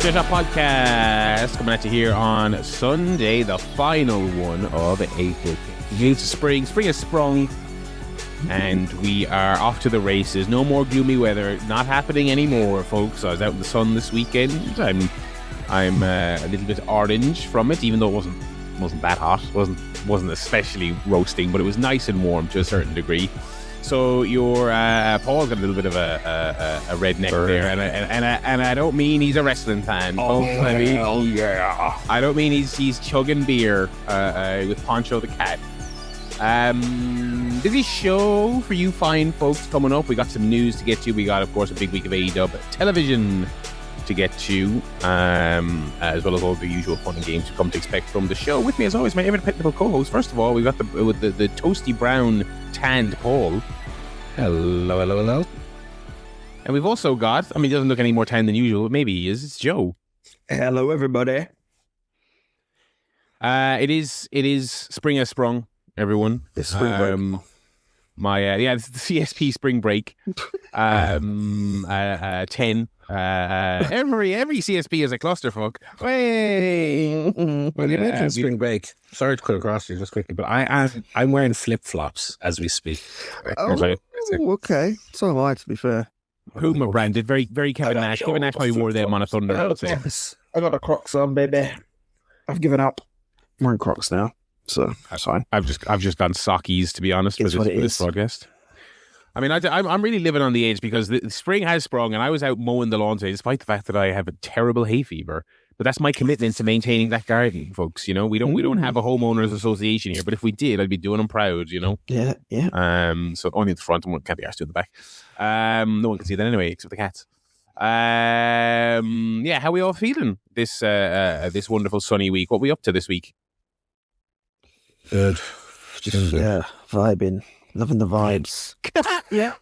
ChairShot Podcast coming at you here on Sunday, the final one of April. It's spring has sprung, and we are off to the races. No more gloomy weather, not happening anymore, folks. I was out in the sun this weekend. I'm a little bit orange from it, even though it wasn't that hot. Wasn't especially roasting, but it was nice and warm to a certain degree. So your Paul's got a little bit of a redneck there, and I don't mean he's a wrestling fan. I don't mean he's chugging beer with Poncho the cat. Busy show for you fine folks coming up. We got some news to get to. We got, of course, a big week of AEW television to get to, as well as all the usual fun and games you come to expect from the show. With me, as always, my ever-dependable co-host. First of all, we got the toasty brown tanned Paul. Hello. And we've also got, he doesn't look any more tan than usual, but maybe he is. It's Joe. Hello, everybody. It is spring has sprung, everyone. It's spring break. It's the CSP spring break. 10. Every CSP is a clusterfuck. Well, you mentioned spring break. Sorry to cut across you just quickly, but I'm wearing flip-flops as we speak. Oh, okay. So am I, to be fair. Puma branded, very, very Kevin Nash. Kevin Nash probably wore them on a Thunder. I got the Crocs on, baby. I've given up. I'm wearing Crocs now, so that's fine. I've just gone sockies, to be honest, for this podcast. I'm really living on the edge because the spring has sprung, and I was out mowing the lawn today, despite the fact that I have a terrible hay fever. But that's my commitment to maintaining that garden, folks. You know, we don't have a homeowners association here, but if we did, I'd be doing them proud. You know. Yeah. So only at the front, and can't be asked to in the back. No one can see that anyway, except the cats. How are we all feeling this wonderful sunny week? What are we up to this week? Good. Vibing. Loving the vibes. Yeah.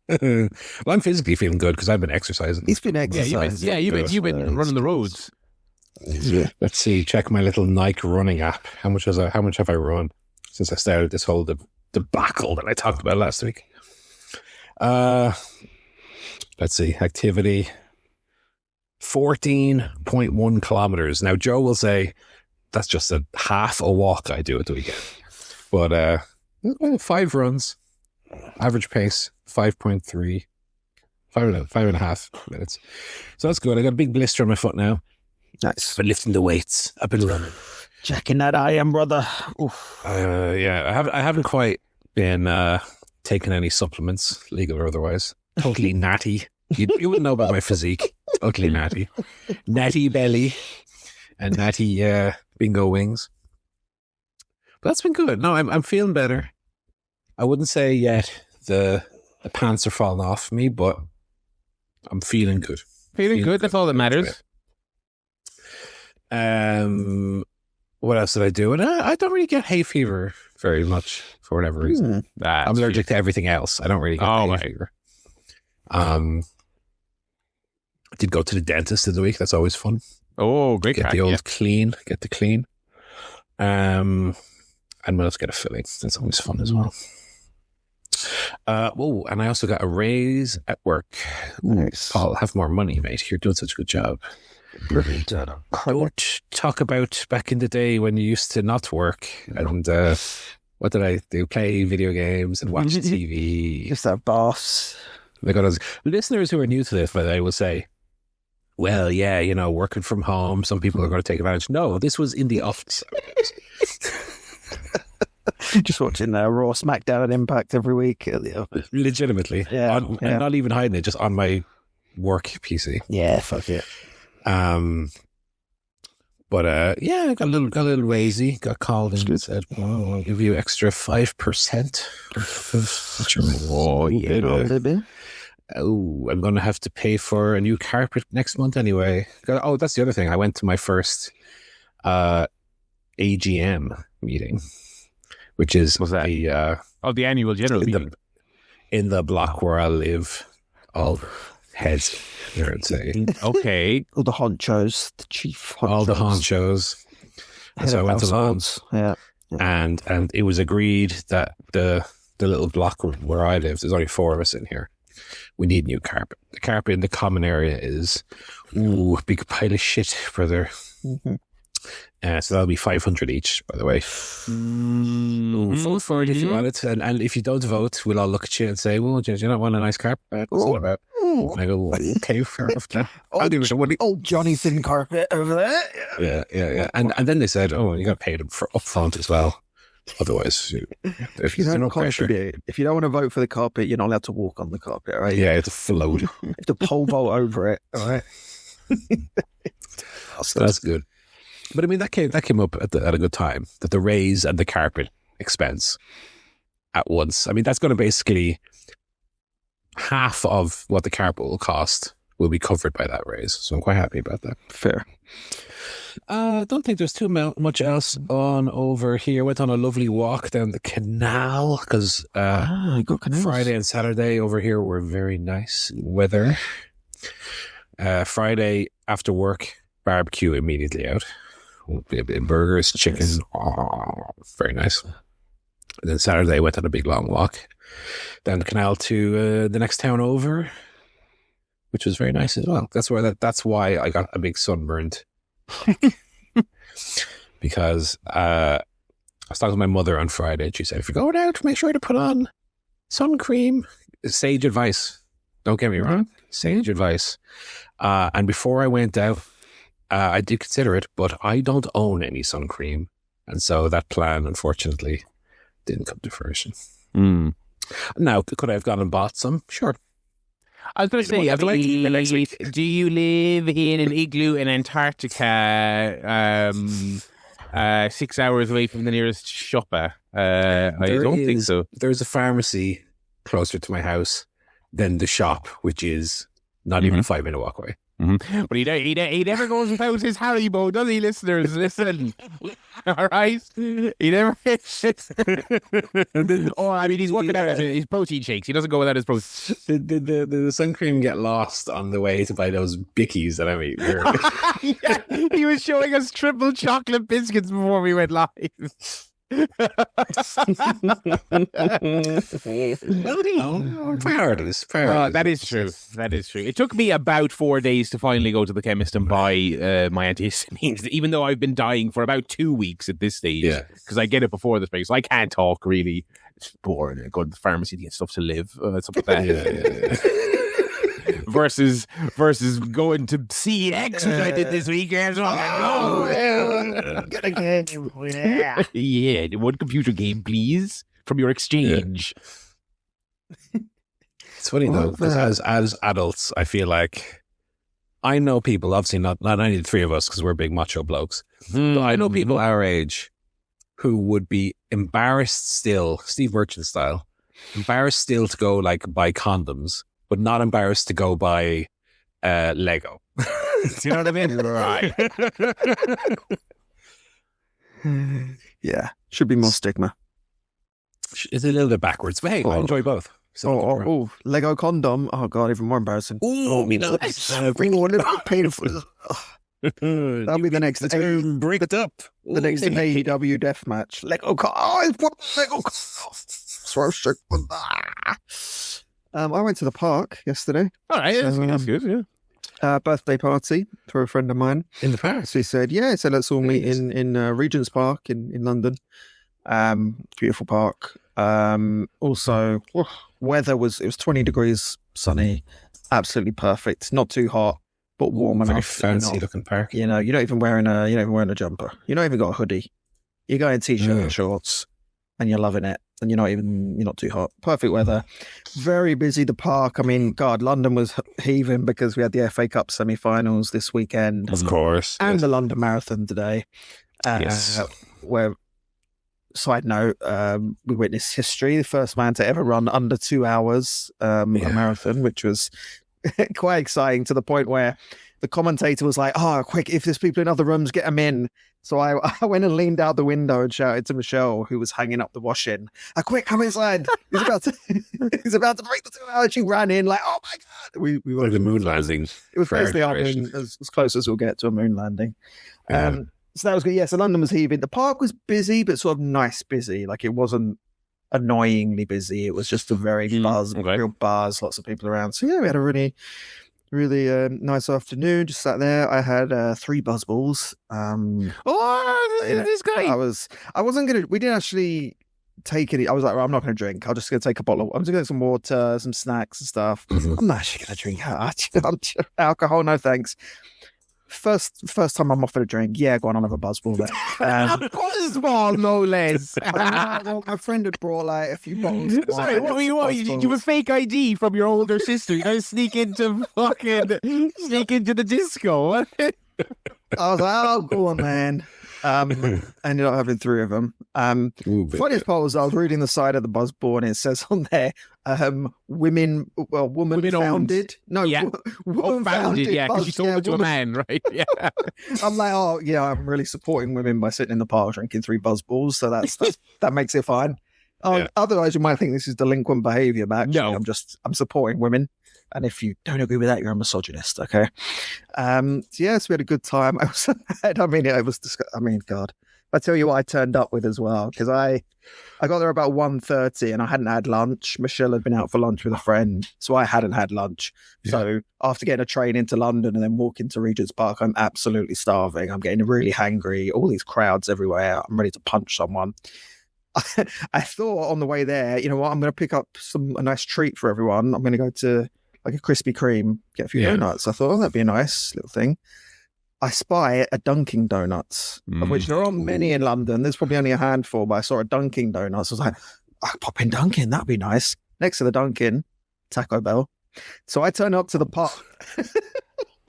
Well, I'm physically feeling good because I've been exercising. He's been exercising. You've been running the roads. Yeah. Let's see. Check my little Nike running app. How much have I run since I started this whole debacle that I talked about last week? Let's see. Activity 14.1 kilometers. Now, Joe will say that's just a half a walk I do at the weekend, but 5 runs, average pace 5.3, 5.5 minutes. So that's good. I got a big blister on my foot now. Nice. Been lifting the weights. I've been running. Checking that iron, brother. Oof. I haven't quite been taking any supplements, legal or otherwise. Totally natty. You wouldn't know about my physique. Totally natty. Natty belly and natty bingo wings. But that's been good. No, I'm feeling better. I wouldn't say yet the pants are falling off me, but I'm feeling good. Feeling good. That's all that matters. What else did I do? And I don't really get hay fever very much for whatever reason. I'm allergic to everything else. I don't really get hay fever. I did go to the dentist in the week. That's always fun. Oh, great. Get the old clean. Get the clean. And we'll also get a filling. That's always fun as well. And I also got a raise at work. Nice. I'll have more money, mate. You're doing such a good job. Don't talk about back in the day when you used to not work and what did I do? Play video games and watch TV. Just have baths. They got us listeners who are new to this, but they will say, well, yeah, working from home, some people are going to take advantage. No, this was in the office. Just watching Raw, SmackDown, and Impact every week at the office. Legitimately. Yeah. And not even hiding it, just on my work PC. Yeah, fuck it. I got a little lazy, got called in and said, well, I'll give you extra 5%. I'm going to have to pay for a new carpet next month anyway. Oh, that's the other thing. I went to my first AGM meeting, which is the annual general meeting in the block where I live. All heads, I would say. Okay. All the honchos, the chief honchos. All the honchos. So I went along. Yeah. And it was agreed that the little block where I live, there's only 4 of us in here. We need new carpet. The carpet in the common area is a big pile of shit, brother. Mm-hmm. So that'll be 500 each, by the way. Vote for it if you want it. And if you don't vote, we'll all look at you and say, well, do you not want a nice carpet? What's all about? And I go, okay, fair enough. I'll do it. Old Johnny thin carpet over there. Yeah. And then they said, oh, you got to pay them for upfront as well. Otherwise, if you don't contribute, if you don't want to vote for the carpet, you're not allowed to walk on the carpet, right? Yeah, it's a float. You have to pole vault over it, all right? So that's good. But I mean, that came up at a good time, that the raise and the carpet expense at once. I mean, that's going to basically half of what the carpet will cost will be covered by that raise. So I'm quite happy about that. Fair. I don't think there's too much else on over here. Went on a lovely walk down the canal because Friday and Saturday over here were very nice weather. Friday after work, barbecue immediately out. Burgers, chicken, very nice. And then Saturday went on a big long walk down the canal to the next town over, which was very nice as well. That's why I got a big sunburned. Because I was talking to my mother on Friday and she said, if you're going out, make sure to put on sun cream. Sage advice. Don't get me wrong. Sage advice. And before I went out, I did consider it, but I don't own any sun cream. And so that plan, unfortunately, didn't come to fruition. Now, could I have gone and bought some? Sure. I was going to say, do you live in an igloo in Antarctica 6 hours away from the nearest shopper? I don't think so. There's a pharmacy closer to my house than the shop, which is not even a 5-minute walk away. Mm-hmm. But he never goes without his Haribo, does he, listeners? Listen, all right? He never. Oh, I mean, he's working out his protein shakes. He doesn't go without his protein. Did the sun cream get lost on the way to buy those bickies that I eating? Yeah, he was showing us triple chocolate biscuits before we went live. Priorities. That is true. It took me about 4 days to finally go to the chemist and buy my antihistamines, even though I've been dying for about 2 weeks at this stage. Yeah, because I get it before the spring, so I can't talk really. It's boring. I go to the pharmacy to get stuff to live, stuff like that. Yeah. versus going to CX, which I did this weekend. So yeah, one computer game, please, from your exchange. Yeah. It's funny though, because as adults, I feel like I know people, obviously not only the three of us, because we're big macho blokes, but I know people our age who would be embarrassed still, Steve Merchant style, embarrassed still to go like buy condoms, but not embarrassed to go buy Lego. Do you know what I mean? Right. Yeah, should be more stigma. It's a little bit backwards, but hey, I enjoy both. So, Lego condom. Oh god, even more embarrassing. Me nuts. Bring one of the painful. That'll be the next. Break it up. The next AEW death match. Lego. Lego. I went to the park yesterday. All right, that's good. Yeah. Birthday party for a friend of mine in the park. So he said, so let's all meet in Regent's Park in London. Beautiful park. Also, weather was 20 degrees, sunny, absolutely perfect. Not too hot, but warm enough. Fancy looking park. You know, you're not even wearing a jumper. You're not even got a hoodie. You're going t-shirt and shorts, and you're loving it. And you're not too hot. Perfect weather. Very busy, the park. I mean, God, London was heaving because we had the FA Cup semi-finals this weekend. Of course. And the London Marathon today. Yes. Where, side note, we witnessed history. The first man to ever run under 2 hours a marathon, which was quite exciting, to the point where the commentator was like, quick, if there's people in other rooms, get them in. So I went and leaned out the window and shouted to Michelle, who was hanging up the washing, quick, come inside. He's about to break the 2 hours. She ran in like, oh my God. We were like the moon landing. It was basically our moon, as close as we'll get to a moon landing. So that was good. Yeah, so London was heaving. The park was busy, but sort of nice busy. Like it wasn't annoyingly busy. It was just a very real buzz, lots of people around. So yeah, we had a really nice afternoon. Just sat there. I had 3 buzzballs. This guy. I wasn't gonna. We didn't actually take any. I was like, well, I'm not gonna drink. I'm just gonna take a bottle. I'm just gonna get some water, some snacks and stuff. I'm not actually gonna drink alcohol. No thanks. First time I'm offered a drink. Yeah, go on, I'll have a buzzball there. Buzzball, no less. Well, my friend had brought like a few bottles. Sorry, what you have a fake ID from your older sister. You gotta sneak into the disco. I was like, oh, go on, man. Ended up having 3 of them. Funniest part was I was reading the side of the buzzball and it says on there, woman founded. No, yeah. Woman founded. Yeah, because you told it to a man, right? Yeah. I'm like, oh, yeah, I'm really supporting women by sitting in the park drinking 3 buzzballs. So that makes it fine. Otherwise, you might think this is delinquent behavior, but actually, no. I'm supporting women. And if you don't agree with that, you're a misogynist, okay? So we had a good time. God. If I tell you what I turned up with as well, because I got there about 1:30 and I hadn't had lunch. Michelle had been out for lunch with a friend, so I hadn't had lunch. Yeah. So after getting a train into London and then walking to Regent's Park, I'm absolutely starving. I'm getting really hangry, all these crowds everywhere. I'm ready to punch someone. I thought on the way there, you know what, I'm going to pick up a nice treat for everyone. I'm going to go to like a Krispy Kreme, get a few donuts. I thought, that'd be a nice little thing. I spy a Dunkin' Donuts, of which there aren't many in London. There's probably only a handful, but I saw a Dunkin' Donuts. I was like, I could pop in Dunkin', that'd be nice. Next to the Dunkin', Taco Bell. So I turn up to the park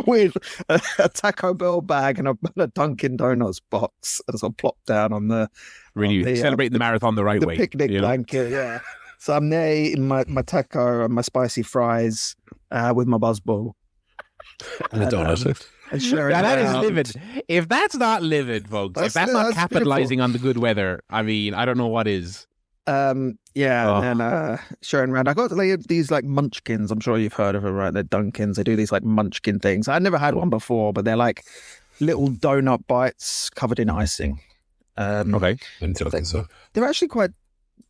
with a Taco Bell bag and a Dunkin' Donuts box, and so I plop down on the celebrating the marathon the right way. The picnic blanket, yeah. So I'm there eating my taco and my spicy fries with my buzzball. And a donut. That is livid. If that's not livid, folks, if that's not capitalizing on the good weather, I mean, I don't know what is. And sharing around. I got these like munchkins. I'm sure you've heard of them, right? They're Dunkins. They do these like munchkin things. I'd never had one before, but they're like little donut bites covered in icing. Okay. They're actually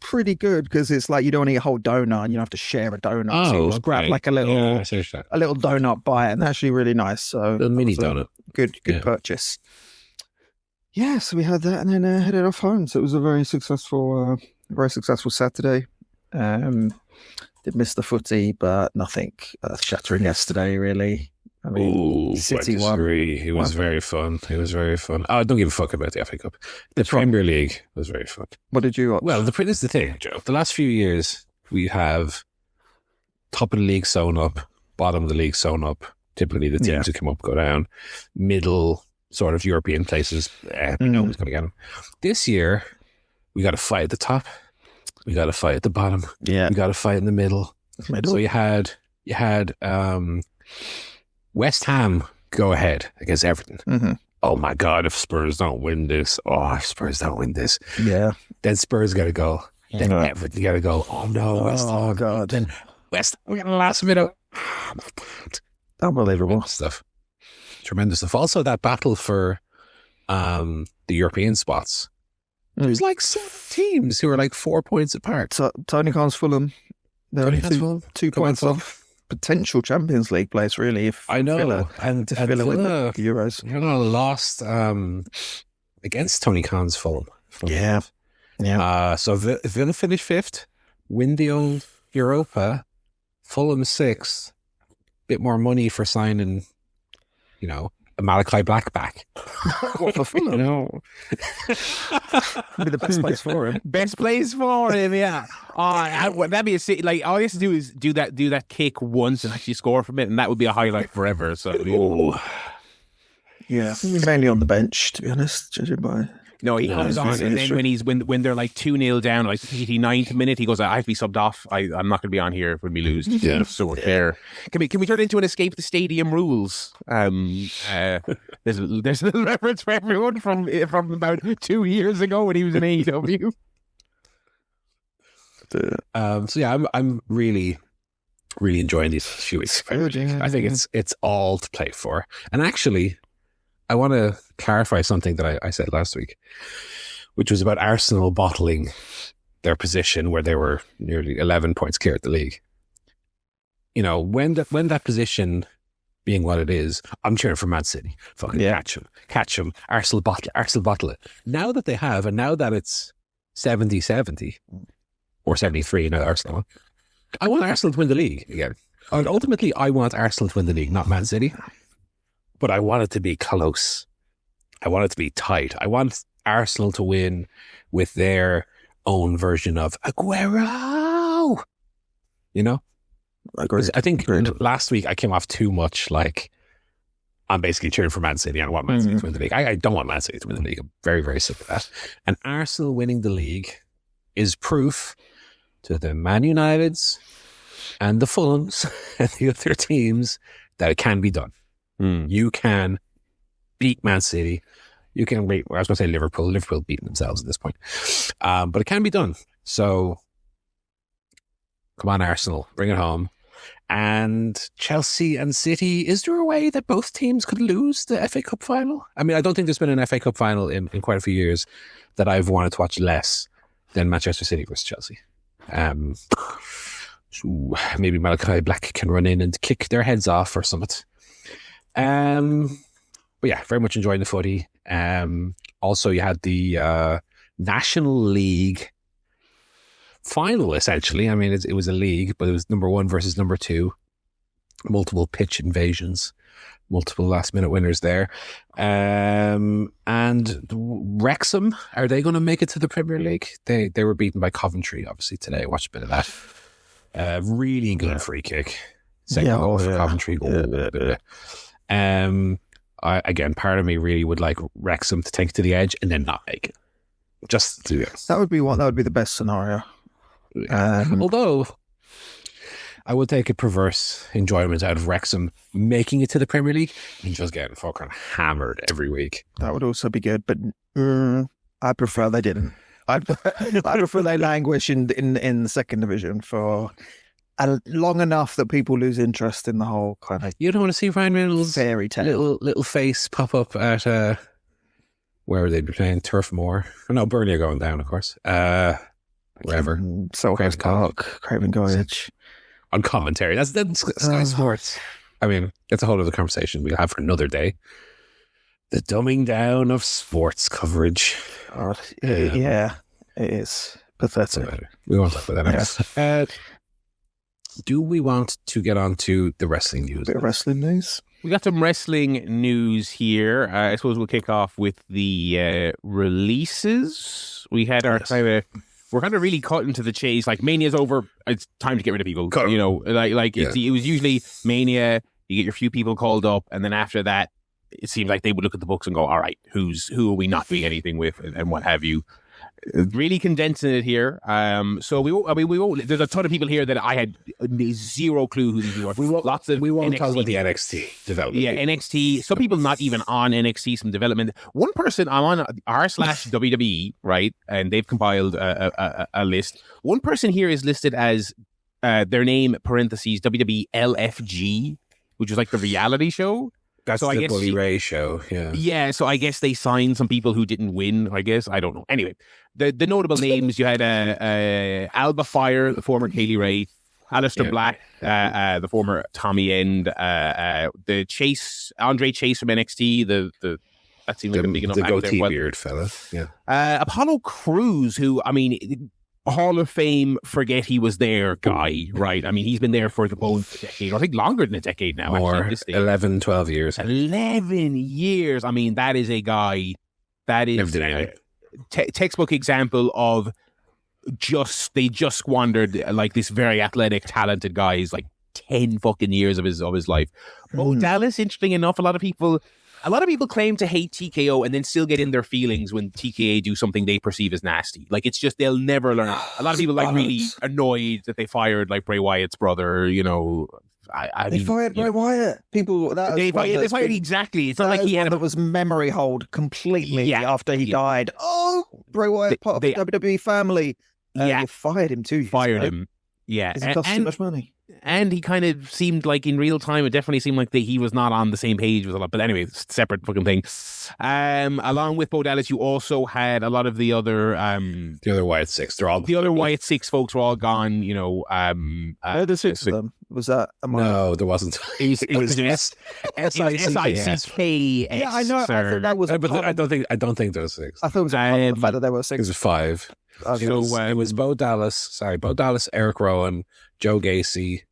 pretty good because it's like you don't want to eat a whole donut and you don't have to share a donut. So you just grab like a little donut bite, and they're actually really nice. So a mini donut. Good purchase. Yeah, so we had that and then headed off home. So it was a very successful Saturday. Did miss the footy, but nothing earth-shattering yesterday, really. I mean, City won. It was very fun. I don't give a fuck about the FA Cup. The Premier League was very fun. What did you watch? Well, this is the thing, Joe. The last few years, we have top of the league sewn up, bottom of the league sewn up. Typically, the teams who come up go down. Middle sort of European places, we know who's going to get them. This year, we got to fight at the top. We got to fight at the bottom. Yeah, we got to fight in the middle. So you had West Ham go ahead against Everton. Mm-hmm. Oh my God, if Spurs don't win this. Yeah. Then Spurs got to go. Then Everton got to go. Oh no, West Ham. Oh God. Then West Ham, we got the last minute. Oh my God. Unbelievable stuff. Tremendous stuff. Also that battle for the European spots. There's like 7 teams who are like 4 points apart. So Tony Khan's Fulham. They're only 2 points off potential Champions League place, really. If I know, Villa win the Euros. Villa lost against Tony Khan's Fulham. Yeah. So Villa finished 5th, win the old Europa, Fulham 6th, bit more money for signing, a Malachi Black back. What for Fulham? Be the best place for him. Best place for him, yeah. That'd be like all he has to do is do that kick once and actually score from it, and that would be a highlight forever. So, yeah, he's mainly on the bench, to be honest, judging by. No, he comes on, and then when they're like 2-0 down, like 89th minute, he goes, "I have to be subbed off. I'm not going to be on here when we lose." Yeah, so we're there. Can we turn it into an escape the stadium rules? There's a little reference for everyone from about 2 years ago when he was in AEW. So yeah, I'm really enjoying these few weeks. I think it's all to play for, and actually, I want to clarify something that I said last week, which was about Arsenal bottling their position where they were nearly 11 points clear at the league. You know, when that position being what it is, I'm cheering for Man City. Fucking catch him. Arsenal bottle it. Now that they have, and now that it's 70-70 or 73 now Arsenal, I want Arsenal to win the league again. And ultimately, I want Arsenal to win the league, not Man City. But I want it to be close. I want it to be tight. I want Arsenal to win with their own version of Aguero. You know? I think last week I came off too much like I'm basically cheering for Man City and I want Man City to win the league. I don't want Man City to win the league. I'm very, very sick of that. And Arsenal winning the league is proof to the Man Uniteds and the Fulhams and the other teams that it can be done. You can beat Man City. You can beat, I was going to say Liverpool. Liverpool beating themselves at this point. But it can be done. So come on, Arsenal, bring it home. And Chelsea and City, is there a way that both teams could lose the FA Cup final? I mean, I don't think there's been an FA Cup final in quite a few years that I've wanted to watch less than Manchester City versus Chelsea. So maybe Malachi Black can run in and kick their heads off or something. But yeah, very much enjoying the footy. Also, you had the National League final, essentially. I mean, it was a league, but it was number 1 versus number 2. Multiple pitch invasions, multiple last-minute winners there. And Wrexham, are they going to make it to the Premier League? They were beaten by Coventry, obviously, today. I watched a bit of that. Really good free kick. Second goal for Coventry. Again, part of me really would like Wrexham to take it to the edge and then not make it. Just to, that would be the best scenario. Although I would take a perverse enjoyment out of Wrexham making it to the Premier League and just getting fucking hammered every week. That would also be good, but I prefer they didn't. I prefer they languish in the second division for long enough that people lose interest in the whole kind of. You don't want to see Ryan Reynolds' fairy tale little face pop up at where would they be playing? Turf Moor? No, Burnley are going down, of course. Wherever. Selhurst Park, Craven Cottage. On commentary. That's Sky Sports. I mean, it's a whole other conversation we'll have for another day. The dumbing down of sports coverage. Yeah, it is pathetic. We won't talk about that now. Do we want to get on to the wrestling news? Bit of wrestling news. We got some wrestling news here. I suppose we'll kick off with the releases. We had our we're kind of really cut into the chase. Like, Mania's over. It's time to get rid of people. You know, it was usually Mania. You get your few people called up, and then after that, it seems like they would look at the books and go, "All right, who are we not doing anything with, and what have you." Really condensing it here. So we won't. There's a ton of people here that I had zero clue who these were. We won't talk about the NXT development. Yeah, NXT. Some people not even on NXT. Some development. One person, I'm on r/WWE, right, and they've compiled a list. One person here is listed as their name parentheses WWE LFG, which is like the reality show. That's the Bully Ray show, yeah. Yeah, so I guess they signed some people who didn't win, I guess. I don't know. Anyway, the notable names, you had Alba Fire, the former Kaylee Ray, Aleister Black, the former Tommy End, the Andre Chase from NXT, that seemed like a big enough the goatee beard fella, yeah. Apollo Crews, who, I mean, Hall of Fame, forget he was there guy, right? I mean, he's been there for the whole decade, I think longer than a decade now. More, 11, 12 years. 11 years. I mean, that is a guy that is a textbook example of they just squandered like this very athletic, talented guy. He's like 10 fucking years of his life. Bo Dallas, interesting enough, a lot of people claim to hate TKO and then still get in their feelings when TKA do something they perceive as nasty. Like, it's just, they'll never learn. A lot of people like really annoyed that they fired like Bray Wyatt's brother, you know. They fired Bray Wyatt. People, they fired exactly. It's not like he had that was memory hold completely after he died. Oh, Bray Wyatt, part of the WWE family. You fired him too. Fired him. Yeah. Because it cost too much money. And he kind of seemed like in real time, it definitely seemed like he was not on the same page with a lot. But anyway, it's a separate fucking thing. Along with Bo Dallas, you also had a lot of the other Wyatt Six. They're all the other Wyatt Six folks were all gone. There's six of them. Was that? No, there wasn't. It was SICK. Yeah, I know. I thought that was. But I don't think there was six. I thought it was the fact that there were six. It was five. Okay. It was Bo Dallas, Eric Rowan, Joe Gacy,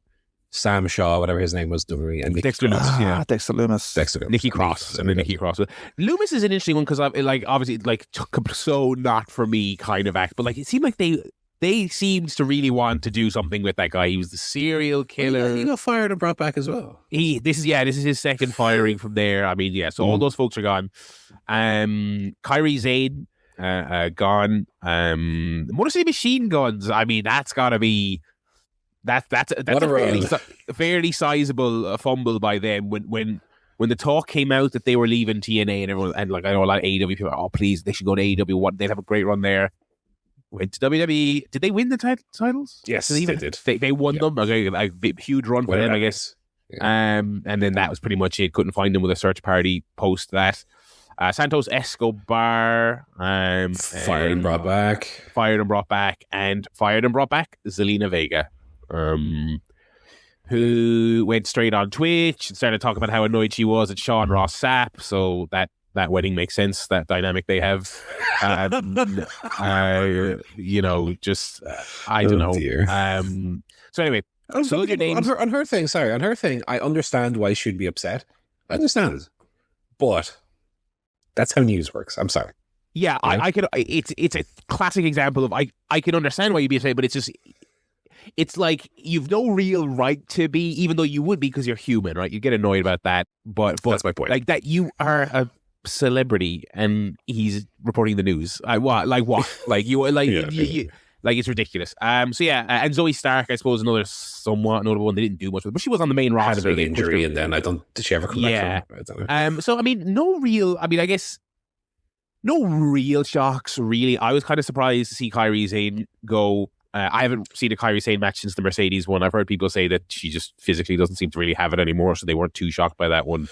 Sam Shaw, whatever his name was, and Dexter Loomis. Dexter Loomis. Nikki Cross. Nikki Cross. Loomis is an interesting one because obviously took so not for me kind of act, but it seemed like they seemed to really want to do something with that guy. He was the serial killer. He got fired and brought back as well. This is his second firing from there. I mean, yeah. So all those folks are gone. Kyrie Zane. Gone. Motor City Machine Guns. I mean, that's got to be that's a fairly sizable fumble by them when the talk came out that they were leaving TNA and everyone, and I know a lot of AEW people are, please, they should go to AEW. They'd have a great run there. Went to WWE. Did they win the titles? Yes, they did. They won them. Okay, a huge run for them, I guess. Yeah. And then that was pretty much it. Couldn't find them with a search party post that. Santos Escobar fired and brought back, and fired and brought back Zelina Vega, who went straight on Twitch and started talking about how annoyed she was at Sean Ross Sapp. So that wedding makes sense. That dynamic they have, I don't know. Dear. So anyway, on her thing. I understand why she'd be upset. I understand it, but. That's how news works. I'm sorry. Yeah, right? I could. It's a classic example of I can understand why you'd be upset, but it's like you've no real right to be, even though you would be because you're human, right? You get annoyed about that, but that's my point. Like that, you are a celebrity and he's reporting the news. What? It's ridiculous. So yeah, and Zoe Stark, I suppose, another somewhat notable one. They didn't do much with, but she was on the main roster. Had a big injury, and then did she ever come back from it? I don't know. So I mean, I guess no real shocks. Really, I was kind of surprised to see Kairi Sane go. I haven't seen a Kairi Sane match since the Mercedes one. I've heard people say that she just physically doesn't seem to really have it anymore, so they weren't too shocked by that one.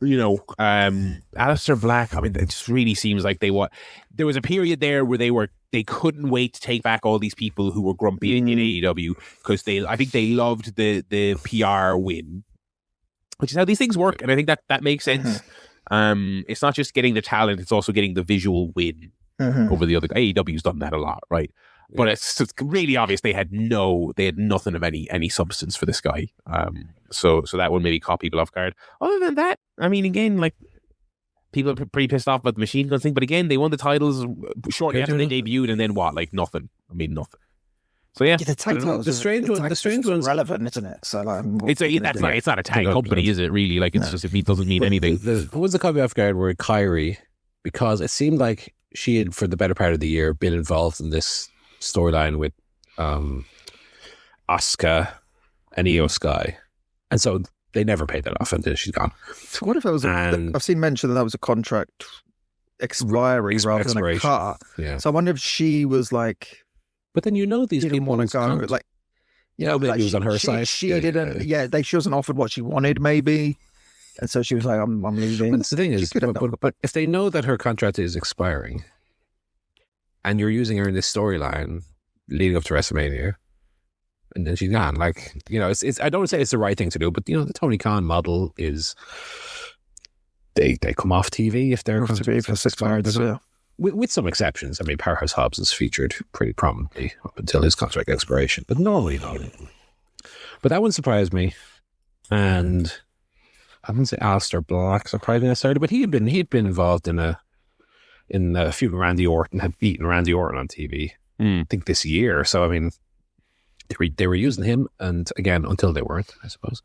Aleister Black, I mean, it just really seems like there was a period there where they couldn't wait to take back all these people who were grumpy in AEW because I think they loved the PR win, which is how these things work, and I think that makes sense. It's not just getting the talent, it's also getting the visual win over the other. AEW's done that a lot, right? But it's really obvious they had nothing of any substance for this guy. So that one maybe caught people off guard. Other than that, I mean, again, people are pretty pissed off about the Machine Gun thing. But again, they won the titles shortly after they debuted, and then what? Nothing. I mean, nothing. So yeah, the tag titles. The strange one's relevant, isn't it? So it's not a tag company, is it? Really? It's just it doesn't mean anything. What was the caught me off guard were Kyrie, because it seemed like she had, for the better part of the year, been involved in this storyline with Asuka and Io Sky, and so they never paid that off until she's gone. So what if it was? I've seen mention that was a contract expiry rather than a cut. Yeah. So I wonder if she was like, but then these people want to go maybe it was on her side. She didn't. She wasn't offered what she wanted, maybe, and so she was like, "I'm leaving." But the thing is, but if they know that her contract is expiring, and you're using her in this storyline leading up to WrestleMania, and then she's gone. It's I don't say it's the right thing to do, but the Tony Khan model is they come off TV if they're for 6 months, with some exceptions. I mean, Powerhouse Hobbs is featured pretty prominently up until his contract expiration, but normally not. But that one surprised me, and I wouldn't say Aleister Black surprised me necessarily, but he had been involved in a feud with Randy Orton, had beaten Randy Orton on TV, I think this year. So, I mean, they were using him, and again, until they weren't, I suppose.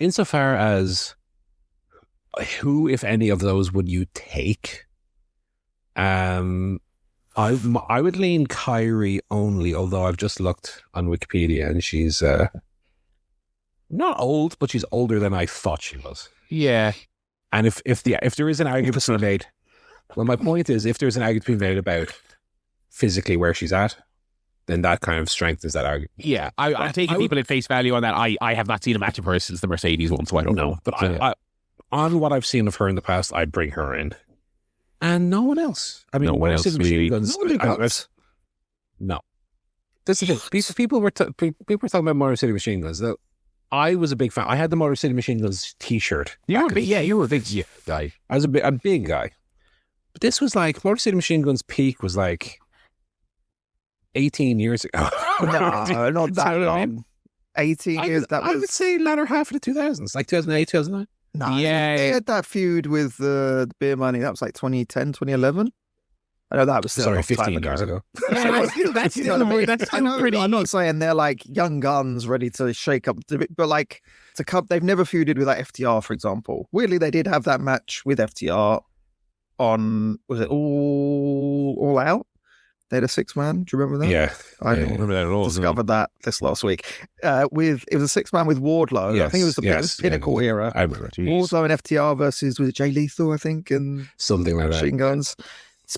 Insofar as who, if any of those, would you take? I would lean Kyrie only, although I've just looked on Wikipedia, and she's not old, but she's older than I thought she was. Yeah. And if there is an argument to be made, well, my point is, if there's an argument to be made about physically where she's at, then that kind of strengthens that argument. Yeah, I'm taking people at face value on that. I have not seen a match of hers since the Mercedes one, so I don't know. But I, on what I've seen of her in the past, I'd bring her in. And no one else. I mean, no one else really. No. This is it. People were talking about Motor City Machine Guns. I was a big fan. I had the Motor City Machine Guns T-shirt. You were a big guy. I was a big guy. But this was like, Motor City Machine Guns peak was like 18 years ago. No, not that long. 18 years. I would say latter half of the 2000s, like 2008, 2009. No, yeah, they had that feud with the Beer Money. That was like 2010, 2011. I know that was still sorry, 15 years ago. Yeah, that's still pretty. I'm not saying they're like young guns ready to shake up, but like to come, they've never feuded with like FTR, for example. Weirdly, they did have that match with FTR on, was it All Out? They had a 6-man. Do you remember that? Yeah, I don't remember that at all. Discovered that this last week. It was a 6-man with Wardlow. Yes, I think it was the Pinnacle era. I remember. Wardlow and FTR versus, was it Jay Lethal? I think, and something like that. Machine Guns.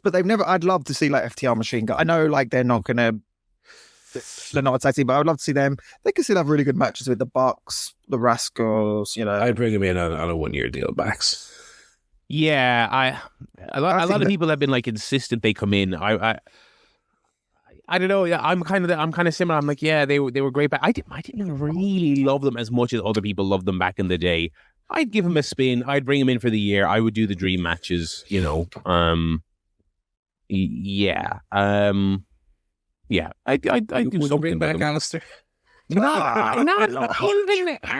But they've never. I'd love to see like FTR Machine Gun. I know like they're not a tag team, but I would love to see them. They can still have really good matches with the Bucks, the Rascals. You know, I'd bring them in on a 1-year deal, max. Yeah, a lot of people have been like insistent they come in. I don't know. Yeah, I'm kind of similar. I'm like, yeah, they were great, but I didn't really love them as much as other people loved them back in the day. I'd give them a spin. I'd bring them in for the year. I would do the dream matches. You know, yeah. I'd do something. Bring back Alistair? I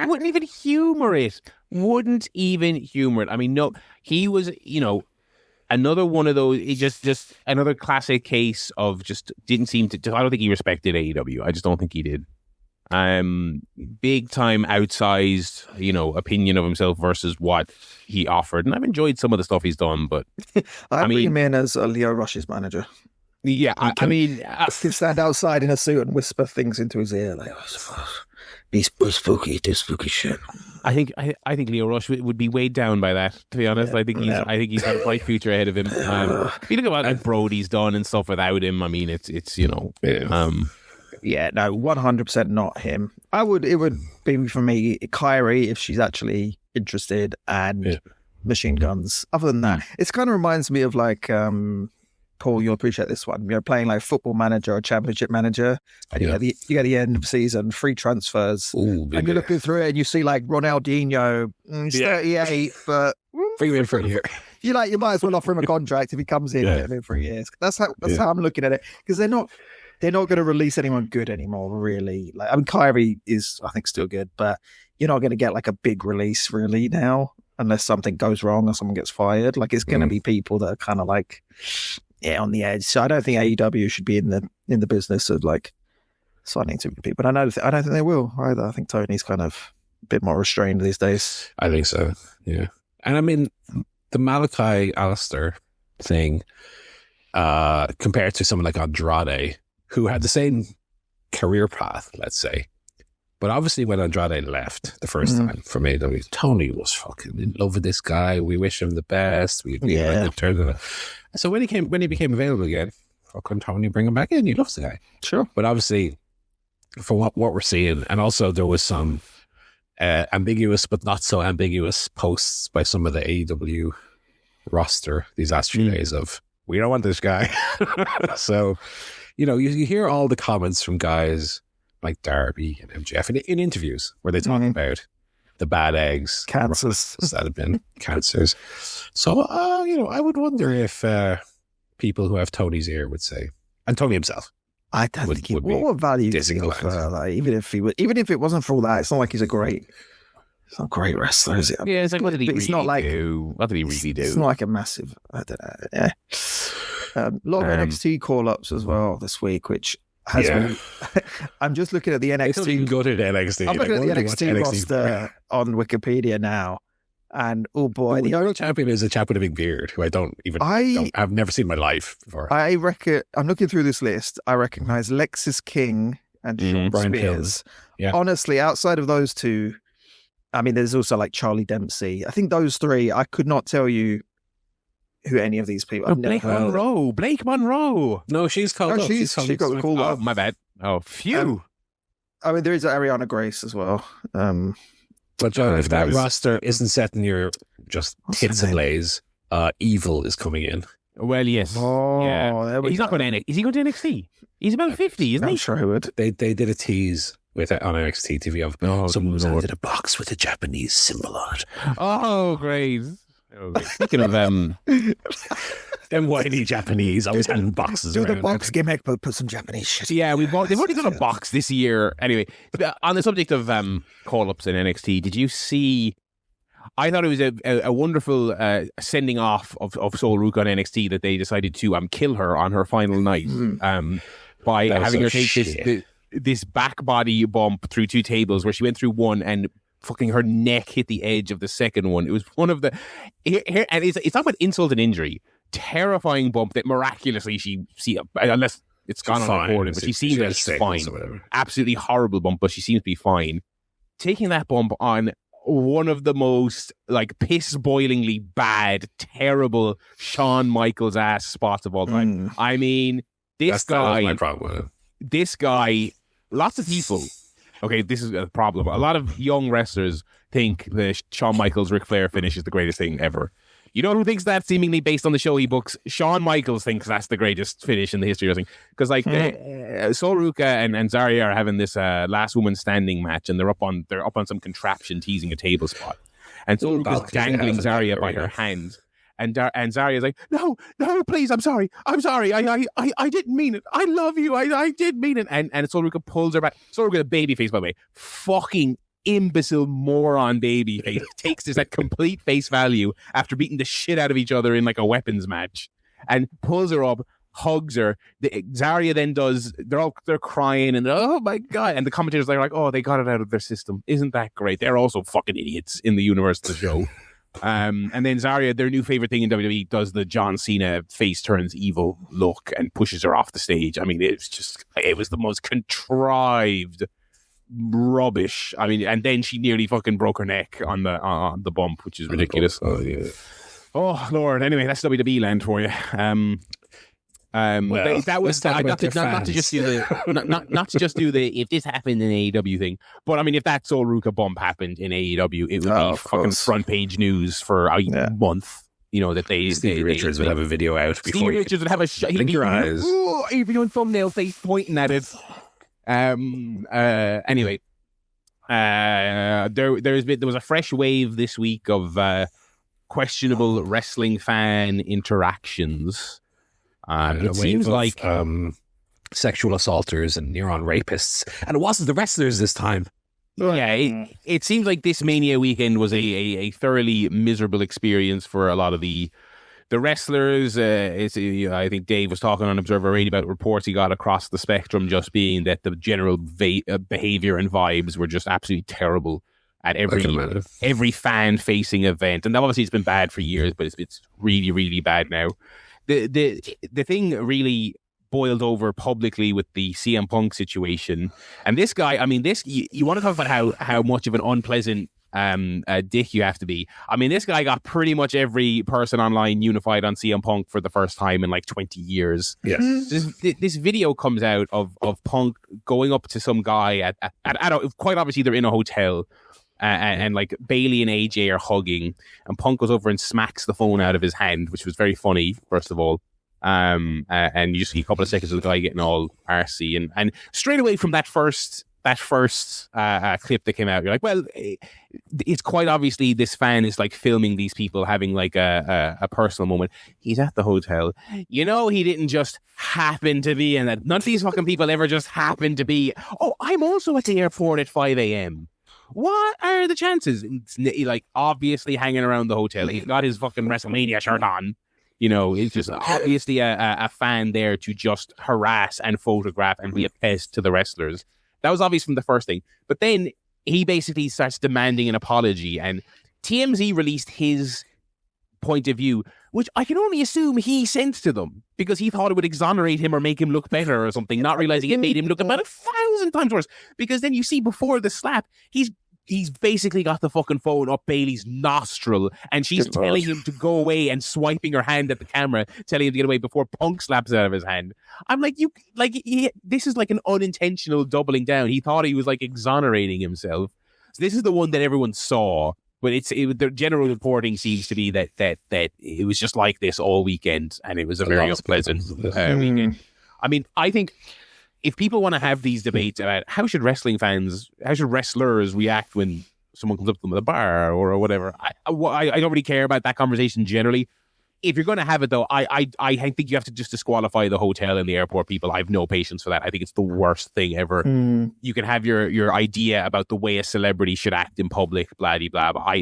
wouldn't even humor it. I mean, no, he was, you know, another one of those. He just another classic case of just didn't seem to. I don't think he respected AEW. I just don't think he did. Big time outsized, you know, opinion of himself versus what he offered, and I've enjoyed some of the stuff he's done. But I bring him in as Leo Rush's manager. Yeah, I mean, he'd stand outside in a suit and whisper things into his ear, like, "Be spooky, do spooky shit." I think Leo Rush would be weighed down by that. To be honest, I think he's got a bright future ahead of him. If you look at what Brody's done and stuff without him, I mean, it's you know, yeah, no, 100% not him. It would be for me Kyrie if she's actually interested, and Machine Guns. Other than that, it kind of reminds me of like. Paul, you'll appreciate this one. You're playing like Football Manager or Championship Manager, and you get the end of season, free transfers, and you're looking through it and you see like Ronaldinho, he's 38, but bring him in for a year. You might as well offer him a contract if he comes in, get him in for a year. That's how I'm looking at it, because they're not going to release anyone good anymore, really. Like, I mean, Kyrie is, I think, still good, but you're not going to get like a big release really now, unless something goes wrong or someone gets fired. Like, it's going to be people that are kind of like. Yeah, on the edge. So I don't think AEW should be in the business of like signing too many people. But I don't think they will either. I think Tony's kind of a bit more restrained these days. I think so. Yeah, and I mean the Malachi Alistair thing compared to someone like Andrade, who had the same career path, let's say. But obviously, when Andrade left the first time from AEW, Tony was fucking in love with this guy. We wish him the best. So when he became available again, fucking Tony bring him back in. He loves the guy. Sure. But obviously, for what we're seeing, and also there was some ambiguous but not so ambiguous posts by some of the AEW roster these last few days of, we don't want this guy. So, you know, you hear all the comments from guys like Darby and MJF in interviews where they talk about the bad eggs, cancers that have been cancers. So, you know, I would wonder if people who have Tony's ear would say, and Tony himself, I don't think he what value does he offer? Like, even if it wasn't for all that, it's not like he's a great wrestler, is it? Yeah, it's like, what did he really do? What did he really do? It's not like a massive, I don't know. Yeah. A lot of NXT call-ups as well this week, which has been. I'm just looking at the NXT. Gutted NXT. I'm looking at the NXT roster on Wikipedia now, and oh boy, the world champion is a chap with a big beard who I've never seen in my life before. I'm looking through this list. I recognize Lexis King and Shawn Spears. Yeah. Honestly, outside of those two, I mean, there's also like Charlie Dempsey. I think those three, I could not tell you who any of these people. Oh, Blake Monroe. No, she's called up. She got the call Oh, up. my bad. Oh, phew. I mean, there is Ariana Grace as well. But John, if that roster isn't setting your just tits ablaze, Evil is coming in. Well, yes. Oh, yeah. there we He's go. not going to NXT. Is he going to NXT? He's about 50, isn't he? I'm sure he would. They did a tease with it on NXT TV of someone was handed a box with a Japanese symbol on it. Oh, great. Okay. Speaking of them whiny Japanese always handing boxes Do the around. box gimmick, but put some Japanese shit. yeah, they've already done a box this year. Anyway, on the subject of call-ups in NXT, did you see? I thought it was a wonderful sending off of Sol Ruka on NXT that they decided to kill her on her final night by having her take this back body bump through two tables where she went through one and fucking her neck hit the edge of the second one. It was one of the and it's not about insult and injury. Terrifying bump that miraculously unless it's gone unrecorded, but she seems like she's fine. Absolutely horrible bump, but she seems to be fine. Taking that bump on one of the most like piss-boilingly bad, terrible Shawn Michaels ass spots of all time. I mean, that was my problem with it. This guy, lots of people. Okay, this is a problem. A lot of young wrestlers think the Shawn Michaels Ric Flair finish is the greatest thing ever. You know who thinks that, seemingly based on the show he books? Shawn Michaels thinks that's the greatest finish in the history of wrestling. Because like Sol Ruka and Zarya are having this last woman standing match, and they're up on some contraption teasing a table spot, and Sol Ruka's dangling Zarya by her hand, and Zarya's like, no, please, I'm sorry, I didn't mean it, I love you, I did mean it, and Sol Ruka pulls her back. Sol Ruka, a baby face, by the way, fucking imbecile moron baby face, takes this at complete face value after beating the shit out of each other in like a weapons match, and pulls her up, hugs her. Zarya then does. They're crying and oh my god, and the commentators are like, oh, they got it out of their system. Isn't that great? They're also fucking idiots in the universe of the show. And then Zarya, their new favorite thing in WWE, does the John Cena face turns evil look and pushes her off the stage. I mean, it was the most contrived rubbish. I mean, and then she nearly fucking broke her neck on the bump, which is ridiculous. Oh Lord. Anyway, that's WWE land for you. That was not to just do the if this happened in AEW thing, but I mean, if that Sol Ruka bump happened in AEW, it would be fucking front page news for a month. You know that Stevie Richards would have a video out before Stevie Richards would have a blink your eyes. He'd be doing thumbnail face pointing at it. Anyway, there was a fresh wave this week of questionable wrestling fan interactions. It seems like sexual assaulters and near-on rapists, and it wasn't the wrestlers this time. Yeah, it seems like this Mania weekend was a thoroughly miserable experience for a lot of the wrestlers. I think Dave was talking on Observer Radio about reports he got across the spectrum, just being that the general behavior and vibes were just absolutely terrible at every fan-facing event. And obviously it's been bad for years, but it's really, really bad now. The thing really boiled over publicly with the CM Punk situation. And this guy, I mean, you want to talk about how much of an unpleasant dick you have to be. I mean, this guy got pretty much every person online unified on CM Punk for the first time in like 20 years. Yes. This video comes out of Punk going up to some guy at quite obviously they're in a hotel, and like Bailey and AJ are hugging, and Punk goes over and smacks the phone out of his hand, which was very funny, first of all. And you see a couple of seconds of the guy getting all arsey, and straight away from that first clip that came out, you're like, well, it's quite obviously this fan is like filming these people having like a personal moment. He's at the hotel, you know, he didn't just happen to be in that. None of these fucking people ever just happen to be, oh, I'm also at the airport at 5 a.m. What are the chances? It's like obviously hanging around the hotel. He's got his fucking WrestleMania shirt on. You know, it's just obviously a fan there to just harass and photograph and be a pest to the wrestlers. That was obvious from the first thing. But then he basically starts demanding an apology, and TMZ released his point of view, which I can only assume he sent to them because he thought it would exonerate him or make him look better or something, not realizing it made him look about 1,000 times worse. Because then you see before the slap, he's he's basically got the fucking phone up Bailey's nostril, and she's telling him to go away and swiping her hand at the camera, telling him to get away before Punk slaps it out of his hand. I'm like, this is like an unintentional doubling down. He thought he was like exonerating himself. So this is the one that everyone saw, but the general reporting seems to be that it was just like this all weekend, and it was a very unpleasant weekend. I mean, I think if people want to have these debates about how should wrestlers react when someone comes up to them at a bar or whatever, I don't really care about that conversation generally. If you're going to have it, though, I think you have to just disqualify the hotel and the airport people. I have no patience for that. I think it's the worst thing ever. You can have your idea about the way a celebrity should act in public, blah, blah, blah.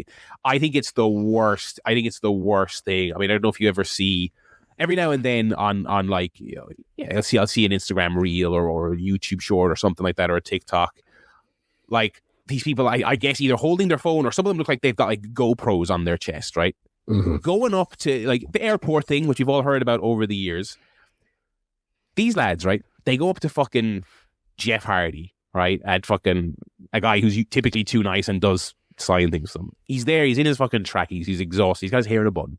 I think it's the worst. I think it's the worst thing. I mean, I don't know if you ever see, every now and then on like, I'll see an Instagram reel or a YouTube short or something like that, or a TikTok. Like, these people, I guess, either holding their phone, or some of them look like they've got like GoPros on their chest, right? Going up to like the airport thing, which you've all heard about over the years. These lads, right? They go up to fucking Jeff Hardy, right? And fucking a guy who's typically too nice and does sign things to them. He's there, he's in his fucking trackies, he's exhausted, he's got his hair in a bun.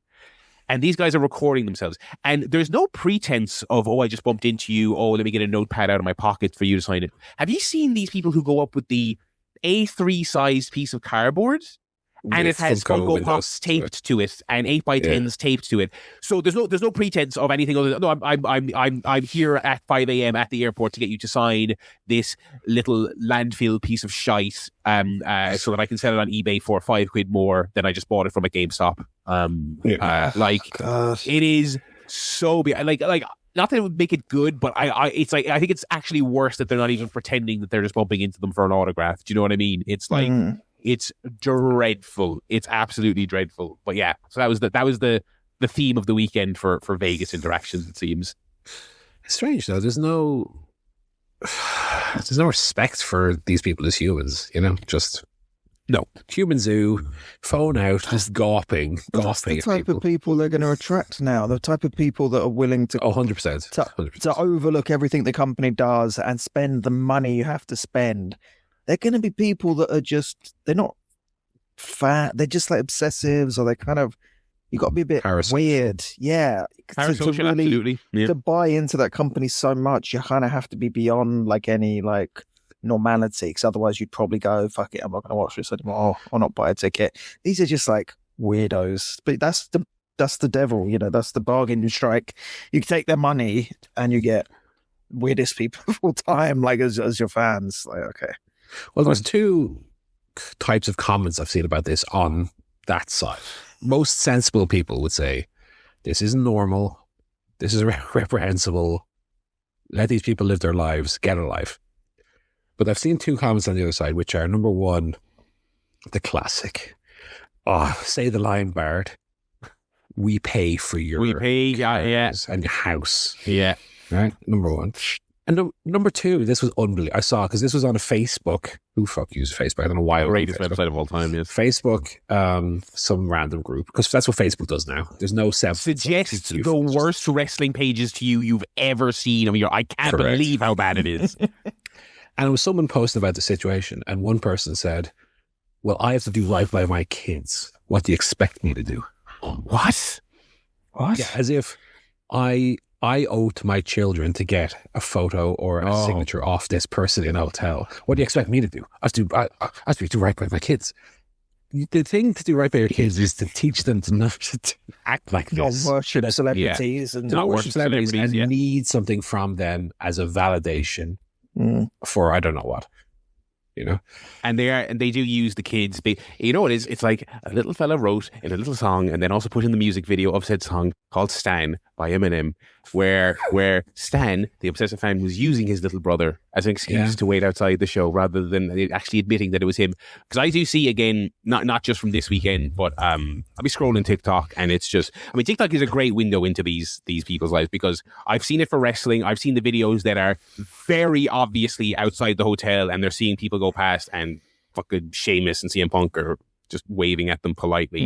And these guys are recording themselves. And there's no pretense of, I just bumped into you, let me get a notepad out of my pocket for you to sign it. Have you seen these people who go up with the A3 sized piece of cardboard? And it has Funko Pops taped to it, and 8x10s taped to it. So there's no pretense of anything other than, no, I'm here at 5 a.m. at the airport to get you to sign this little landfill piece of shite, so that I can sell it on eBay for £5 more than I just bought it from a GameStop. It is so big. Like not that it would make it good, but I think it's actually worse that they're not even pretending that they're just bumping into them for an autograph. Do you know what I mean? It's like. It's dreadful. It's absolutely dreadful. But yeah, so that was the theme of the weekend for Vegas interactions, it seems. It's strange though. There's no respect for these people as humans, just no. Human zoo, phone out, just gawping. That's the type of people they're going to attract now. The type of people that are willing to 100%. to overlook everything the company does and spend the money you have to spend. They're going to be people that are they're not fat. They're just like obsessives, or they're kind of, you got to be a bit weird. Yeah. Absolutely. Yeah. To buy into that company so much, you kind of have to be beyond like any like normality, because otherwise you'd probably go, fuck it, I'm not going to watch this anymore, or not buy a ticket. These are just like weirdos. But that's the devil, that's the bargain you strike. You take their money and you get weirdest people of all time, like as your fans. Like, okay. Well, there's two types of comments I've seen about this on that side. Most sensible people would say, this isn't normal. This is reprehensible. Let these people live their lives. Get a life. But I've seen two comments on the other side, which are, number one, the classic. Say the line, Bard. We pay for your and your house. Yeah. Right? Number one. And number two, this was unbelievable. I saw, because this was on a Facebook. Who fuck uses Facebook? I don't know why. Greatest website of all time, yes. Facebook, some random group, because that's what Facebook does now. There's no suggest the worst wrestling pages to you've ever seen. I mean, I can't believe how bad it is. And it was someone posting about the situation, and one person said, well, I have to do right by my kids. What do you expect me to do? What? Yeah, as if I owe to my children to get a photo or a signature off this person in a hotel. What do you expect me to do? I have to do right by my kids. The thing to do right by your kids is to teach them to not to act like this. Not worship celebrities and not worship celebrities and need something from them as a validation for I don't know what. And they do use the kids. You know what it is? It's like a little fella wrote in a little song and then also put in the music video of said song called Stan by Eminem, where Stan, the obsessive fan, was using his little brother as an excuse to wait outside the show rather than actually admitting that it was him. Because I do see, again, not just from this weekend, but I'll be scrolling TikTok, and it's just, TikTok is a great window into these people's lives, because I've seen it for wrestling. I've seen the videos that are very obviously outside the hotel and they're seeing people go past, and fucking Sheamus and CM Punk are just waving at them politely.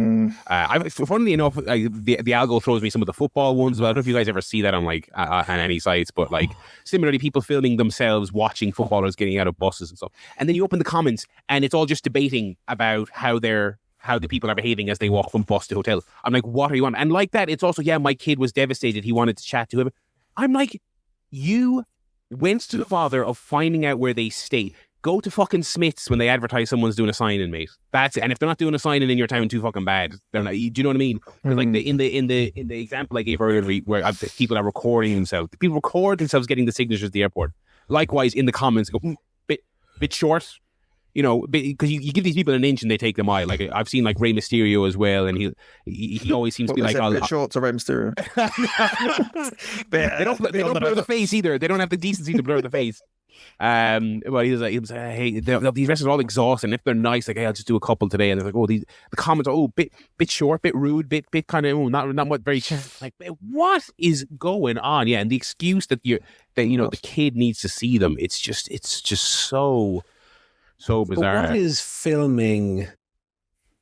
Funnily enough, the algo throws me some of the football ones. I don't know if you guys ever see that on like on any sites, but like similarly, people filming themselves watching footballers getting out of buses and stuff. And then you open the comments, and it's all just debating about how the people are behaving as they walk from bus to hotel. I'm like, what are you on? And like that, it's also, yeah, my kid was devastated. He wanted to chat to him. I'm like, you went to the bother of finding out where they stay. Go to fucking Smith's when they advertise someone's doing a sign-in, mate. That's it. And if they're not doing a sign-in in your town, too fucking bad. They're not. Do you know what I mean? Like in the example I gave earlier, where people are recording themselves. People record themselves getting the signatures at the airport. Likewise, in the comments, go bit short. You know, because you give these people an inch and they take the mile. Like I've seen like Rey Mysterio as well, and he always seems to be like, a bit short to Rey Mysterio. They don't blur the face either. They don't have the decency to blur the face. Well, he was like, hey, these wrestlers are all exhausted. And if they're nice, like, hey, I'll just do a couple today. And they're like, the comments are bit short, bit rude, bit kind of not what very like. What is going on? Yeah, and the excuse that the kid needs to see them. It's just so bizarre. But what is filming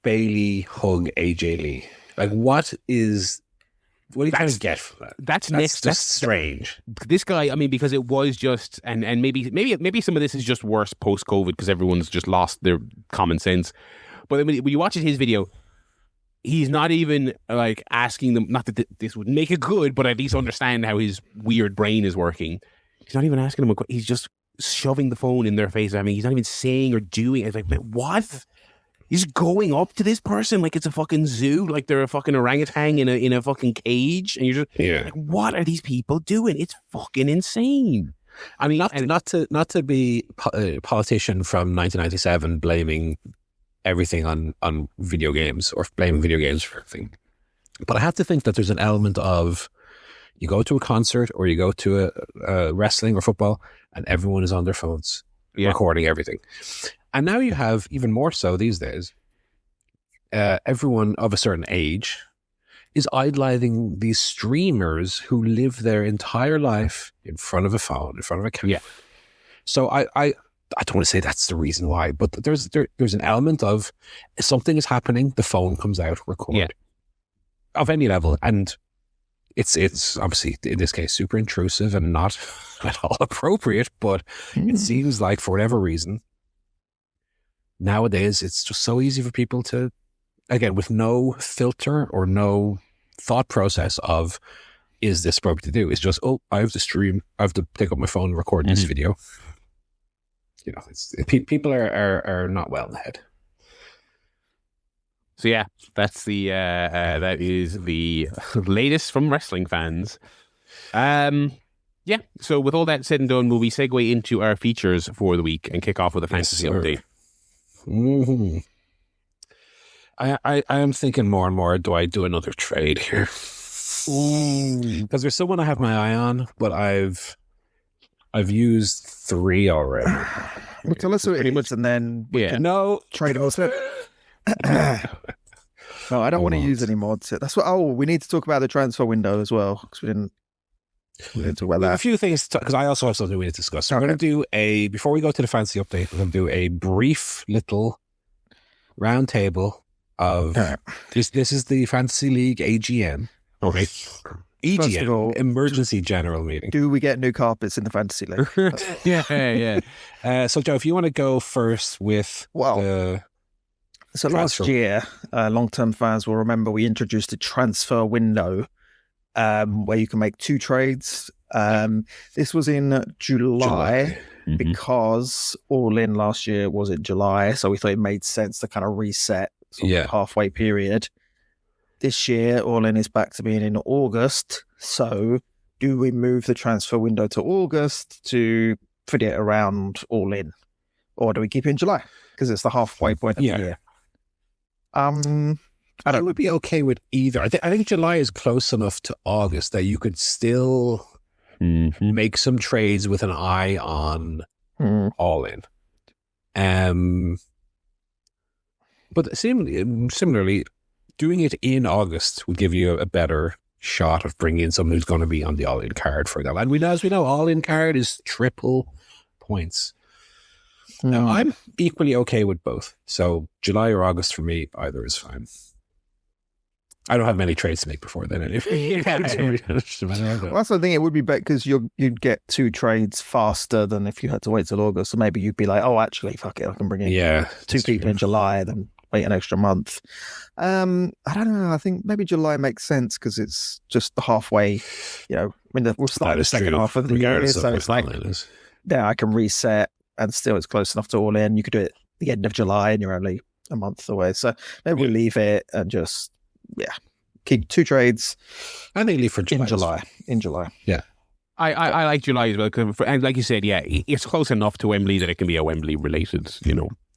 Bailey hug AJ Lee? Like, what do you kind of get from that? That's strange. This guy, I mean, because it was just, and maybe some of this is just worse post-COVID because everyone's just lost their common sense. But when you watch his video, he's not even like asking them, not that this would make it good, but at least understand how his weird brain is working. He's not even asking them, he's just shoving the phone in their face. I mean, he's not even saying or doing. It's like, what? He's going up to this person like it's a fucking zoo, like they're a fucking orangutan in a fucking cage, and you're just like, what are these people doing? It's fucking insane. I mean, not to be a politician from 1997 blaming everything on video games or blaming video games for everything, but I have to think that there's an element of you go to a concert or you go to a wrestling or football, and everyone is on their phones recording everything. And now you have, even more so these days, everyone of a certain age is idolizing these streamers who live their entire life in front of a phone, in front of a camera. Yeah. So I don't want to say that's the reason why, but there's an element of something is happening, the phone comes out, record of any level, and it's obviously in this case super intrusive and not at all appropriate. But it seems like for whatever reason, nowadays it's just so easy for people to, again, with no filter or no thought process of, is this appropriate to do? It's just, I have to stream, I have to pick up my phone and record this video. You know, people are not well in the head. So yeah, that's that is the latest from wrestling fans. Yeah. So with all that said and done, will we segue into our features for the week and kick off with a fantasy update? Mm-hmm. I am thinking more and more, do I do another trade here? Because there's someone I have my eye on, but I've used 3 already. Well, tell us who it is, and then we can trade also. No, I don't want to use any mods. That's what. We need to talk about the transfer window as well, because we didn't talk about that. A few things, because I also have something we need to discuss. So we're going to do before we go to the fancy update, we're going to do a brief little round table of this is the Fantasy League AGM. Okay. EGM, all, emergency general meeting. Do we get new carpets in the Fantasy League? Yeah. So Joe, if you want to go first with So last year, long-term fans will remember we introduced a transfer window where you can make 2 trades. This was in July. Because All In last year was in July, so we thought it made sense to kind of reset the halfway period. This year, All In is back to being in August. So do we move the transfer window to August to fit it around All In? Or do we keep it in July? Because it's the halfway point of the year. I would be okay with either. I think July is close enough to August that you could still make some trades with an eye on All In. But similarly, doing it in August would give you a better shot of bringing in someone who's going to be on the All In card for them. And as we know, All In card is triple points. No, I'm equally okay with both. So July or August for me, either is fine. I don't have many trades to make before then. Anyway. Well, that's the thing. It would be better because you'd get 2 trades faster than if you had to wait till August. So maybe you'd be like, oh, actually, fuck it, I can bring in 2 people in July, then wait an extra month. I don't know. I think maybe July makes sense because it's just the halfway. We'll start the second half of the year, so it's like yeah, I can reset, and still it's close enough to All In. You could do it at the end of July, and you're only a month away. So maybe we'll leave it and just keep 2 trades. I think leave for July. In July. Yeah. I like July as well, and like you said, it's close enough to Wembley that it can be a Wembley related,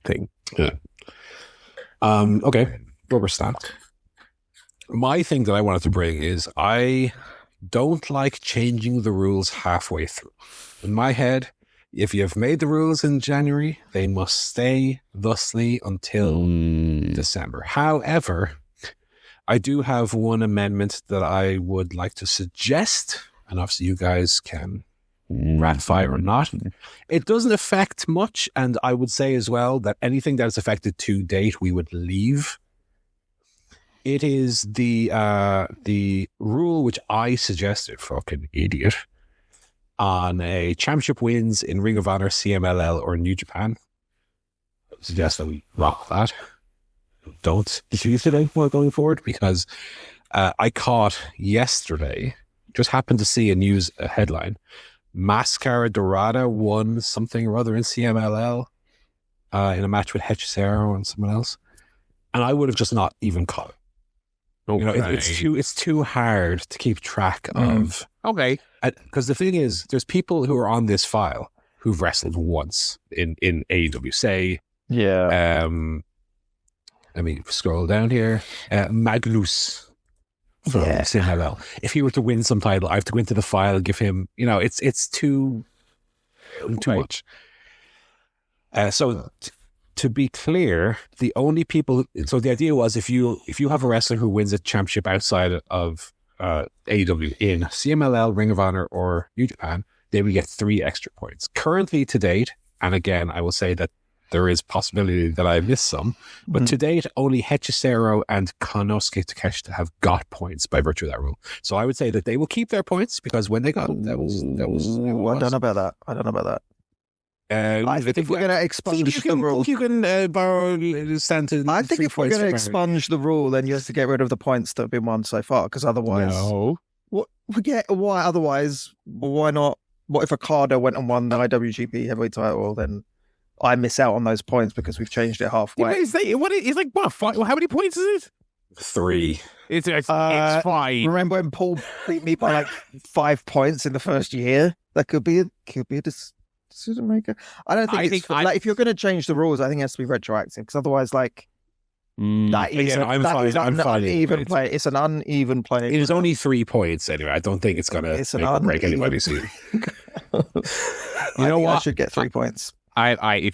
thing. Yeah. Okay. Rubber stamp. My thing that I wanted to bring is I don't like changing the rules halfway through. In my head, if you've made the rules in January, they must stay thusly until December. However, I do have one amendment that I would like to suggest, and obviously you guys can ratify or not. It doesn't affect much, and I would say as well that anything that is affected to date, we would leave. It is the rule which I suggested, fucking idiot, on a championship wins in Ring of Honor, CMLL, or New Japan. I suggest that we rock that. Don't use today while going forward, because I caught yesterday, just happened to see a headline, Mascara Dorada won something or other in CMLL in a match with Hechicero and someone else, and I would have just not even caught it. Okay. It's too hard to keep track of. Okay, because the thing is, there's people who are on this file who've wrestled once in AEW. Say, let me scroll down here. Magnus from CMLL. If he were to win some title, I have to go into the file and give him. It's too much. To be clear, the only people. So the idea was if you have a wrestler who wins a championship outside of AEW in CMLL, Ring of Honor, or New Japan, they will get 3 extra points. Currently, to date, and again, I will say that there is possibility that I missed some, but to date, only Hechicero and Konosuke Takeshita have got points by virtue of that rule. So I would say that they will keep their points because when they got them, that was. I don't know about that. I think if we're going to expunge the rule, you can borrow Stanton. I think if we're going to expunge the rule, then you have to get rid of the points that have been won so far, because otherwise, why? Otherwise, why not? What if Okada went and won the IWGP Heavyweight title? Then I miss out on those points because we've changed it halfway. It's like what? 5, how many points is it? 3. It's fine. Remember when Paul beat me by like 5 points in the first year? That could be a decision maker. I don't think if you're going to change the rules, I think it has to be retroactive, because otherrise, I'm fine. It's an uneven play. It is only 3 points anyway. I don't think it's going to break anybody's season. You know what? I should get 3 points. I'm happy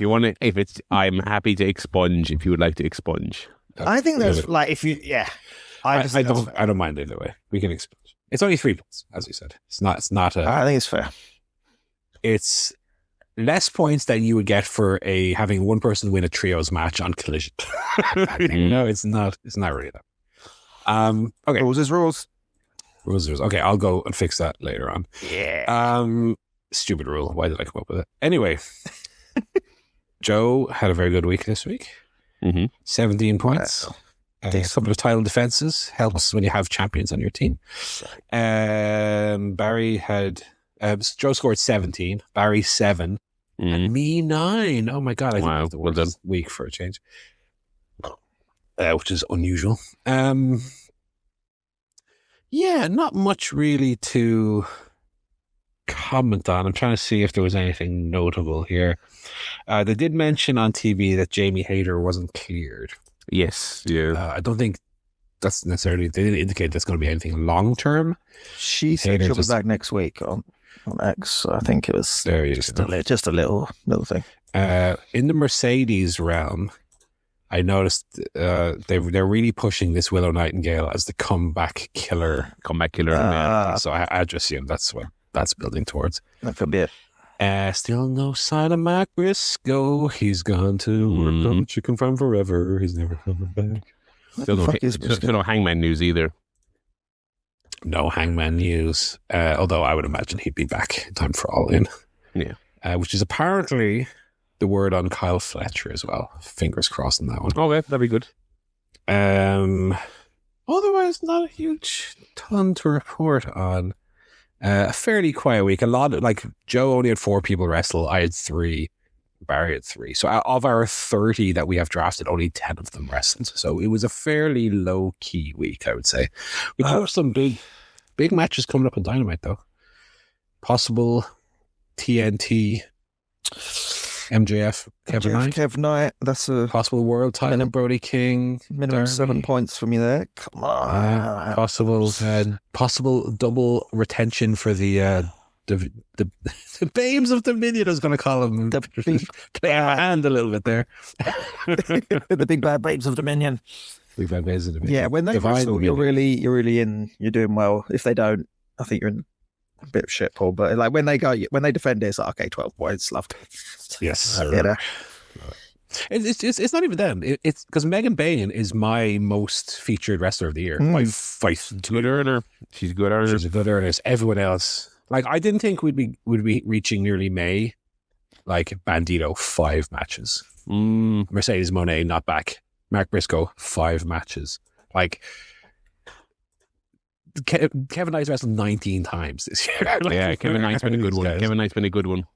to expunge if you would like to expunge. I think there's I don't mind either way. We can expunge. It's only 3 points, as you said. It's not I think it's fair. It's less points than you would get for having one person win a trios match on Collision. No, it's not really that. Okay. Rules is rules. Okay, I'll go and fix that later on. Yeah. Stupid rule. Why did I come up with it? Anyway, Joe had a very good week this week. 17 points. A couple of title defenses helps when you have champions on your team. Barry had Joe scored 17, Barry 7, and me 9. Oh my god! I think it was the worst week for a change, which is unusual. Not much really to comment on. I'm trying to see if there was anything notable here. They did mention on TV that Jamie Hayter wasn't cleared. Yes, yeah. I don't think that's necessarily. They didn't indicate there's going to be anything long term. She said she'll be back next week on X. So I think it was just a little thing. In the Mercedes realm, I noticed they're really pushing this Willow Nightingale as the comeback killer. So I just assume that's what that's building towards. That could be it. Still no sign of Mark Briscoe. He's gone to work on the chicken farm forever. He's never coming back. Still no Hangman news either. No Hangman news. Although I would imagine he'd be back in time for All In. Yeah. Which is apparently the word on Kyle Fletcher as well. Fingers crossed on that one. Okay, that'd be good. Otherwise, not a huge ton to report on. A fairly quiet week. A lot of, like, Joe only had 4 people wrestle. I had 3. Barry had 3. So of our 30 that we have drafted, only 10 of them wrestled. So it was a fairly low key week, I would say. We have some big matches coming up on Dynamite though. Possible TNT, MJF, Kev Knight. That's a possible world title. Brody King, minimum 7 points for me there. Come on. Possible double retention for the Babes of Dominion. I was going to call them. Play our hand a little bit there. The big bad Babes of Dominion. Big bad Babes of Dominion. Yeah, when they wrestle, you're really in. You're doing well. If they don't, I think you're in a bit of shit, Paul. But like when they defend it, it's like, okay, 12 points, loved it. Yes, It's not even them. It's because Megan Bain is my most featured wrestler of the year. She's a good earner. She's a good earner. Everyone else, like, I didn't think we'd be reaching nearly May. Like Bandito, 5 matches. Mercedes Moné not back. Mark Briscoe, 5 matches. Like Kevin Knight's wrestled 19 times this year. Yeah, Kevin Knight's been a good one.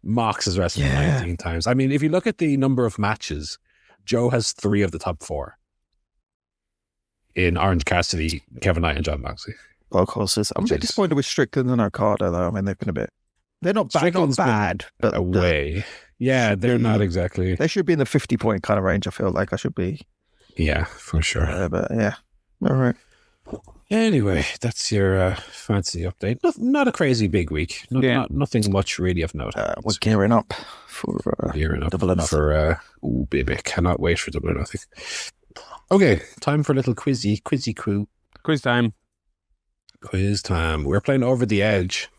Mox has wrestled 19 times. I mean, if you look at the number of matches, Joe has 3 of the top 4 in Orange Cassidy, Kevin Knight, and John Moxley. Well, of course, I'm a bit disappointed with Strickland and Okada, though. I mean, they've been a bit. They're not bad, but away. Yeah, they're not exactly. They should be in the 50-point kind of range. I feel like I should be. Yeah, for sure. But yeah, all right. Anyway, that's your fancy update. Not a crazy big week. Nothing much really of note. We're gearing up for Double or Nothing. For baby, cannot wait for Double or Nothing. Okay, time for a little quizzy crew. Quiz time. We're playing Over the Edge,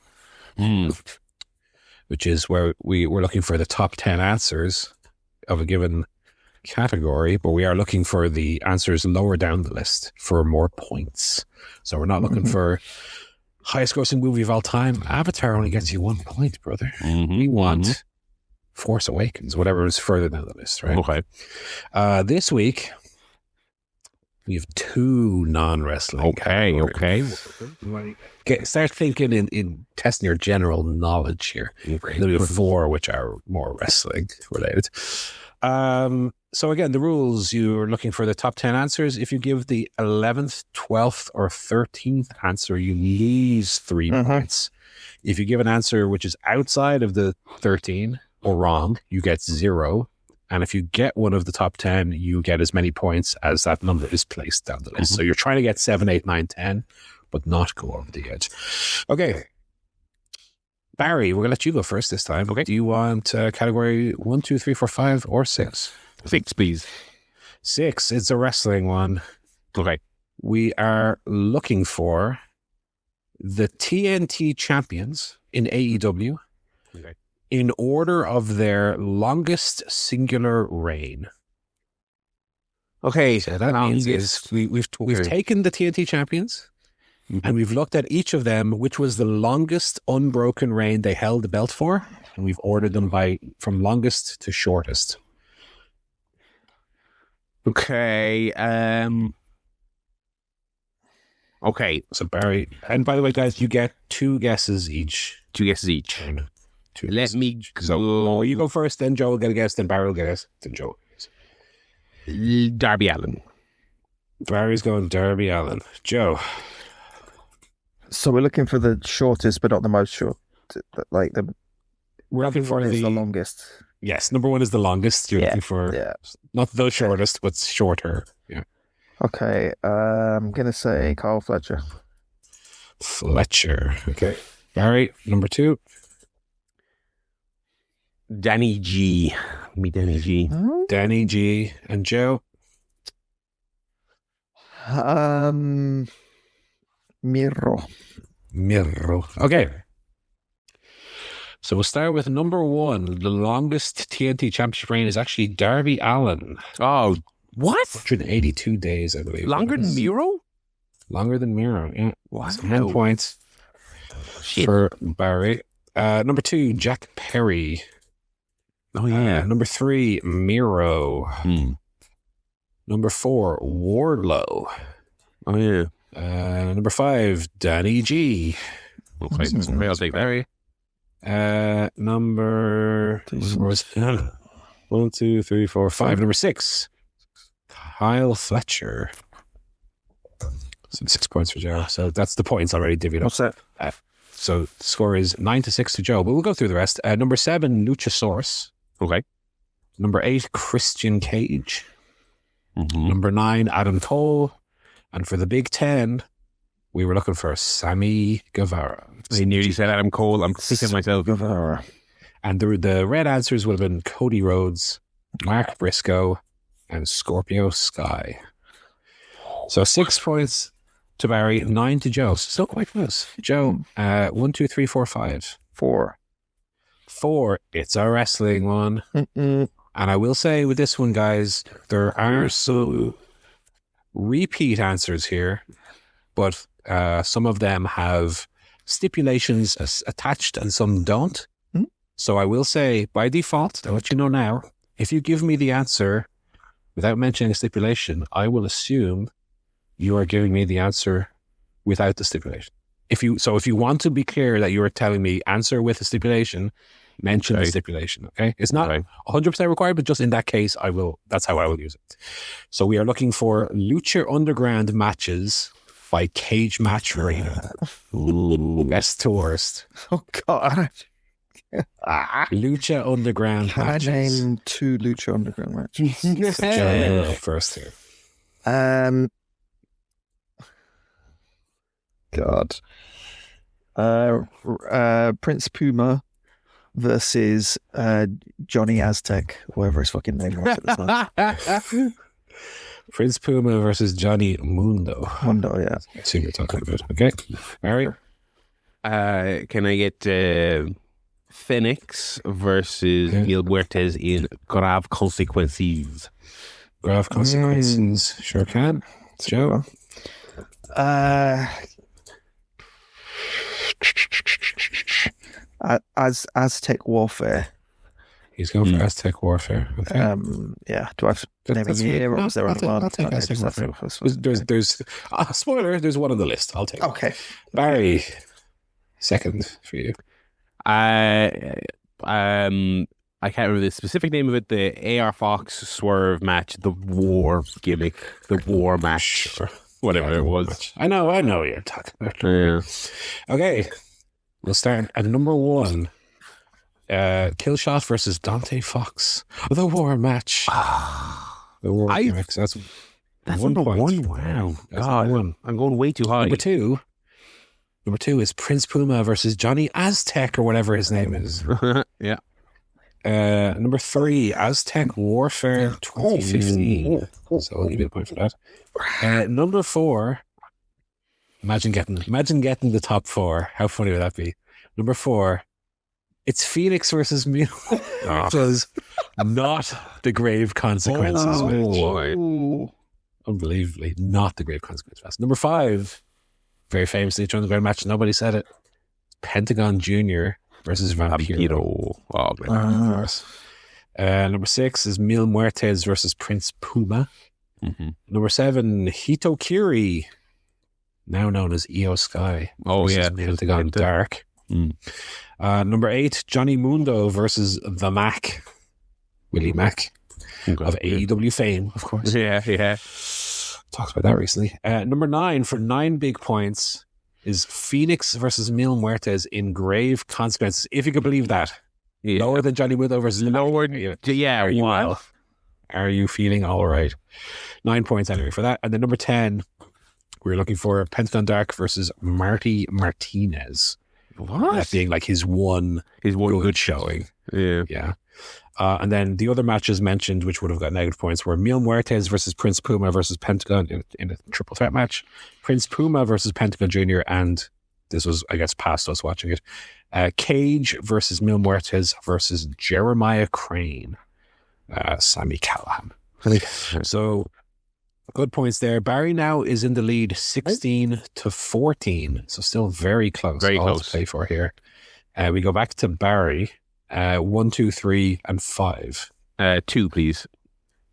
which is where we're looking for the top 10 answers of a given category, but we are looking for the answers lower down the list for more points. So we're not looking for highest grossing movie of all time. Avatar only gets you 1 point, brother. We want Force Awakens, whatever is further down the list, right? Okay. This week we have 2 non-wrestling categories. Start thinking in testing your general knowledge here. Then we have 4 which are more wrestling related. So again, the rules, you're looking for the top 10 answers. If you give the 11th, 12th, or 13th answer, you lose 3 points. If you give an answer which is outside of the 13 or wrong, you get 0. And if you get one of the top 10, you get as many points as that number is placed down the list. So you're trying to get 7, 8, 9, 10, but not go over the edge. Okay. Barry, we're going to let you go first this time. Okay. Do you want category 1, 2, 3, 4, 5, or 6? 6, please. 6. It's a wrestling one. Okay. We are looking for the TNT champions in AEW in order of their longest singular reign. Okay. So that means we've taken the TNT champions and we've looked at each of them, which was the longest unbroken reign they held the belt for, and we've ordered them from longest to shortest. Okay. Okay. So Barry, and by the way, guys, you get 2 guesses each. 2 guesses each. Let me go. So you go first, then Joe will get a guess, then Barry will get a guess, then Joe. Darby Allin. Barry's going Darby Allin. Joe. So we're looking for the shortest, but not the most short. Like we're looking for the longest. Yes, number 1 is the longest. You're looking for not the shortest, but shorter. Yeah. Okay, I'm gonna say Carl Fletcher. Okay. Barry, number 2. Danny G. Danny G. Danny G. And Joe. Miro. Okay. So we'll start with number 1. The longest TNT Championship reign is actually Darby Allin. Oh, what? 182 days, I believe. Longer than Miro? Longer than Miro, yeah. Wow. So 1 point for Barry. Number 2, Jack Perry. Oh, yeah. Number 3, Miro. Number 4, Wardlow. Oh, yeah. Number 5, Danny G. Okay, I'll take Barry. Number 1, 2, 3, 4, 5. Number 6, Kyle Fletcher. So 6 points for Joe. So that's the points already divvied up. What's that? So the score is 9-6 to Joe, but we'll go through the rest. Number 7, Luchasaurus. Okay. Number 8, Christian Cage. Mm-hmm. Number 9, Adam Cole. And for the Big 10, we were looking for Sammy Guevara. I nearly said Adam Cole. I'm kicking myself. Guevara. And the red answers would have been Cody Rhodes, Mark Briscoe, and Scorpio Sky. So 6 points to Barry, 9 to Joe. Still quite close. Joe, 1, 2, 3, 4, 5. 4. 4. It's a wrestling one. And I will say with this one, guys, there are some repeat answers here, but some of them have stipulations attached and some don't. So I will say, by default, I'll let you know now, if you give me the answer without mentioning a stipulation, I will assume you are giving me the answer without the stipulation. If you want to be clear that you are telling me answer with a stipulation, mention the stipulation, okay? It's not 100% required, but just in that case, that's how I will use it. So we are looking for Lucha Underground matches by Cage Match Arena. Best to worst. Oh, God. Lucha Underground Can matches. I name 2 Lucha Underground matches? Joe first here. God. Prince Puma versus Johnny Aztec, whatever his fucking name was at the time. Prince Puma versus Johnny Mundo. Mundo, yeah. I assume you're talking about. Okay. Mary? Can I get Phoenix versus Mil Muertes in Grave Consequences? Grave Consequences. Sure can. Joe? Aztec Warfare. He's going for Aztec Warfare. Okay. Yeah. Do I have to name a year, or was there only one? I'll take Aztec Warfare. There's spoiler, there's one on the list. I'll take it. Okay. Barry, second for you. I can't remember the specific name of it. The AR Fox Swerve match, the war gimmick, the war match, Sure. whatever it was. I know what you're talking about. Yeah. Okay, we'll start at number 1. Killshot versus Dante Fox, the war match. The war gimmick. So that's 1 number point. 1. Wow, That's God, 1. I'm going way too high. Number two is Prince Puma versus Johnny Aztec, or whatever his name is. Yeah. Number 3, Aztec Warfare 2015. So I'll give you a point for that. Number 4, imagine getting the top 4. How funny would that be? Number 4, it's Phoenix versus Mil. Which was not the Grave Consequences match. Unbelievably, not the Grave Consequences match. Number 5, very famously, during the Grand match, nobody said it. Pentagon Jr. versus Vampiro. Number 6 is Mil Muertes versus Prince Puma. Mm-hmm. Number 7, Hito Kiri, now known as Io Sky. Oh, versus yeah. Pentagon Dark. Number 8, Johnny Mundo versus the Mac. Willie Mack of AEW fame, of course. Yeah. Talked about that recently. Number 9, for 9 big points, is Phoenix versus Mil Muertes in Grave Consequences. If you could believe that. Yeah. Lower than Johnny Mundo versus Lower. Yeah, are you well? Are you feeling all right? 9 points anyway for that. And then number 10, we're looking for Pentagon Dark versus Marty Martinez. What? That being like his one good showing. Yeah. Yeah. And then the other matches mentioned, which would have got negative points, were Mil Muertes versus Prince Puma versus Pentagon in a triple threat match, Prince Puma versus Pentagon Jr., and this was, I guess, past us watching it. Cage versus Mil Muertes versus Jeremiah Crane. Sammy Callahan. So good points there. Barry now is in the lead 16-14. So still very close. Very all close. to play for here. We go back to Barry. 1, 2, 3, and 5. 2, please.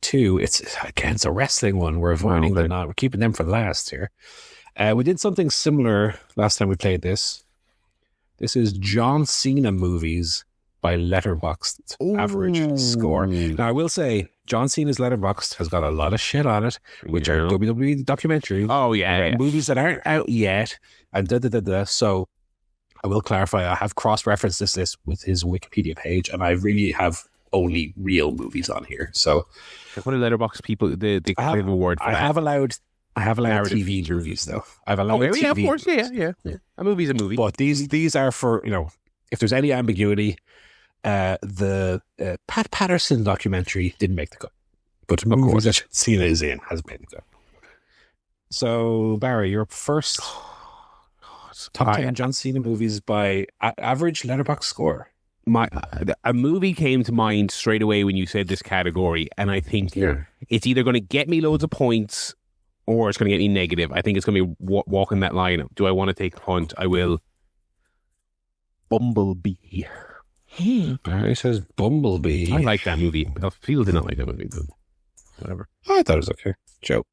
2. It's a wrestling one. We're avoiding Okay. them now. We're keeping them for last here. We did something similar last time we played this. This is John Cena movies by Letterboxd average score. Now, I will say, John Cena's Letterboxd has got a lot of shit on it, which are WWE documentary. Oh, yeah. Movies that aren't out yet, and So I will clarify, I have cross-referenced this with his Wikipedia page, and I really have only real movies on here. So What are Letterboxd people? The kind of award for I that? have allowed Narrative TV reviews, though. I've allowed Oh, TV yeah, of course. reviews. Yeah. A movie's a movie. But these are for, if there's any ambiguity, the Pat Patterson documentary didn't make the cut. But of course, that Cena is in has made the cut. So, Barry, you're up first. Top 10 John Cena movies by average Letterboxd score. A movie came to mind straight away when you said this category, and I think it's either going to get me loads of points or it's going to get me negative. I think it's going to be walking that line. Do I want to take a punt? I will. Bumblebee. Barry says Bumblebee. I like that movie. People did not like that movie, but whatever. I thought it was okay. Joe.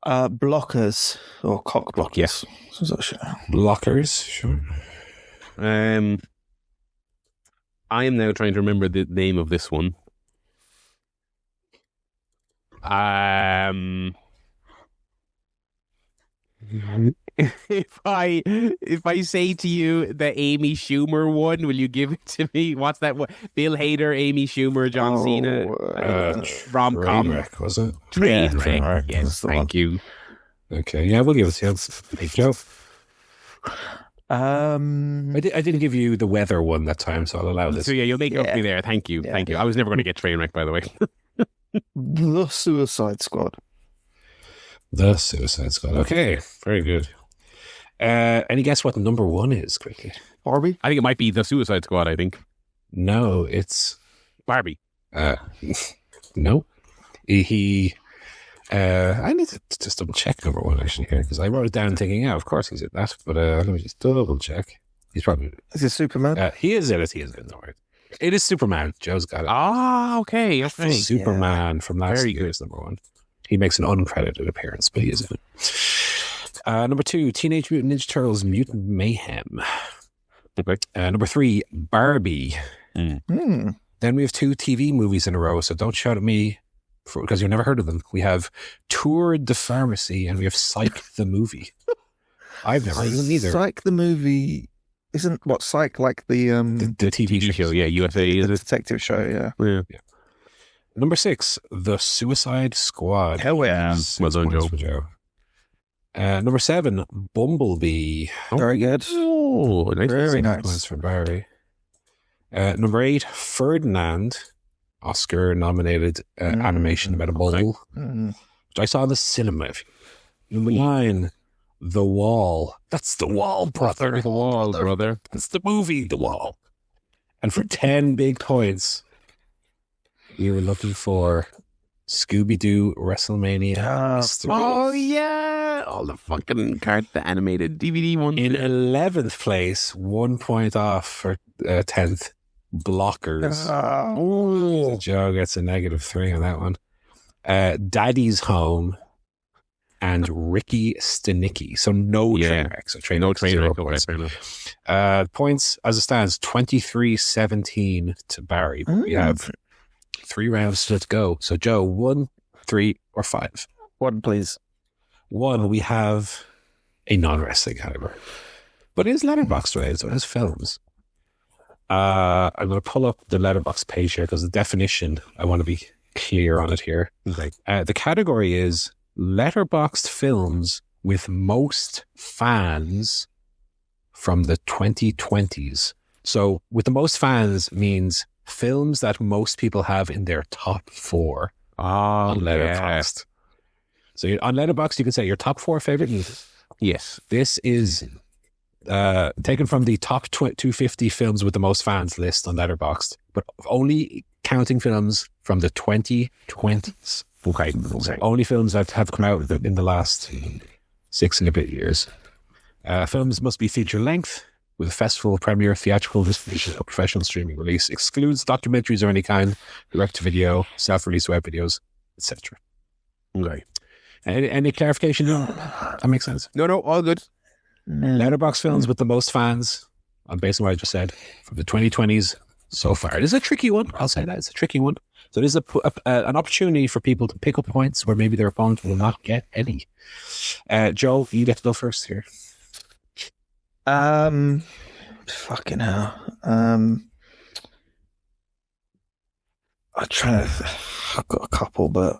Blockers or cock blockers. Yes. Blockers, sure. I am now trying to remember the name of this one. If I say to you the Amy Schumer one, will you give it to me? What's that one? Bill Hader, Amy Schumer, John Cena, rom-com. Trainwreck, was it? Trainwreck. Yes, thank you. Okay, yeah, we'll give it to you. Thank you, Joe. I I didn't give you the weather one that time, so I'll allow this. So yeah, you'll make it up to me there. Thank you. Yeah. Thank you. I was never going to get Trainwreck, by the way. The Suicide Squad. The Suicide Squad. Okay, very good. Any guess what number 1 is, quickly? Barbie? I think it might be The Suicide Squad, I think. No, it's... Barbie. No. I need to just double check number 1 actually here, because I wrote it down thinking, of course he's in that, but let me just double check. He's probably... Is it Superman? he is in it, don't worry. It is Superman. Joe's got it. Ah, okay. Superman from last Very year's number 1. He makes an uncredited appearance, but he is in it. Number 2, Teenage Mutant Ninja Turtles Mutant Mayhem. Okay. Number 3, Barbie. Hmm. Then we have 2 TV movies in a row, so don't shout at me because you've never heard of them. We have Tour de Pharmacy and we have Psych the Movie. I've never heard of them either. Psych the movie isn't what Psych like the The TV show, yeah, USA is the it? detective show, yeah. Yeah. Number 6, The Suicide Squad. Hell yeah. Well done, Points Joe. for Joe. Number 7, Bumblebee. Very good. Oh, nice. Very Points nice. for Barry. Number 8, Ferdinand. Oscar-nominated animation about a bull, Mm. which I saw in the cinema. Number 9, The Wall. That's The Wall, brother. The Wall, brother. That's the movie, The Wall. And for 10 big points, we were looking for Scooby-Doo WrestleMania. Mystery. Oh, yeah. All the fucking the animated DVD one. In 11th place, 1 point off for 10th, Blockers. So Joe gets a -3 on that one. Daddy's Home and Ricky Stenicki. So no train wreck. So No train zero wreck. points. Fair enough. Points as it stands, 23-17 to Barry. We have 3 rounds to go. So Joe, 1, 3, or 5? 1, please. 1, we have a non-wrestling category. But it is Letterboxd related, so it has films. I'm going to pull up the Letterboxd page here because the definition, I want to be clear on it here. Okay. The category is Letterboxd films with most fans from the 2020s. So with the most fans means films that most people have in their top 4 on Letterboxd. So on Letterboxd, you can say your top 4 favorite movies. Yes. This is taken from the top 250 films with the most fans list on Letterboxd, but only counting films from the 2020s. Okay. So only films that have come out in the last 6 and a bit years. Films must be feature length with a festival premiere, theatrical distribution, or professional streaming release. Excludes documentaries of any kind, direct-to-video, self-release web videos, etc. Okay. Any clarification? No, that makes sense. No, all good. Letterboxd films with the most fans, based on what I just said, from the 2020s so far. It is a tricky one. I'll say that. It's a tricky one. So it is an opportunity for people to pick up points where maybe their opponent will not get any. Joe, you get to go first here. Fucking hell. I'm trying to. I've got a couple, but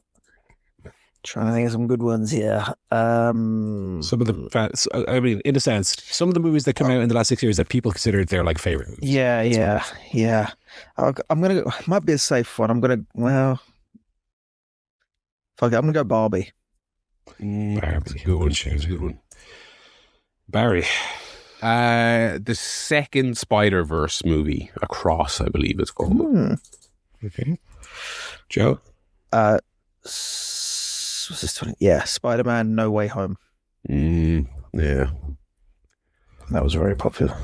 trying to think of some good ones here. Some of the, I mean, in a sense, some of the movies that come out in the last 6 years that people consider their like favorite movies. Yeah. I'm gonna go. Might be a safe one. Fuck it. I'm gonna go Barbie. Barbie, good one. Barry. The second Spider-Verse movie, Across, I believe it's called. Okay. Joe? What's this 20? Yeah, Spider-Man No Way Home. Yeah. That was very popular.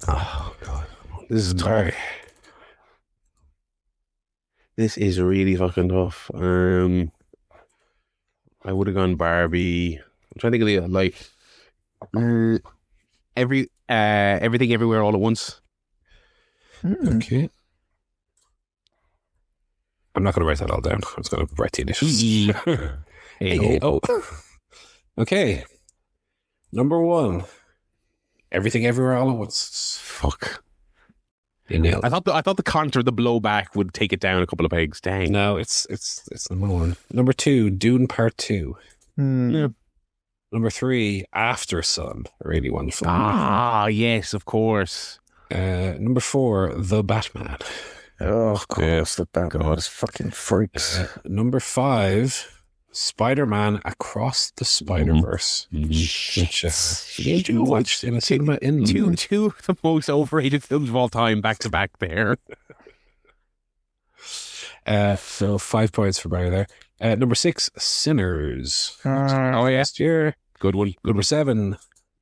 Oh, God. This is Barry. This is really fucking tough. I would have gone Barbie. I'm trying to think of the, Everything Everywhere All at Once. Okay. I'm not going to write that all down. I'm just going to write the initials. Oh. Okay. Number 1. Everything Everywhere All at Once. Fuck. You nailed it. I thought the contour, the blowback would take it down a couple of pegs. Dang. No, it's number 1. Number 2, Dune Part 2. Yeah. Number 3, After Sun. A really wonderful. Yes, of course. Number 4, The Batman. Oh, of course, the Batman was fucking freaks. Number 5, Spider-Man Across the Spider-Verse. Which you watched in a cinema in London. Two of the most overrated films of all time, back to back there. So 5 points for Barry there. Number 6, Sinners. Last year. Good one. Number 7,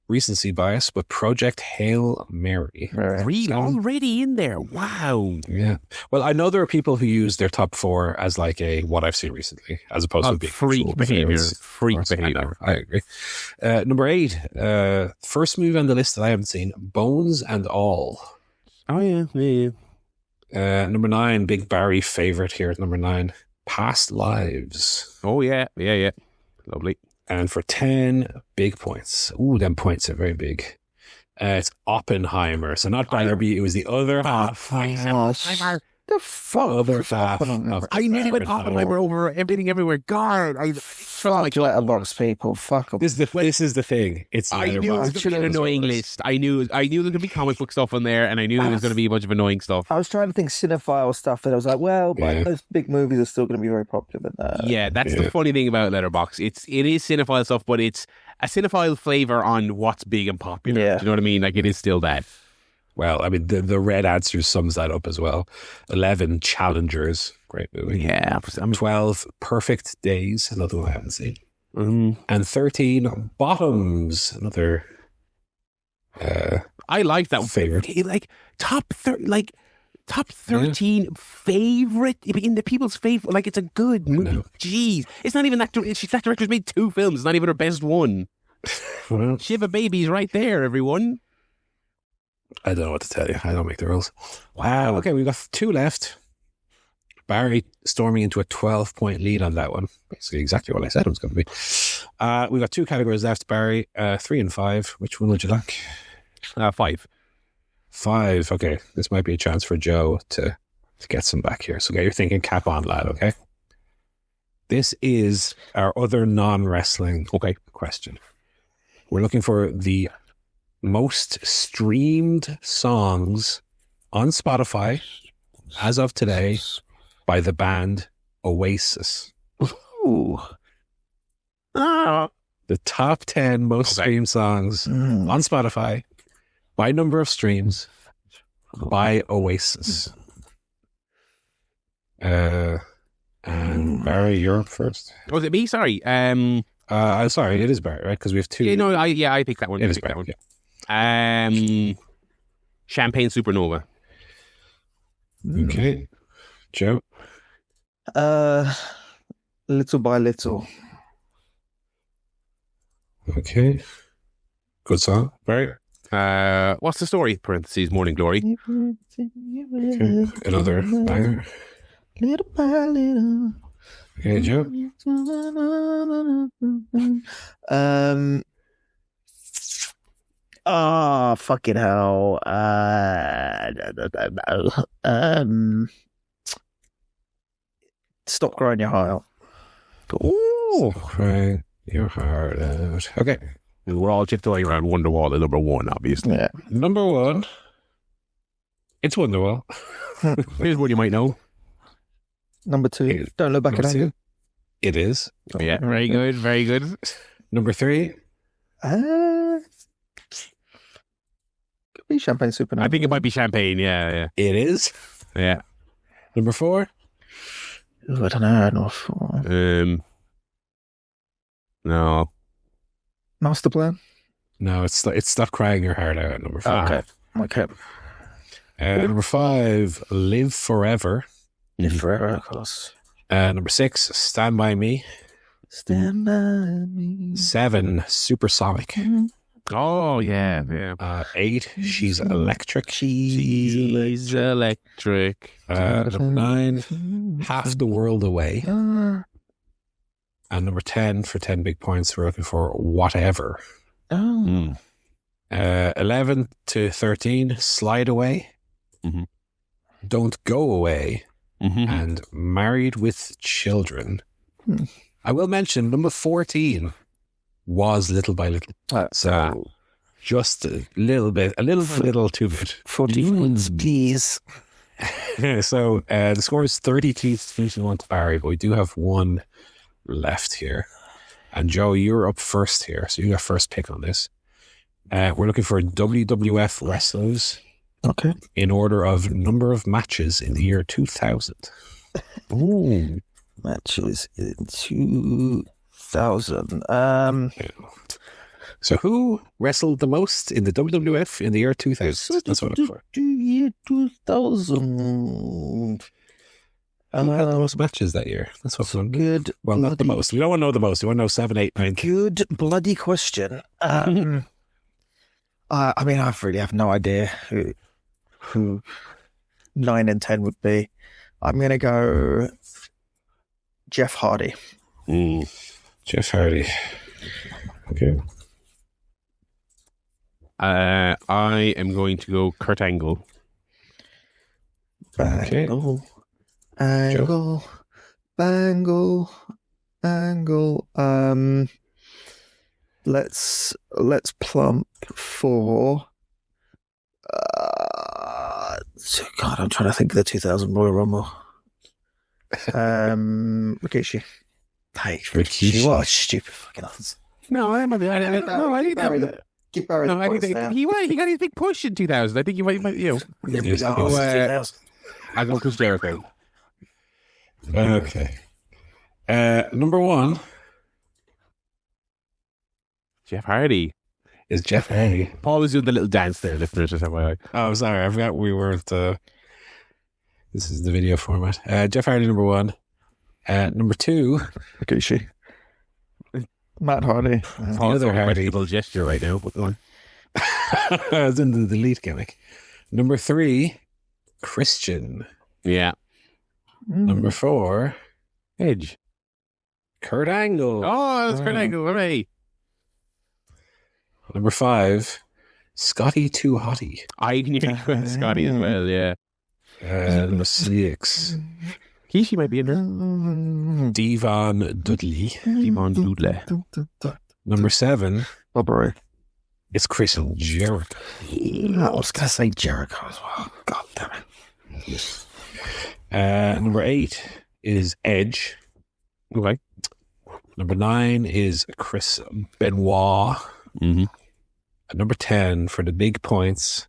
recency bias, but Project Hail Mary. Really? Already in there. Wow. Yeah. Well, I know there are people who use their top 4 as like a what I've seen recently, as opposed to being freak behavior. Freak behavior. I agree. Number 8, first movie on the list that I haven't seen, Bones and All. Oh, yeah. Number 9, big Barry favorite here at number 9, Past Lives. Oh, yeah. Lovely. And for 10 big points. Ooh, them points are very big. It's Oppenheimer. So not Barbie, it was the other half. The fuck? Other half. I nearly went Oppenheimer over Everything Everywhere. God, I felt like Letterboxd people. Fuck them. This is the thing. It's I knew it was going to be an annoying list. I knew there was going to be comic book stuff on there, and I knew there was going to be a bunch of annoying stuff. I was trying to think cinephile stuff, and I was like, well, but those big movies are still going to be very popular. But yeah, that's the funny thing about Letterboxd. It is cinephile stuff, but it's a cinephile flavor on what's big and popular. Yeah. Do you know what I mean? Like, it is still that. Well, I mean, the red answer sums that up as well. 11, Challengers. Great movie. Yeah. 12, Perfect Days. Another one I haven't seen. And 13, Bottoms. Another I like that favorite. Like top 13 favorite in the people's favorite. Like, it's a good movie. No. Jeez, it's not even that. That director's made 2 films. It's not even her best one. Well, Shiva Baby's right there, everyone. I don't know what to tell you. I don't make the rules. Wow. Okay, we've got 2 left. Barry storming into a 12-point lead on that one. Basically exactly what I said it was going to be. We've got 2 categories left, Barry. 3 and 5. Which one would you like? 5. 5. Okay, this might be a chance for Joe to get some back here. So get your thinking cap on, lad, okay? This is our other non-wrestling question. We're looking for the most streamed songs on Spotify as of today by the band Oasis. Ooh. the top 10 most streamed songs on Spotify by number of streams by Oasis. And Barry, you're up first. Was it me? Sorry. Sorry, it is Barry, right? Because we have two. I picked that one. It is Barry. Yeah. Champagne Supernova. Okay. Joe? Little by Little. Okay. Good song. Barry? What's the story? Parentheses, Morning Glory. Okay. Another banger. Little by little. Okay, Joe? Fucking hell. Stop Crying Your Heart Out. Oh, crying your heart out. Okay. We're all tiptoeing around Wonderwall at number one, obviously. Yeah. Number one. It's Wonderwall. Here's one you might know. Number two. Don't Look Back in Anger. It is. Oh, yeah, very good, very good. Number three. Could be Champagne Supernova. I think it might be Champagne, yeah. It is. Yeah. Number four. I don't know. No. Master Plan. No, it's Stop Crying Your Heart Out at number four. Okay. Number five, Live Forever. Live Forever, of course. Number six, Stand By Me. Stand by me. 7, Supersonic. Oh, yeah. 8, She's Electric. She's electric. Number 9, Half the World Away. And number 10, for 10 big points, we're looking for Whatever. 11 to 13, Slide Away. Mm-hmm. Don't Go Away. Mm-hmm. And Married with Children. I will mention number 14 was Little by Little. So just a little too bit. 14, please. So the score is 32-1 to Barry, but we do have one left here. And Joe, you're up first here, so you got first pick on this. We're looking for WWF wrestlers. Okay. In order of number of matches in the year 2000. Ooh. Matches in 2000. So who wrestled the most in the WWF in the year 2000? That's what I'm looking for. Year 2000. Who had the most matches that year? That's what I'm good. Well, not the most. We don't want to know the most. We want to know 7, 8, 9. Good bloody question. I mean, I really have no idea who 9 and 10 would be. I'm going to go Jeff Hardy. Jeff Hardy. Okay. I am going to go Kurt Angle. Bangle. Angle. Bangle. Angle. Let's plump for God, I'm trying to think of the 2000 Royal Rumble. Rikishi. Hey, Rikishi. What a stupid fucking answer. No, I think that. Give Barry the points now. He got his big push in 2000. I think you might I go Chris Jericho. Okay. Number 1. Jeff Hardy. Is Jeff Hardy. Paul was doing the little dance there, listeners, just FYI. Oh, sorry. I forgot we weren't. This is the video format. Jeff Hardy, number 1. Number 2. Rikishi. Matt Hardy. Another Hardy. Little gesture right now. What's going on? I was in the delete gimmick. Number 3. Christian. Yeah. Number 4. Edge. Kurt Angle. Oh, that's Kurt Angle. Hooray. Number 5, Scotty Too Hottie. I knew Scotty as well, yeah. Number 6, Kishi might be in there. Devon Dudley. Devon Dudley. Number 7, Bob Roy. It's Chris Jericho. I was going to say Jericho as well. God damn it. Number 8 is Edge. Okay. Number 9 is Chris Benoit. Mm-hmm. At number 10 for the big points,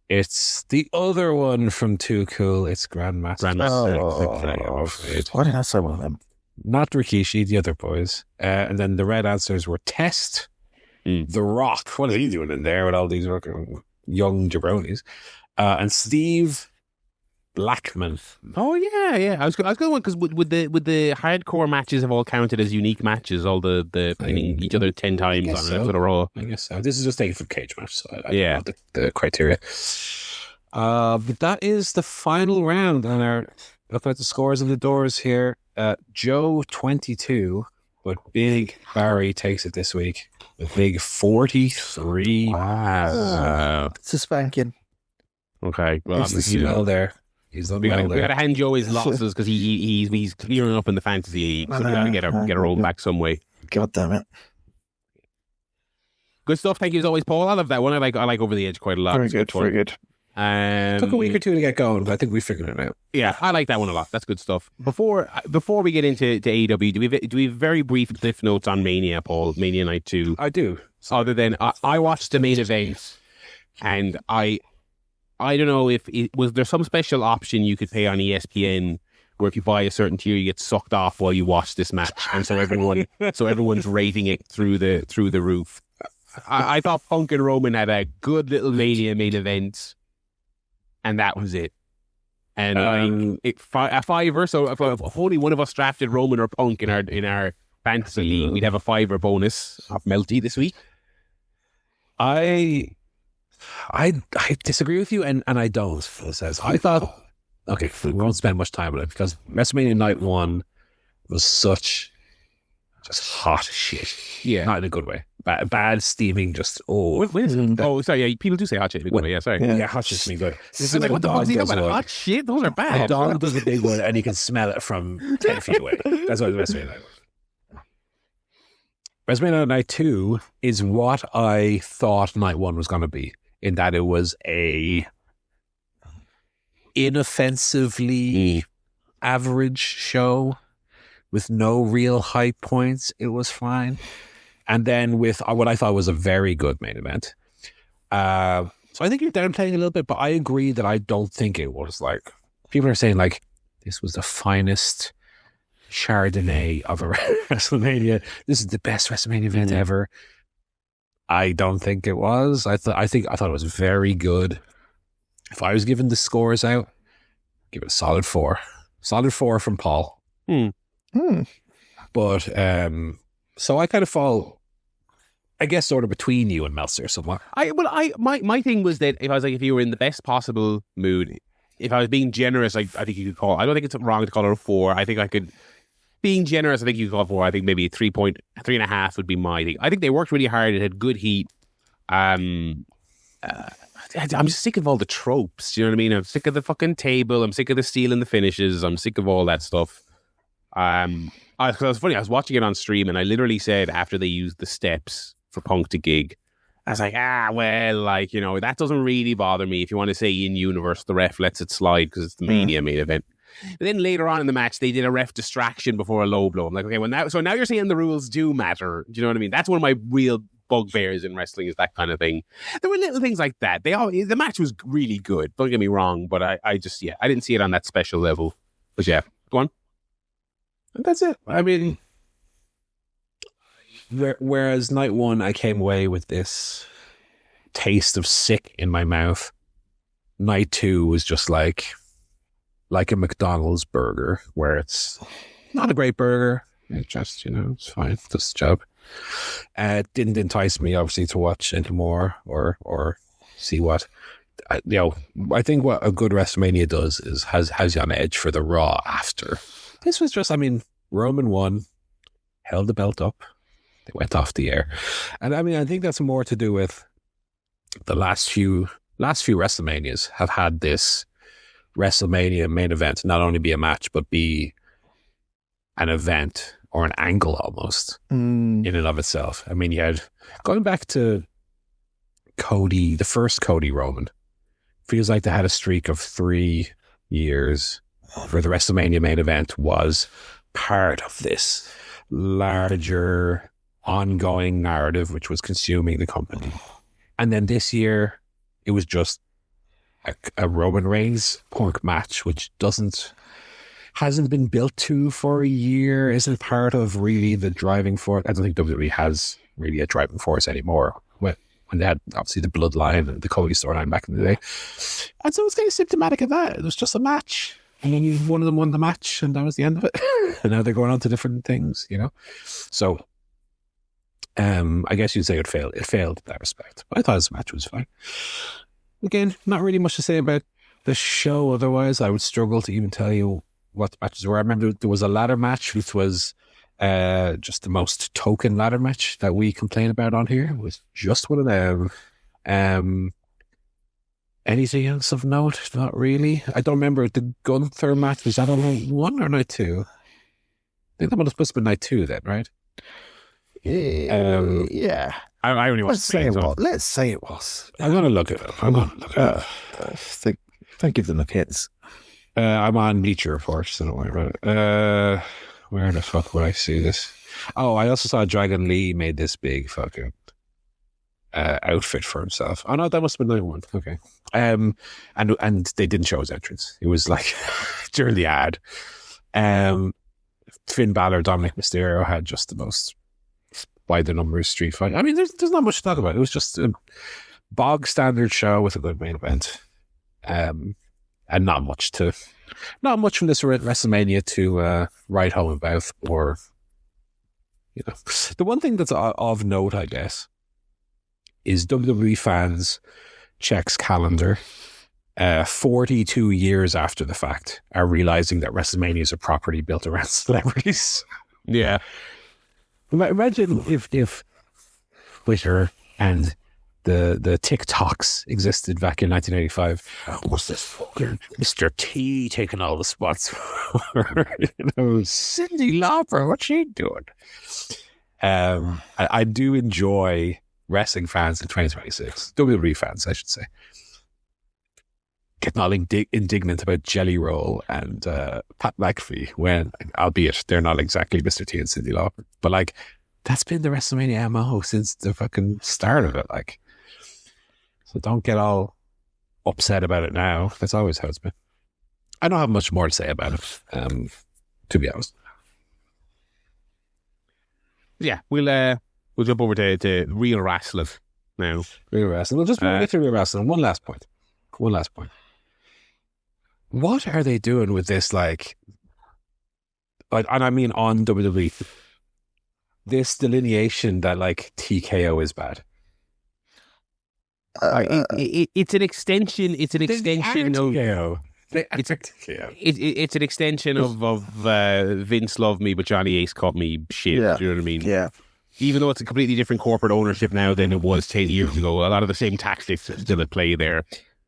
it's the other one from Too Cool. It's Grandmaster. Why did I say one of them? Not Rikishi, the other boys. And then the red answers were Test, The Rock. What is he doing in there with all these young jabronis? And Steve Blackman. Oh yeah. I was going because with the hardcore matches have all counted as unique matches. All the hitting each other 10 times on an episode of Raw. I guess so. This is just taken from Cage Match, so I yeah, don't know the criteria. But that is the final round, and looking at the scores of the doors here. Joe 22, but Big Barry takes it this week with big 43. Wow, it's a spanking. Okay, well, he's well there. He's done we well there. Got to hand Joe his losses because he's clearing up in the fantasy league. So we got to get a roll back some way. God damn it! Good stuff. Thank you as always, Paul. I love that one. I like Over the Edge quite a lot. Very good. Very good. Took a week or two to get going, but I think we figured it out. Yeah, I like that one a lot. That's good stuff. Before we get into AEW, do we have very brief cliff notes on Mania, Paul? Mania Night 2. I do. Other than I watched the main event, and I don't know if was there some special option you could pay on ESPN where if you buy a certain tier you get sucked off while you watch this match, and so everyone's rating it through the roof. I thought Punk and Roman had a good little Mania main event. And that was it. And a fiver. So if only one of us drafted Roman or Punk in our fantasy league, we'd have a $5 bonus off Melty this week. I disagree with you, and I don't. Says I thought. Okay, we won't spend much time on it because WrestleMania Night 1 was such just hot shit. Yeah, not in a good way. Bad steaming. Just sorry. Yeah, people do say hot shit. Yeah, sorry. Yeah, hot shit's me good. This is like what the fuck is he about? Hot shit? Those are bad. A dog does a big one, and you can smell it from 10 feet away. That's what WrestleMania Night was. WrestleMania Night 2 is what I thought Night 1 was going to be, in that it was a inoffensively average show with no real high points. It was fine. And then with what I thought was a very good main event. So I think you're downplaying a little bit, but I agree that I don't think it was like, people are saying like, this was the finest Chardonnay of a WrestleMania. This is the best WrestleMania event ever. I don't think it was. I thought it was very good. If I was giving the scores out, give it a solid 4. Solid 4 from Paul. But so I kind of fall, I guess, sort of between you and Meltzer somewhat. My thing was that if you were in the best possible mood, if I was being generous, I think you could call. I don't think it's wrong to call it a 4. I think I could. Being generous, I think you could call it 4. I think maybe 3.5 would be my thing. I think they worked really hard. It had good heat. I'm just sick of all the tropes. You know what I mean? I'm sick of the fucking table. I'm sick of the stealing the finishes. I'm sick of all that stuff. It was funny. I was watching it on stream, and I literally said after they used the steps for Punk to gig, I was like, that doesn't really bother me. If you want to say in universe, the ref lets it slide because it's the Mania main event. But then later on in the match, they did a ref distraction before a low blow. I'm like, okay, well now you're saying the rules do matter. Do you know what I mean? That's one of my real bugbears in wrestling, is that kind of thing. There were little things like that. The match was really good. Don't get me wrong, but I didn't see it on that special level. But yeah, go on. And that's it. I mean, whereas Night 1, I came away with this taste of sick in my mouth. Night 2 was just like a McDonald's burger, where it's not a great burger. It just, it's fine. It does the job. It didn't entice me, obviously, to watch anymore or see what. I think what a good WrestleMania does is has you on edge for the Raw after. This was just, Roman won, held the belt up, they went off the air. And I think that's more to do with the last few WrestleManias have had this WrestleMania main event not only be a match, but be an event or an angle almost in and of itself. You had, going back to Cody, the first Cody Roman, feels like they had a streak of 3 years where the WrestleMania main event was part of this larger ongoing narrative which was consuming the company. And then this year, it was just a Roman Reigns Punk match, which hasn't been built to for a year, isn't part of really the driving force. I don't think WWE has really a driving force anymore. When they had obviously the Bloodline and the Cody storyline back in the day. And so it's kind of symptomatic of that. It was just a match. And then one of them won the match and that was the end of it. And now they're going on to different things, you know? So, I guess you'd say it failed. It failed in that respect. But I thought this match was fine. Again, not really much to say about the show. Otherwise, I would struggle to even tell you what the matches were. I remember there was a ladder match, which was just the most token ladder match that we complain about on here. It was just one of them. Anything else of note? Not really. I don't remember the Gunther match. Was that on night 1 or night 2? I think that must have been night 2 then, right? Yeah. I only Let's say it was. Let's say it was. I'm going to look it up. Don't give them the hits. I'm on Bleacher Report, so don't worry about it. Where the fuck would I see this? Oh, I also saw Dragon Lee made this big fucking outfit for himself. Oh no, that must have been night 1. Okay. And they didn't show his entrance. It was like during the ad. Finn Balor, Dominic Mysterio had just the most by the numbers street fight. I mean, there's not much to talk about. It was just a bog standard show with a good main event. And not much from this WrestleMania to write home about, or, you know. The one thing that's of note, I guess, is WWE fans checks calendar 42 years after the fact are realizing that WrestleMania is a property built around celebrities. Yeah. Imagine if Twitter and the TikToks existed back in 1985. What's this fucking Mr. T taking all the spots? Cyndi Lauper, what's she doing? I do enjoy wrestling fans in 2026, WWE fans, I should say, getting all indignant about Jelly Roll and Pat McAfee when, albeit they're not exactly Mr. T and Cyndi Lauper, but like that's been the WrestleMania MO since the fucking start of it. Like, so don't get all upset about it now. That's always how it's been. I don't have much more to say about it, to be honest. Yeah, we'll jump over to real wrestling now. Real wrestling. We'll just get through real wrestling. One last point. What are they doing with this, and I mean on WWE, this delineation that like TKO is bad? It's an extension. It's an extension of TKO. It's an extension of Vince loved me, but Johnny Ace caught me shit. Yeah. Do you know what I mean? Yeah. Even though it's a completely different corporate ownership now than it was 10 years ago, a lot of the same tactics are still at play there.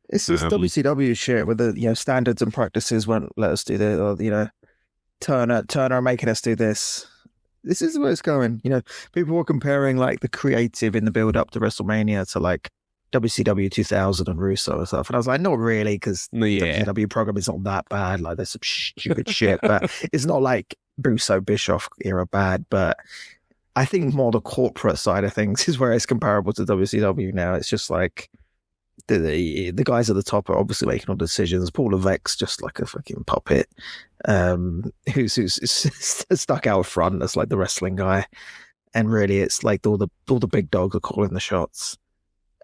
It's this WCW shit with the standards and practices won't let us do that, or Turner making us do this. This is where it's going. People were comparing like the creative in the build up to WrestleMania to like WCW 2000 and Russo and stuff, and I was like, not really, because the WCW program is not that bad. Like there's some stupid shit, but it's not like Russo Bischoff era bad. But I think more the corporate side of things is where it's comparable to WCW now. It's just like the guys at the top are obviously making all the decisions. Paul Levesque's just like a fucking puppet, who's stuck out front as like the wrestling guy, and really it's like all the big dogs are calling the shots.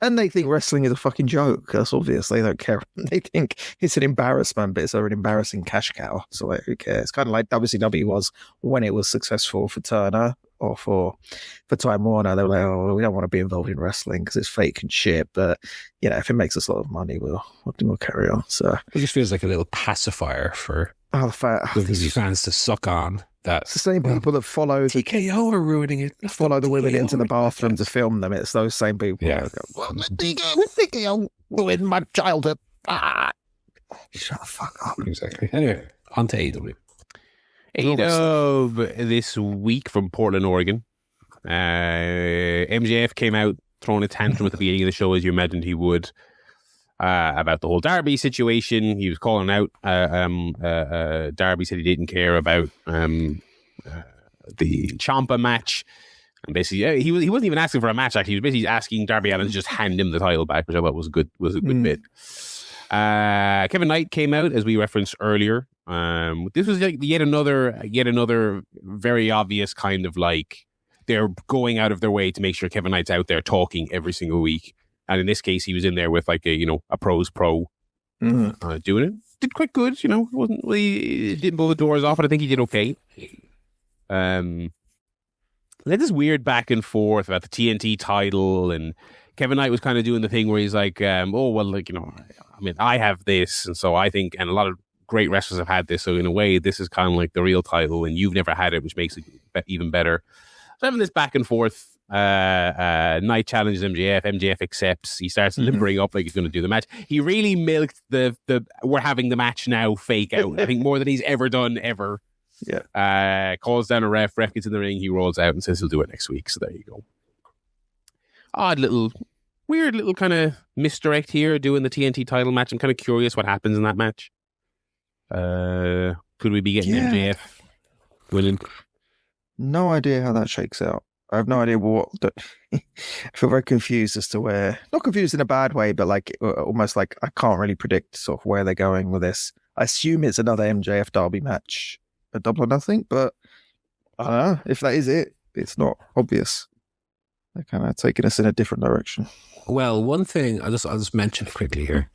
And they think wrestling is a fucking joke. That's obvious. They don't care. They think it's an embarrassment, but it's an embarrassing cash cow. So like, who cares? Kind of like WCW was when it was successful for Turner or for Time Warner. They were like, oh, we don't want to be involved in wrestling because it's fake and shit. But if it makes us a lot of money, we'll carry on. So it just feels like a little pacifier for the fans to suck on. It's the same people that follow TKO are ruining it. Follow the women into the bathroom to film them. It's those same people. Yeah. TKO ruined my childhood. Shut the fuck up. Exactly. Anyway, on to AEW. AEW this week from Portland, Oregon. MJF came out throwing a tantrum at the beginning of the show, as you imagined he would, about the whole Darby situation. He was calling out Darby, said he didn't care about Ciampa match. And basically, he wasn't even asking for a match. Actually, he was basically asking Darby Allin to just hand him the title back, which I thought was a good bit. Kevin Knight came out, as we referenced earlier. This was like yet another very obvious kind of like they're going out of their way to make sure Kevin Knight's out there talking every single week. And in this case, he was in there with like a pro's pro doing it. Did quite good, wasn't really, didn't blow the doors off, but I think he did okay. There's this weird back and forth about the TNT title, and Kevin Knight was kind of doing the thing where he's like, I have this, and so I think, and a lot of great wrestlers have had this, so in a way, this is kind of like the real title, and you've never had it, which makes it even better. So having this back and forth, Knight challenges MJF accepts, he starts limbering up like he's going to do the match. He really milked the we're having the match now fake out, I think more than he's ever done ever. Yeah. Calls down a ref gets in the ring, he rolls out and says he'll do it next week. So there you go. Weird little kind of misdirect here doing the TNT title match. I'm kind of curious what happens in that match. Could we be getting MJF winning? No idea how that shakes out. I have no idea I feel very confused as to where, not confused in a bad way, but like almost like I can't really predict sort of where they're going with this. I assume it's another MJF Derby match. A Double or Nothing, but I don't know if that is it. It's not obvious. They're kind of taking us in a different direction. Well, one thing I'll just mention quickly here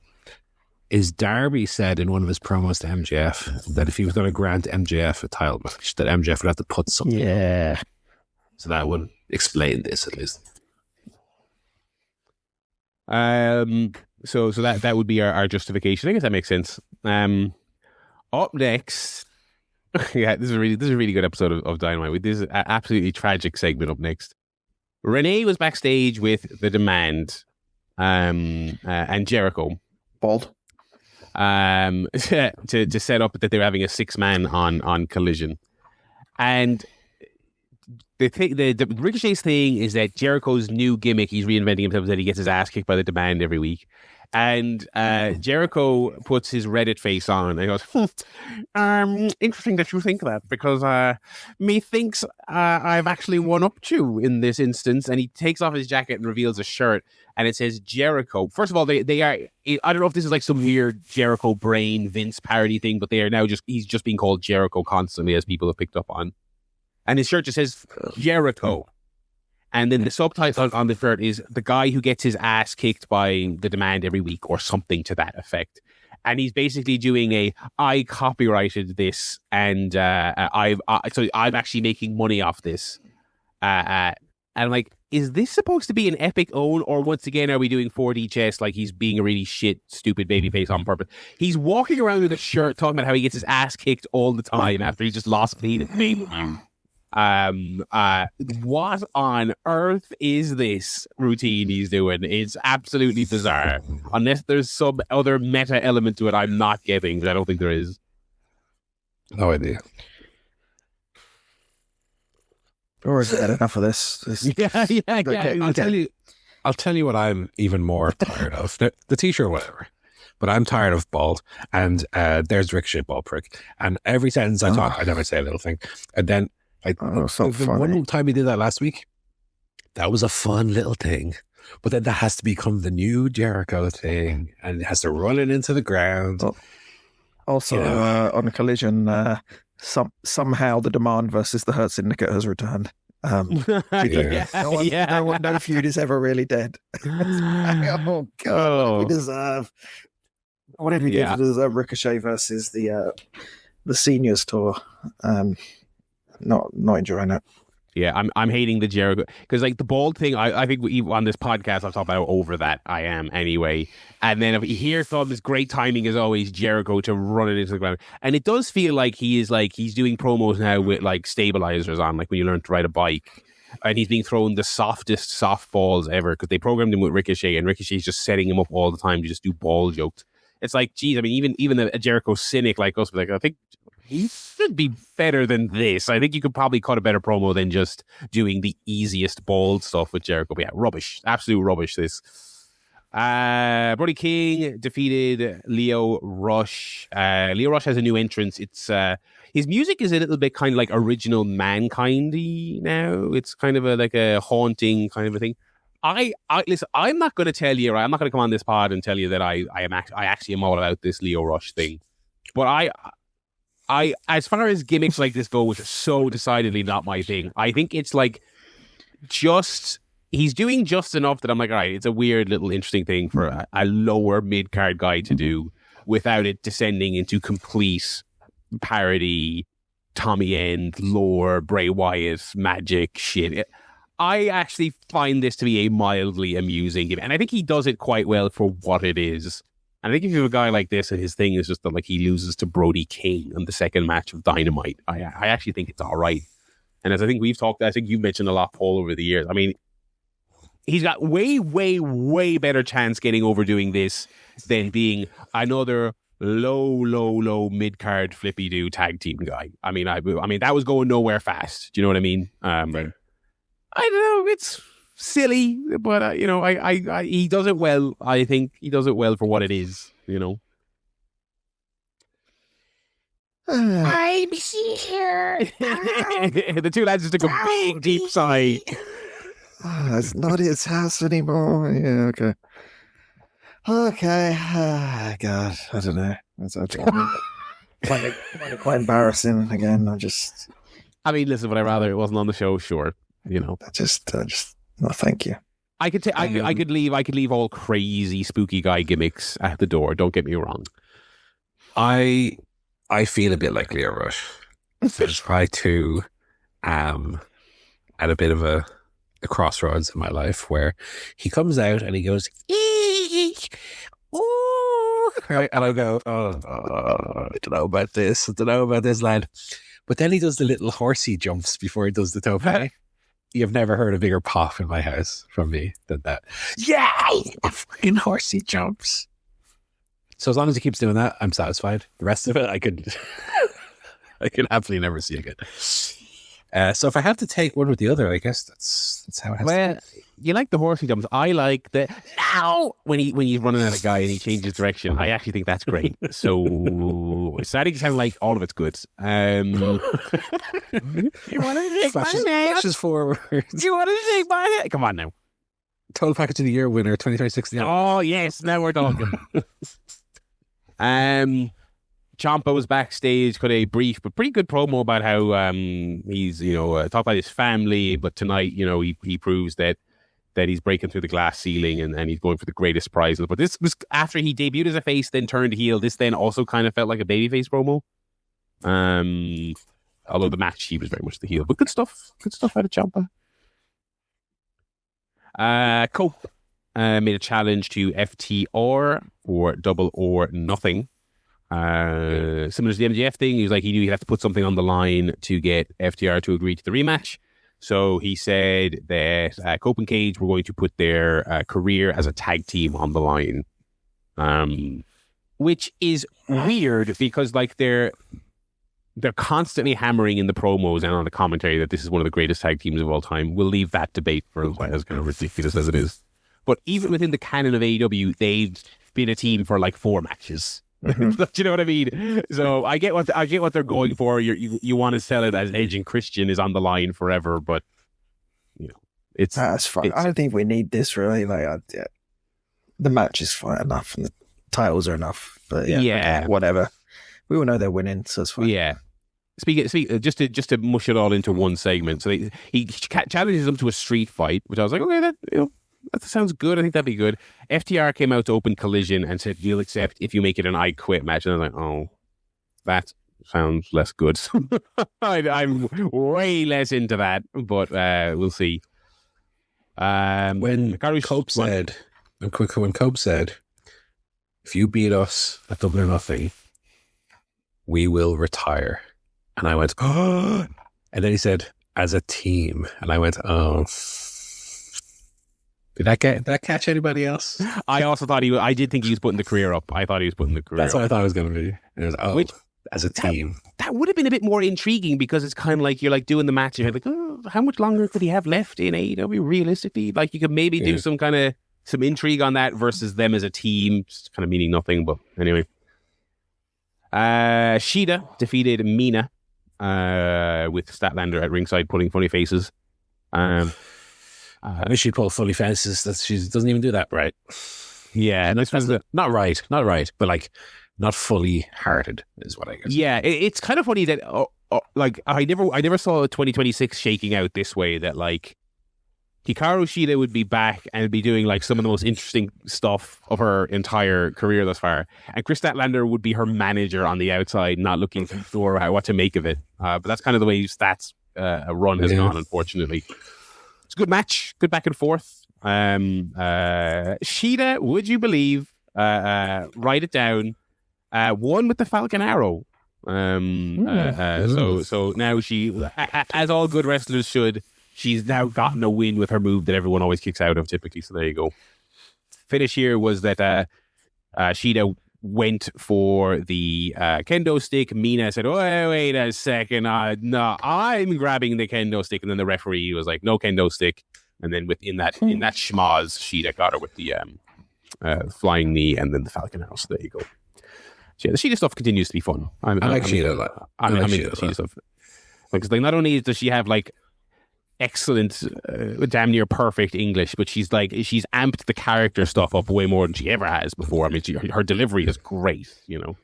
is Darby said in one of his promos to MJF that if he was going to grant MJF a title match, that MJF would have to put something. Yeah. So that would explain this at least. So that would be our justification. I guess that makes sense. Up next. Yeah, this is a really good episode of Dynamite. With this absolutely tragic segment up next. Renee was backstage with The Demand and Jericho. Bald. To set up that they were having a 6-man on Collision. And the Ricochet's thing is that Jericho's new gimmick, he's reinventing himself, is that he gets his ass kicked by The Demand every week. And Jericho puts his Reddit face on and he goes, interesting that you think that, because methinks I've actually won up to you in this instance. And he takes off his jacket and reveals a shirt and it says Jericho. First of all, they are, I don't know if this is like some weird Jericho brain Vince parody thing, but they are now he's just being called Jericho constantly, as people have picked up on. And his shirt just says Jericho. And then the subtitle on the shirt is the guy who gets his ass kicked by The Demand every week, or something to that effect. And he's basically doing I copyrighted this, and I'm actually making money off this. And I'm like, is this supposed to be an epic own, or once again are we doing 4D chess like he's being a really stupid babyface on purpose? He's walking around with a shirt talking about how he gets his ass kicked all the time after he just lost clean. What on earth is this routine he's doing? It's absolutely bizarre. Unless there's some other meta element to it I'm not getting, but I don't think there is. No idea. Or is it enough of this? I'll tell you what I'm even more tired of. The t-shirt, whatever. But I'm tired of bald, and there's Ricochet bald prick. And every sentence I talk, I never say a little thing. And then one time he did that last week, that was a fun little thing. But then that has to become the new Jericho thing, and it has to run it into the ground. Also, on a Collision, somehow the Demand versus the Hurt Syndicate has returned. No feud is ever really dead. Oh God, we deserve. What did we do to deserve Ricochet versus the Seniors tour? Not enjoying it. Yeah, I'm hating the Jericho, because like the bald thing, I think on this podcast I've talked about over that. I am anyway. And then if you hear this great timing as always, Jericho to run it into the ground, and it does feel like he's doing promos now with like stabilizers on, like when you learn to ride a bike, and he's being thrown the softest softballs ever, because they programmed him with Ricochet, and Ricochet's just setting him up all the time to just do ball jokes. It's like, geez, I mean, even a Jericho cynic like us, like, I think he should be better than this. I think you could probably cut a better promo than just doing the easiest bald stuff with Jericho. But yeah, rubbish. Absolute rubbish, this. Brody King defeated Leo Rush. Leo Rush has a new entrance. It's his music is a little bit kind of like original Mankind-y now. It's kind of like a haunting kind of a thing. I listen, I'm not going to tell you, right? I'm not going to come on this pod and tell you that I actually am all about this Lio Rush thing. But I as far as gimmicks like this go, which are so decidedly not my thing, I think it's like he's doing just enough that I'm like, all right, it's a weird little interesting thing for a lower mid-card guy to do without it descending into complete parody, Tommy End, lore, Bray Wyatt, magic shit. I actually find this to be a mildly amusing game, and I think he does it quite well for what it is. And I think if you have a guy like this and his thing is just that like he loses to Brody King in the second match of Dynamite, I actually think it's all right. And as I think we've talked, I think you've mentioned a lot, Paul, over the years. I mean, he's got way, way, way better chance getting over doing this than being another low mid-card flippy-do tag team guy. I mean, that was going nowhere fast. Do you know what I mean? Right. I don't know. It's silly, but he does it well. I think he does it well for what it is. I'm here. The two lads just took a big, deep sigh. It's not his house anymore. Yeah, okay. Okay. God, I don't know. That's quite embarrassing again. I mean, listen, would I rather it wasn't on the show? Sure. I just no, thank you. I could leave all crazy spooky guy gimmicks at the door. Don't get me wrong. I feel a bit like Lio Rush. I try to at a bit of a crossroads in my life where he comes out and he goes, oh, right? And I go, I don't know about this. I don't know about this, lad. But then he does the little horsey jumps before he does the tope. You've never heard a bigger pop in my house from me than that. Yeah, fucking horsey jumps. So as long as he keeps doing that, I'm satisfied. The rest of it, I could absolutely never see again. So if I have to take one with the other, I guess that's how it has to be. You like the horsey jumps. I like the now when he's running at a guy and he changes direction. I actually think that's great. So it's starting to sound like all of it's good. You want to take my name? Flashes forward. You want to take my name? Come on now. Total Package of the Year winner 2026. Oh yes, now we're talking. Ciampa was backstage, cut a brief but pretty good promo about how he's talk about his family, but tonight he proves that he's breaking through the glass ceiling and he's going for the greatest prizes. But this was after he debuted as a face, then turned heel. This then also kind of felt like a babyface promo. Although the match he was very much the heel, but good stuff out of Ciampa. Cope made a challenge to FTR for double or nothing. Similar to the MJF thing, he was like, he knew he'd have to put something on the line to get FTR to agree to the rematch. So he said that Cope and Cage were going to put their career as a tag team on the line, which is weird because like they're constantly hammering in the promos and on the commentary that this is one of the greatest tag teams of all time. We'll leave that debate for a while, as kind of ridiculous as it is. But even within the canon of AEW, they've been a team for like 4 matches. Do you know what I mean? So I get what they're going for. You want to sell it as Edge and Christian is on the line forever, but it's that's fine. I don't think we need this really. Like, the match is fine enough, and the titles are enough. But yeah, whatever. We all know they're winning, so it's fine. Yeah. Speak just to mush it all into one segment. So he challenges them to a street fight, which I was like, okay, that sounds good. I think that'd be good. FTR came out to open Collision and said, "You'll accept if you make it an I Quit match." And I was like, "Oh, that sounds less good." I'm way less into that, but we'll see. When Cope said, "If you beat us at double or nothing, we will retire," and I went, "Oh!" And then he said, "As a team," and I went, "Oh." Did that catch anybody else? I also thought I did think he was putting the career up. I thought he was putting the career That's up. what I thought it was going to be. And it was, as a team. That would have been a bit more intriguing because it's kind of like you're like doing the match and you're like, oh, how much longer could he have left in AEW realistically? Like you could maybe do some intrigue on that versus them as a team, just kind of meaning nothing. But anyway. Shida defeated Mina with Statlander at ringside pulling funny faces. I wish she'd pull funny faces. That she doesn't even do that right. Yeah, Not right, but like not fully hearted is what I guess. Yeah, it's kind of funny that like I never saw 2026 shaking out this way. That like Hikaru Shida would be back and be doing like some of the most interesting stuff of her entire career thus far, and Chris Statlander would be her manager on the outside, not looking sure what to make of it. But that's kind of the way Stats run has gone, unfortunately. It's a good match, good back and forth. Shida, would you believe? Write it down. Won with the Falcon Arrow. So now she, as all good wrestlers should, she's now gotten a win with her move that everyone always kicks out of typically. So there you go. Finish here was that Shida went for the kendo stick. Mina said, "Oh, wait a second. No, I'm grabbing the kendo stick." And then the referee was like, "No kendo stick." And then in that schmoz, Shida got her with the flying knee and then the Falcon Arrow. So there you go. So yeah, the Shida stuff continues to be fun. I like Shida a lot. I'm into Shida stuff. Because like, not only does she have like excellent, damn near perfect English, but she's amped the character stuff up way more than she ever has before. I mean, her delivery is great, you know.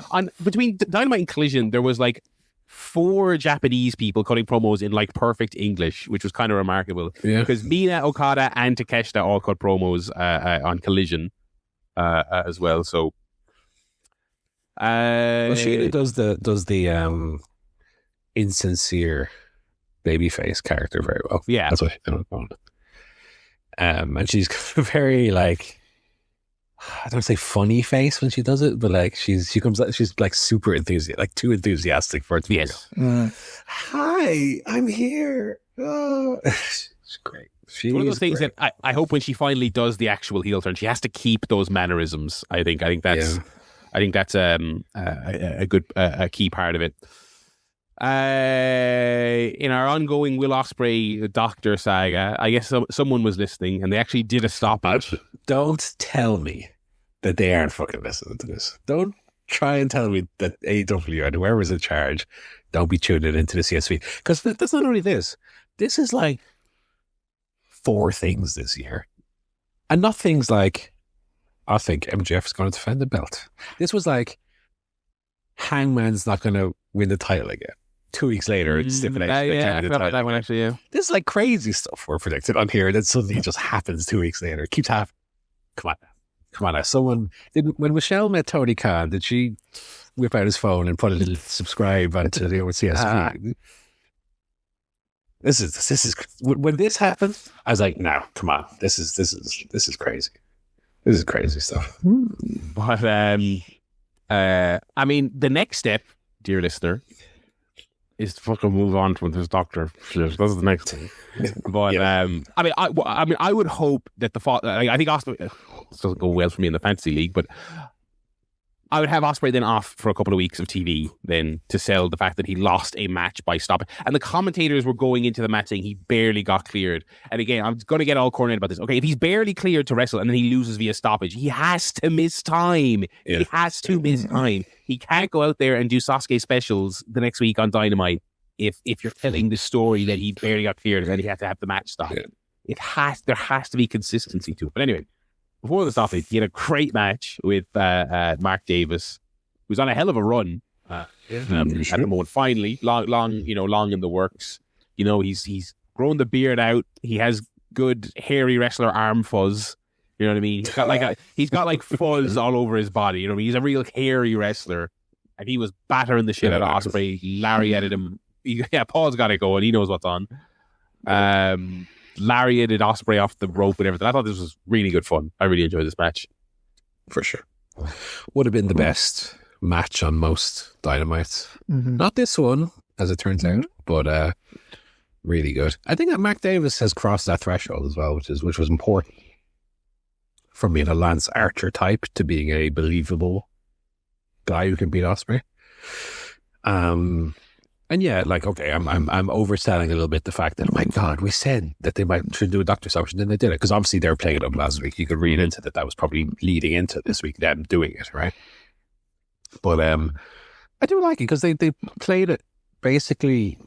On between Dynamite and Collision, there was like 4 Japanese people cutting promos in like perfect English, which was kind of remarkable. Yeah. Because Mina, Okada, and Takeshita all cut promos on Collision as well. So, she does the insincere babyface character very well. Yeah, that's what she's doing. And she's very like, I don't say funny face when she does it, but like she's like super enthusiastic, like too enthusiastic for it to be. Yes. Hi, I'm here. Oh. She's great. She's one of those things that I hope when she finally does the actual heel turn, she has to keep those mannerisms. I think that's a good key part of it. In our ongoing Will Ospreay Doctor saga, I guess someone was listening and they actually did a stoppage. Don't tell me that they aren't fucking listening to this. Don't try and tell me that AEW and whoever's in charge don't be tuning into the CSV. Because that's not only this. This is like 4 things this year. And not things like, I think MJF is going to defend the belt. This was like, Hangman's not going to win the title again. 2 weeks later, it's stipulation. I forgot about that one actually. Yeah, this is like crazy stuff we're predicted on here, and then suddenly it just happens 2 weeks later. It keeps happening. Come on now. Someone when Michelle met Tony Khan, did she whip out his phone and put a little subscribe onto the old CSP? This is when this happened. I was like, no, come on, this is crazy. This is crazy stuff. But I mean, the next step, dear listener, is to fucking move on from this Doctor. That's the next thing. But I would hope that I think Ospreay doesn't go well for me in the fantasy league, but I would have Ospreay then off for a couple of weeks of TV then to sell the fact that he lost a match by stopping. And the commentators were going into the match saying he barely got cleared. And again, I'm going to get all cornered about this. Okay, if he's barely cleared to wrestle and then he loses via stoppage, he has to miss time. Yeah. He has to miss time. He can't go out there and do Sasuke specials the next week on Dynamite if you're telling the story that he barely got cleared and then he had to have the match stopped. Yeah. There has to be consistency to it. But anyway, before the stoppage, he had a great match with Mark Davis, who's on a hell of a run at the moment. Finally, long in the works. You know, he's grown the beard out. He has good hairy wrestler arm fuzz. You know what I mean? He's got like fuzz all over his body. You know what I mean? He's a real hairy wrestler, and he was battering the shit out of Ospreay. He lariated him. Paul's got it going. He knows what's on. Lariated Ospreay off the rope and everything. I thought this was really good fun. I really enjoyed this match. For sure. Would have been the best match on most Dynamites. Mm-hmm. Not this one, as it turns out, but really good. I think that Mark Davis has crossed that threshold as well, which was important. From being a Lance Archer type to being a believable guy who can beat Ospreay. And yeah, like, okay, I'm overselling a little bit the fact that, oh my God, we said that they should do a Doctor Stoppage, and then they did it. Because obviously they were playing it up last week. You could read into that was probably leading into this week, them doing it, right? But I do like it because they played it basically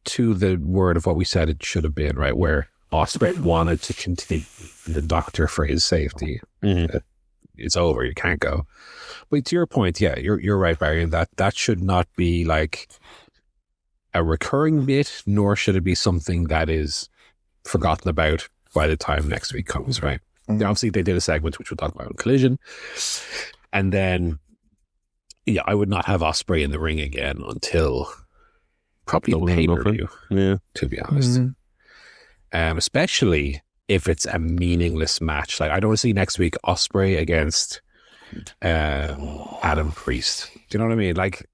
to the word of what we said it should have been, right? Where Ospreay wanted to continue the doctor for his safety. It's over. You can't go. But to your point, yeah, you're right, Barry. That should not be like a recurring bit, nor should it be something that is forgotten about by the time next week comes, right? Obviously, they did a segment which we'll talk about on Collision, and then yeah, I would not have Ospreay in the ring again until probably the pay-per-view. Yeah, to be honest, especially if it's a meaningless match. Like I don't want to see next week Ospreay against Adam Priest. Do you know what I mean? Like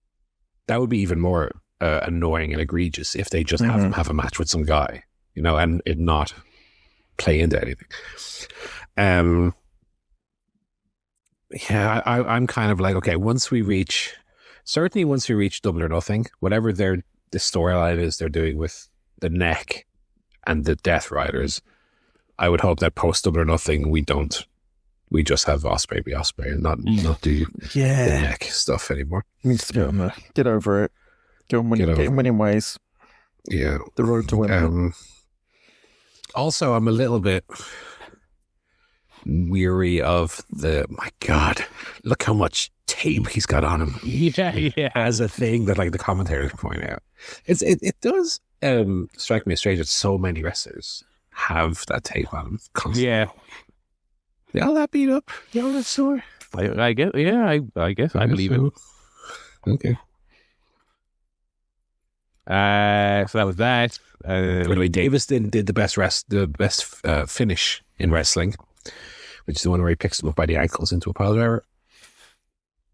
that would be even more annoying and egregious if they just have him have a match with some guy, you know, and it not play into anything. Yeah, I'm kind of like, okay, once we reach Double or Nothing, whatever the storyline is they're doing with the neck and the Death Riders, I would hope that post Double or Nothing we just have Ospreay be Ospreay and not do the neck stuff anymore. Needs to get over it. Get in winning ways. Yeah. The road to winning. Also, I'm a little bit weary of my God, look how much tape he's got on him. Yeah. As a thing that like the commentators point out. It does strike me as strange that so many wrestlers have that tape on them constantly. Yeah. They all that beat up. They all that sore. I guess, yeah, I guess I believe it. Okay. So that was that. Anyway, Davis did the best finish in wrestling, which is the one where he picks him up by the ankles into a pile driver.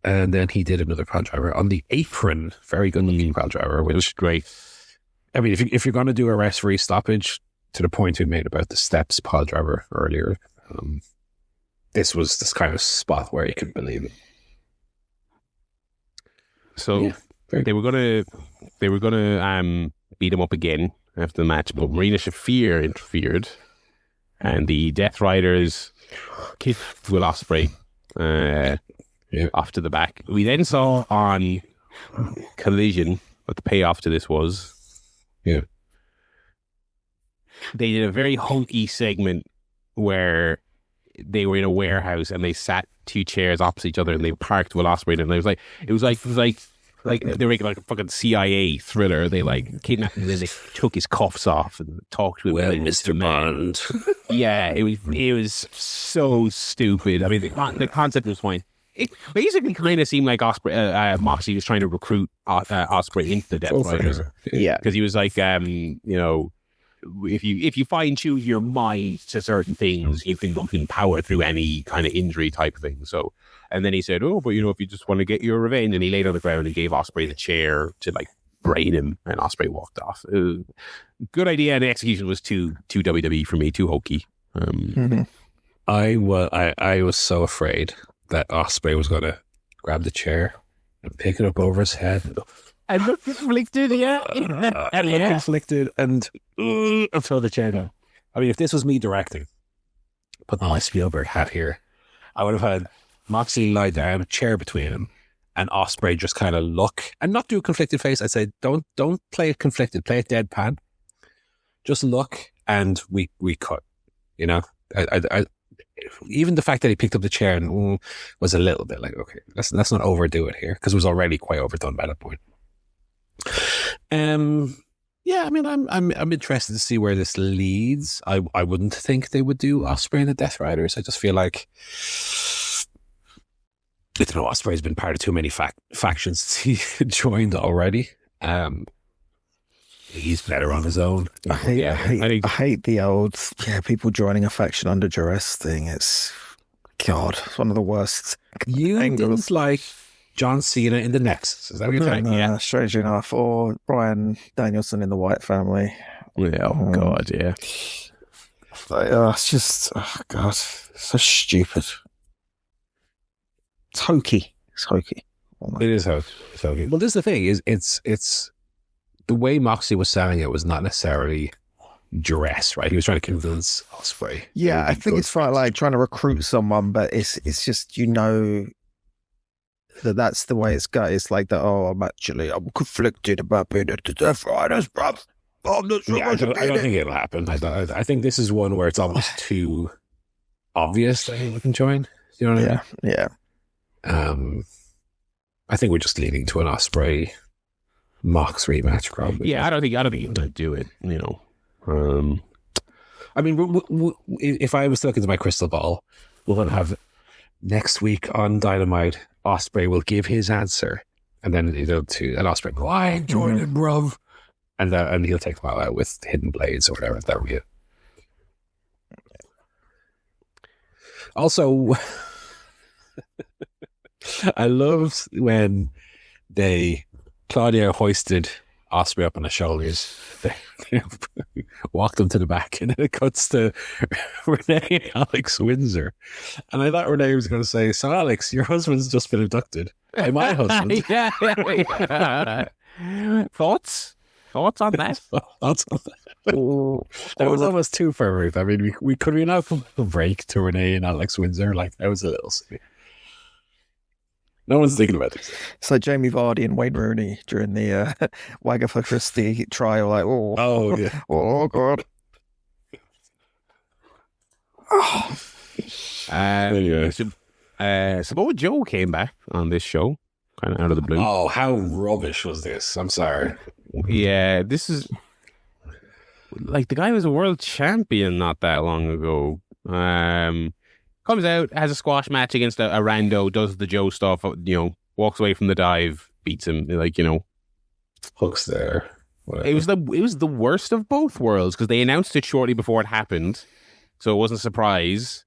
And then he did another pile driver on the apron. Very good looking pile driver, which was great. I mean, if you're going to do a referee stoppage, to the point we made about the steps pile driver earlier, this was this kind of spot where you could believe it. So yeah, they were gonna beat him up again after the match, but Marina Shafir interfered, and the Death Riders kicked Will Ospreay off to the back. We then saw on Collision what the payoff to this was. Yeah, they did a very hunky segment where they were in a warehouse and they sat two chairs opposite each other and they parked Will Ospreay, and it was like they were making like a fucking CIA thriller. They like kidnapped him and they took his cuffs off and talked to him. Well, Mr. Bond. Yeah, it was so stupid. I mean, the concept was fine. It basically kind of seemed like Moxley was trying to recruit Ospreay into the Death Riders. Yeah, because he was like, you know, if you fine tune your mind to certain things, you can power through any kind of injury type thing. So, and then he said, "Oh, but you know, if you just want to get your revenge," and he laid on the ground and gave Ospreay the chair to like brain him, and Ospreay walked off. Good idea, and the execution was too WWE for me, too hokey. I was so afraid that Ospreay was going to grab the chair and pick it up over his head. And look conflicted, yeah. And look conflicted and throw the chair down. I mean, if this was me directing, put my Spielberg hat here, I would have had Moxley lie down, a chair between him, and Ospreay just kind of look and not do a conflicted face. I'd say, don't play it conflicted, play it deadpan. Just look and we cut, you know? I even the fact that he picked up the chair and was a little bit like, okay, let's not overdo it here, because it was already quite overdone by that point. Yeah, I mean, I'm interested to see where this leads. I wouldn't think they would do Ospreay and the Death Riders. I just feel like, I don't know, Ospreay's been part of too many factions since he joined already. He's better on his own. I hate the old people joining a faction under duress thing. It's one of the worst. You didn't like John Cena in the Nexus, is that what you're saying? Yeah, strangely enough, or Bryan Danielson in the White Family. Yeah, God, yeah. It's just, God, so stupid. It's hokey. It is hokey. Well, this is the thing: it's the way Moxley was selling it was not necessarily duress, right? He was trying to convince Ospreay. Yeah, I think it's like trying to recruit someone, but it's just, you know, that's the way it's got. It's like that. Oh, I'm conflicted about being at the Death Riders, bruv. I'm not sure. Yeah, I don't think it'll happen. I think this is one where it's almost too obvious that he wouldn't join. You know what I mean? Yeah. I think we're just leading to an Ospreay Mox rematch, probably. Yeah, I don't think he'll do it. I mean, if I was to look into my crystal ball, we'll have next week on Dynamite, Ospreay will give his answer, and then Ospreay go, I ain't joining, bruv. And he'll take them all out with hidden blades or whatever. That would be it. Also, I loved when Claudia hoisted Ospreay up on her shoulders, they walked him to the back, and then it cuts to Renee and Alex Windsor. And I thought Renee was going to say, so Alex, your husband's just been abducted by my husband. yeah. Thoughts on that? Thoughts on that? That was almost too perfect. I mean, we could we now come a break to Renee and Alex Windsor? Like, that was a little silly. No one's thinking about this. It's like Jamie Vardy and Wayne Rooney during the Wagatha Christie trial. Like, oh yeah, oh god. Anyway, Samoa Joe came back on this show, kind of out of the blue. Oh, how rubbish was this? I'm sorry. Yeah, this is like the guy was a world champion not that long ago. Comes out, has a squash match against a rando, does the Joe stuff, walks away from the dive, beats him, hooks there. Whatever. It was the worst of both worlds because they announced it shortly before it happened, so it wasn't a surprise.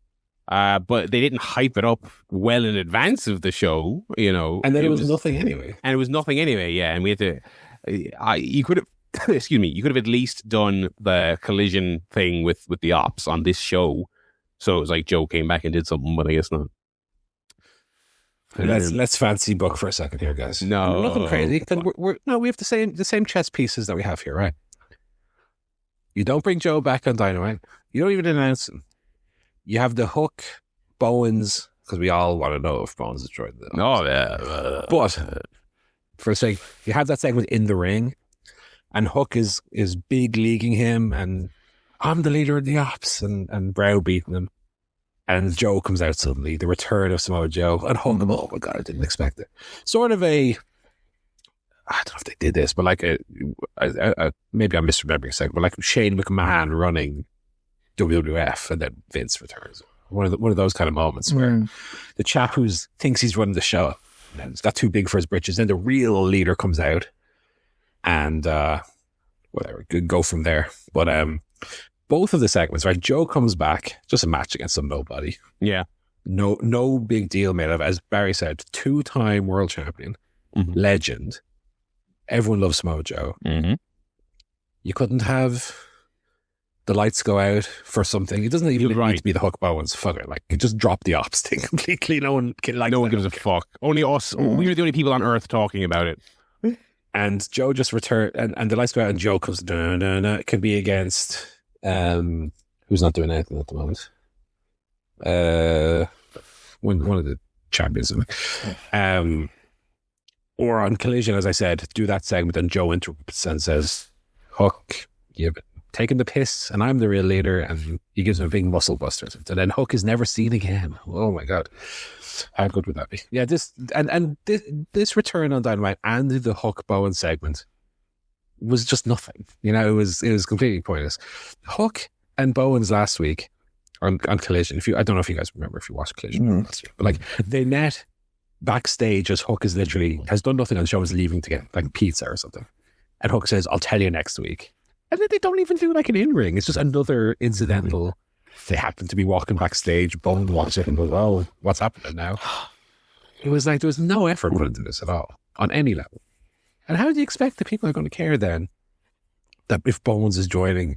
But they didn't hype it up well in advance of the show, And then it was nothing anyway. And it was nothing anyway, yeah. And we had to. You could have. Excuse me. You could have at least done the collision thing with the ops on this show. So it was like Joe came back and did something, but I guess not. Let's fancy book for a second here, guys. No, nothing crazy. We have the same chess pieces that we have here, right? You don't bring Joe back on Dynamite. You don't even announce him. You have the Hook, Bowens, because we all want to know if Bowens is joined. Oh yeah, but for a sake, you have that segment in the ring, and Hook is big leaguing him and. I'm the leader of the ops and browbeating him. And Joe comes out suddenly, the return of Samoa Joe, and hung him. Oh my God, I didn't expect it. Sort of I don't know if they did this, but like maybe I'm misremembering a second, but like Shane McMahon running WWF and then Vince returns. One of those kind of moments where the chap who thinks he's running the show and it's got too big for his britches, then the real leader comes out and whatever, go from there. But both of the segments, right? Joe comes back, just a match against some nobody. Yeah. No big deal made of it. As Barry said, 2-time world champion, legend. Everyone loves Samoa Joe. Mm-hmm. You couldn't have the lights go out for something. It doesn't even need to be the Hook Bowens. Fuck it. Like, you just drop the ops thing completely. No one gives a fuck. Only us. We were the only people on Earth talking about it. And Joe just returned, and the lights go out, and Joe comes. It could be against. Who's not doing anything at the moment? One of the champions. Or on Collision, as I said, do that segment, and Joe interrupts and says, "Hook, you've taken the piss, and I'm the real leader," and he gives him a big muscle buster. And then Hook is never seen again. Oh my God. How good would that be? Yeah, this return on Dynamite and the Hook Bowen segment was just nothing. It was completely pointless. Hook and Bowens last week on Collision. I don't know if you guys remember if you watched Collision last year, but like they met backstage as Hook has done nothing on the show, is leaving to get like pizza or something, and Hook says, "I'll tell you next week," and then they don't even do like an in-ring. It's just another incidental. They happen to be walking backstage. Bowens watches it and goes, "Oh, what's happening now?" It was like there was no effort put into this at all on any level. And how do you expect that people are going to care then that if Bowens is joining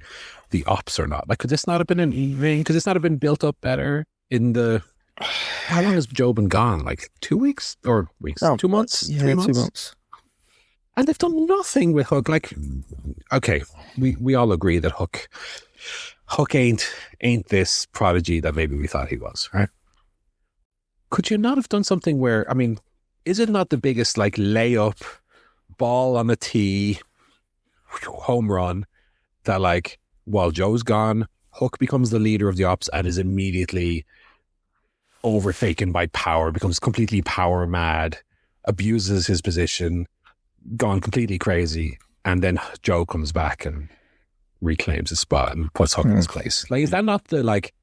the ops or not? Like, could this not have been an evening? Could this not have been built up better in the... How long has Joe been gone? Like 2 weeks? Or weeks? 2 months? Yeah, 3 months? 2 months. And they've done nothing with Hook. Like, okay, we all agree that Hook ain't this prodigy that maybe we thought he was, right? Could you not have done something where, I mean, is it not the biggest like layup, ball on the tee, home run that like while Joe's gone, Hook becomes the leader of the ops and is immediately overtaken by power, becomes completely power mad, abuses his position, gone completely crazy, and then Joe comes back and reclaims his spot and puts Hook in his place. Like, is that not the like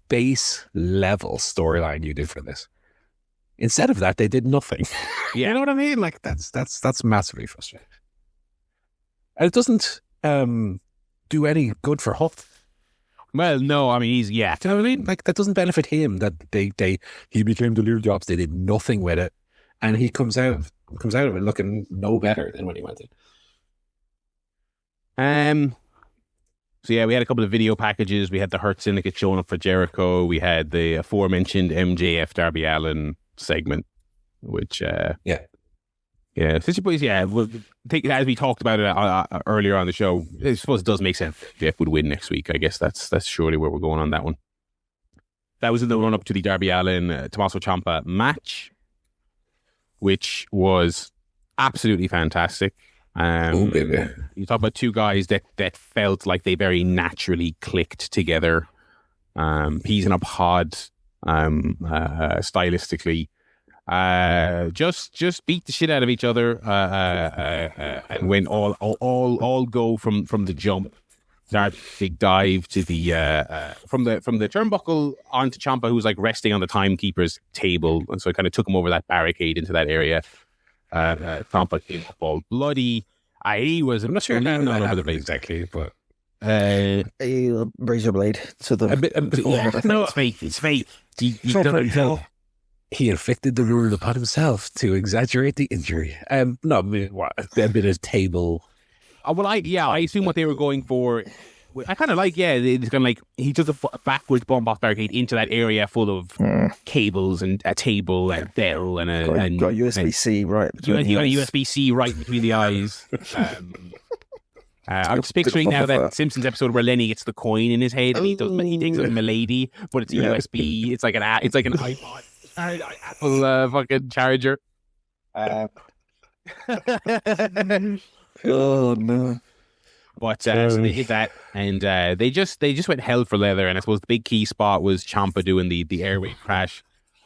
base level storyline you did for this? Instead of that, they did nothing. Yeah. You know what I mean? Like that's massively frustrating. And it doesn't do any good for Hook. Well, no, I mean, Do you know what I mean? Like, that doesn't benefit him that he became the leader of the ops. They did nothing with it. And he comes out of it looking no better than when he went in. So yeah, we had a couple of video packages. We had the Hurt Syndicate showing up for Jericho. We had the aforementioned MJF Darby Allin segment, which well, take as we talked about it earlier on the show. I suppose it does make sense. Jeff would win next week. I guess that's surely where we're going on that one. That was in the run up to the Darby Allin Tommaso Ciampa match, which was absolutely fantastic. Baby. You talk about two guys that felt like they very naturally clicked together. Peas in a pod, stylistically. Just beat the shit out of each other and went all go from the jump. That big dive to the from the turnbuckle onto Ciampa, who was like resting on the timekeeper's table, and so I kind of took him over that barricade into that area. Ciampa came up all bloody. I'm not sure how that happened exactly, but a razor blade to the no, it's fake. He inflicted the rule upon himself to exaggerate the injury. A bit of table. I assume what they were going for. I kind of like, it's kind of like he took a backwards bomb off barricade into that area full of cables and a table and a bell and got USB-C right between he got a USB-C right between the eyes. I'm just picturing now that Simpsons episode where Lenny gets the coin in his head and he thinks it's Milady, but it's a USB. It's like an iPod. Apple fucking charger. Oh no! But so they hit that, and they just went hell for leather. And I suppose the big key spot was Ciampa doing the airway crash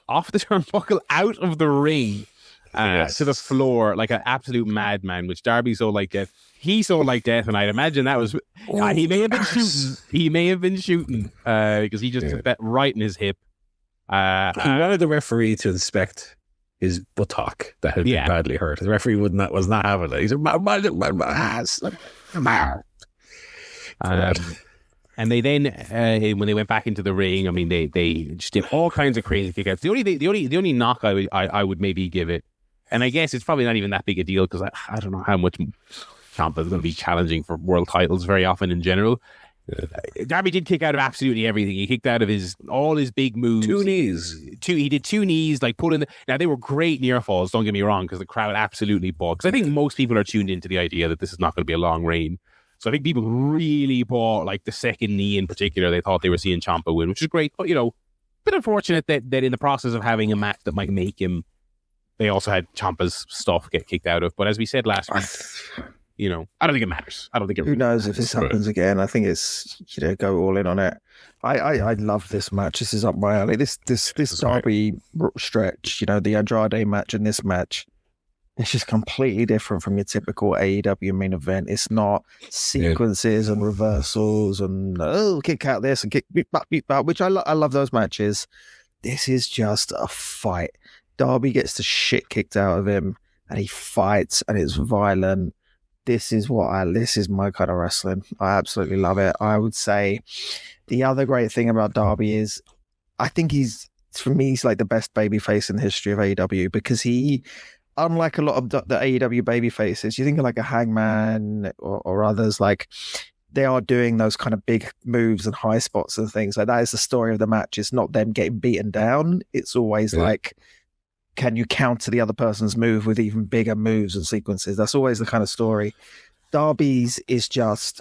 off the turnbuckle out of the ring to the floor like an absolute madman. Which Darby so like death. He so like death, and I'd imagine that was he may have been shooting. He may have been shooting because he just took that right in his hip. He wanted the referee to inspect his buttock that had been badly hurt. The referee was not having it. He said, my ass. And they then, when they went back into the ring, I mean, they just did all kinds of crazy kickouts. The only knock I would maybe give it, and I guess it's probably not even that big a deal because I don't know how much Ciampa is going to be challenging for world titles very often in general. Darby did kick out of absolutely everything. He kicked out of all his big moves. Two knees. He did two knees, like put in. Now they were great near falls. Don't get me wrong, because the crowd absolutely bought. Because I think most people are tuned into the idea that this is not going to be a long reign. So I think people really bought like the second knee in particular. They thought they were seeing Ciampa win, which is great. But a bit unfortunate that in the process of having a match that might make him, they also had Ciampa's stuff get kicked out of. But as we said last week. I don't think it matters. I don't think it. Who knows if this happens again? I think it's go all in on it. I love this match. This is up my alley. This Darby stretch, the Andrade match and this match, it's just completely different from your typical AEW main event. It's not sequences and reversals and kick out this and kick beat back, which I love those matches. This is just a fight. Darby gets the shit kicked out of him and he fights and it's violent. This is my kind of wrestling. I absolutely love it. I would say the other great thing about Darby is I think he's like the best babyface in the history of AEW because he, unlike a lot of the AEW babyfaces, you think of like a Hangman or others, like they are doing those kind of big moves and high spots and things. Like that is the story of the match. It's not them getting beaten down. It's always like, can you counter the other person's move with even bigger moves and sequences? That's always the kind of story. Darby's is just,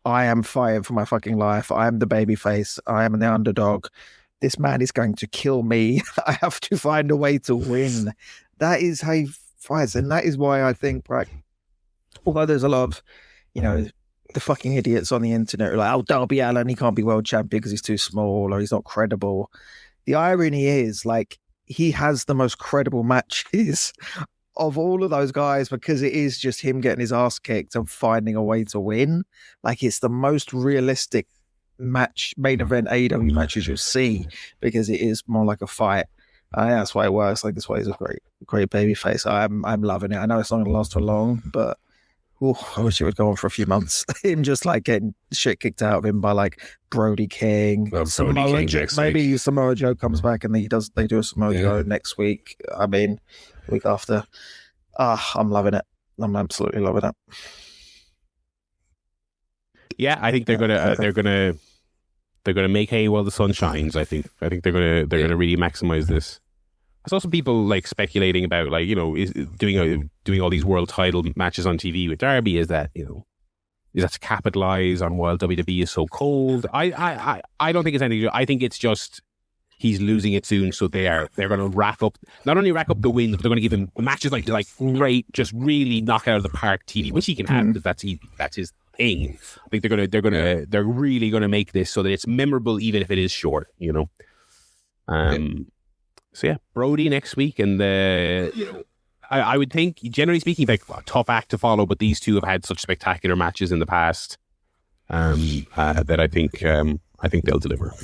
I am fighting for my fucking life. I am the babyface. I am the underdog. This man is going to kill me. I have to find a way to win. that is how he fights, and that is why I think, right, although there's a lot of, the fucking idiots on the internet are like, oh, Darby Allin, he can't be world champion because he's too small or he's not credible. The irony is, like, he has the most credible matches of all of those guys because it is just him getting his ass kicked and finding a way to win. Like, it's the most realistic main event AEW matches you'll see because it is more like a fight. That's why it works. Like, that's why he's a great baby face. I'm loving it. I know it's not going to last for long, but I wish it would go on for a few months. Him just like getting shit kicked out of him by like Brody King. Well, Brody King maybe Samoa Joe comes back and they do a Samoa Joe next week. I mean, week after. I'm loving it. I'm absolutely loving it. Yeah, I think they're gonna make hay while the sun shines. I think they're gonna really maximize this. I saw some people like speculating about like, is doing all these world title matches on TV with Darby. Is that to capitalize on while WWE is so cold? I don't think it's anything to do. I think it's just he's losing it soon, so they're going to not only rack up the wins, but they're going to give him matches like great, just really knock out of the park TV, which he can have because that's his thing. I think they're really going to make this so that it's memorable, even if it is short. So yeah, Brody next week, and I would think, generally speaking, like a tough act to follow, but these two have had such spectacular matches in the past that I think they'll deliver.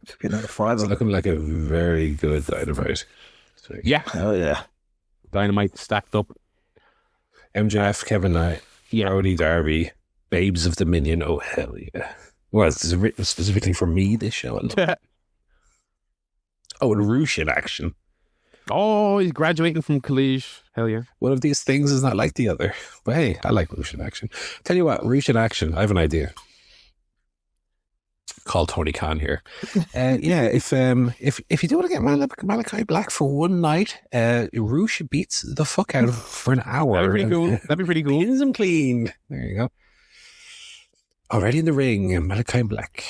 It's looking like a very good Dynamite. Yeah, oh yeah, Dynamite stacked up. MJF, Kevin Knight, Brody, Darby, Babes of Dominion. Oh hell yeah! Well, it's written specifically for me. This show. Oh, and Roosh in action. Oh, he's graduating from Collision. Hell yeah. One of these things is not like the other. But hey, I like Roosh in action. Tell you what, Roosh in action, I have an idea. Call Tony Khan here. If you do want to get Malachi Black for one night, Roosh beats the fuck out of him for an hour. That'd be pretty cool. Pins him clean. There you go. Already in the ring, Malachi Black.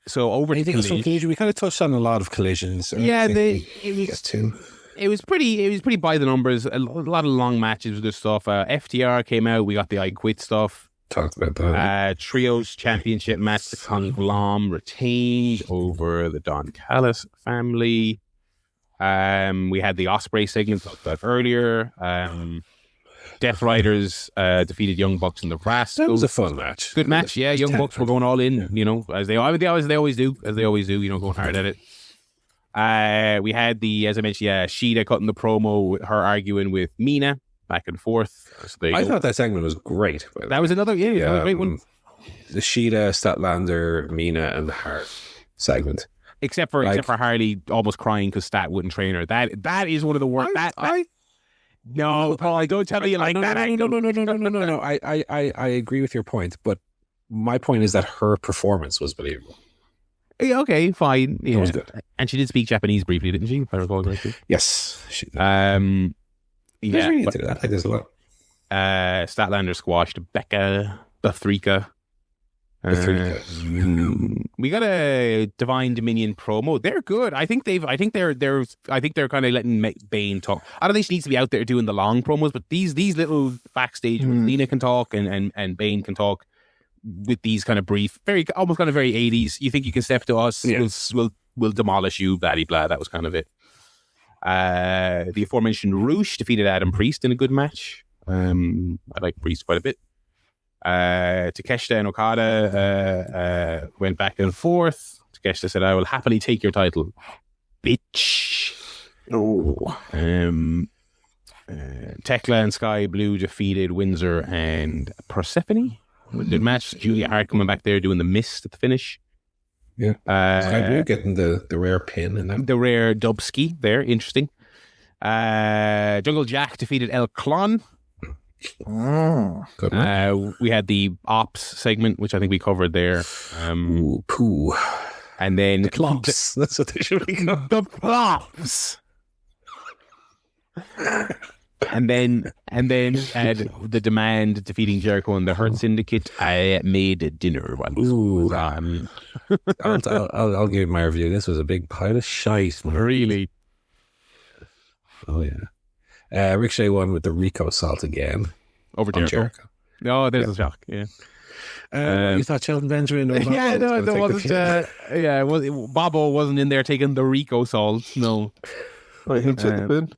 So over to Collision. We kind of touched on a lot of collisions. Yeah, it was pretty by the numbers. A lot of long matches with this stuff. FTR came out. We got the I Quit stuff. Talked about that. Trios Championship match. The Conglom retained over the Don Callis family. We had the Ospreay segment talked about earlier. Death Riders defeated Young Bucks in the Rascals. That was a fun match. Good match, yeah. Young Bucks were going all in, as they always do, going hard at it. We had as I mentioned, Shida cutting the promo with her arguing with Mina back and forth. So I thought that segment was great. That was another great one. The Shida, Statlander, Mina, and the Hart segment. Except for Harley almost crying because Stat wouldn't train her. That is one of the worst. No, Paul, don't tell me you like that. No. I agree with your point, but my point is that her performance was believable. Yeah, okay, fine. Yeah. It was good. And she did speak Japanese briefly, didn't she? If I recall correctly. Yes. She did. Yeah. Really into that. I did a lot. Statlander squashed Becca, Bethrika. We got a Divine Dominion promo. They're good. I think they're kind of letting Bane talk. I don't think she needs to be out there doing the long promos, but these little backstage where Lena can talk and Bane can talk with these kind of brief, almost kind of very 80s. You think you can step to us? Yeah. We'll demolish you. Blah blah. That was kind of it. The aforementioned Roosh defeated Adam Priest in a good match. I like Priest quite a bit. Takeshita and Okada went back and forth. Takeshita said, "I will happily take your title, bitch." Oh. Tekla and Sky Blue defeated Windsor and Persephone. Good match. Julia Hart coming back there doing the mist at the finish. Yeah. Sky Blue getting the rare pin in that. The rare Dubski there. Interesting. Jungle Jack defeated El Clon. Good one. We had the Ops segment, which I think we covered there. Pooh. And then the Plopps. That's what they should be called. The Plopps. And then the Demand defeating Jericho and the Hurt Syndicate. I made dinner once. Ooh, I'll give my review. This was a big pile of shite. Really? Oh yeah. Ricochet won with the Rico Salt again Over Jericho. Oh, there's a shock. Yeah. You thought Shelton Benjamin? Or Yeah, no, there wasn't. Bobo wasn't in there taking the Rico Salt. No. Wait, who took the pin?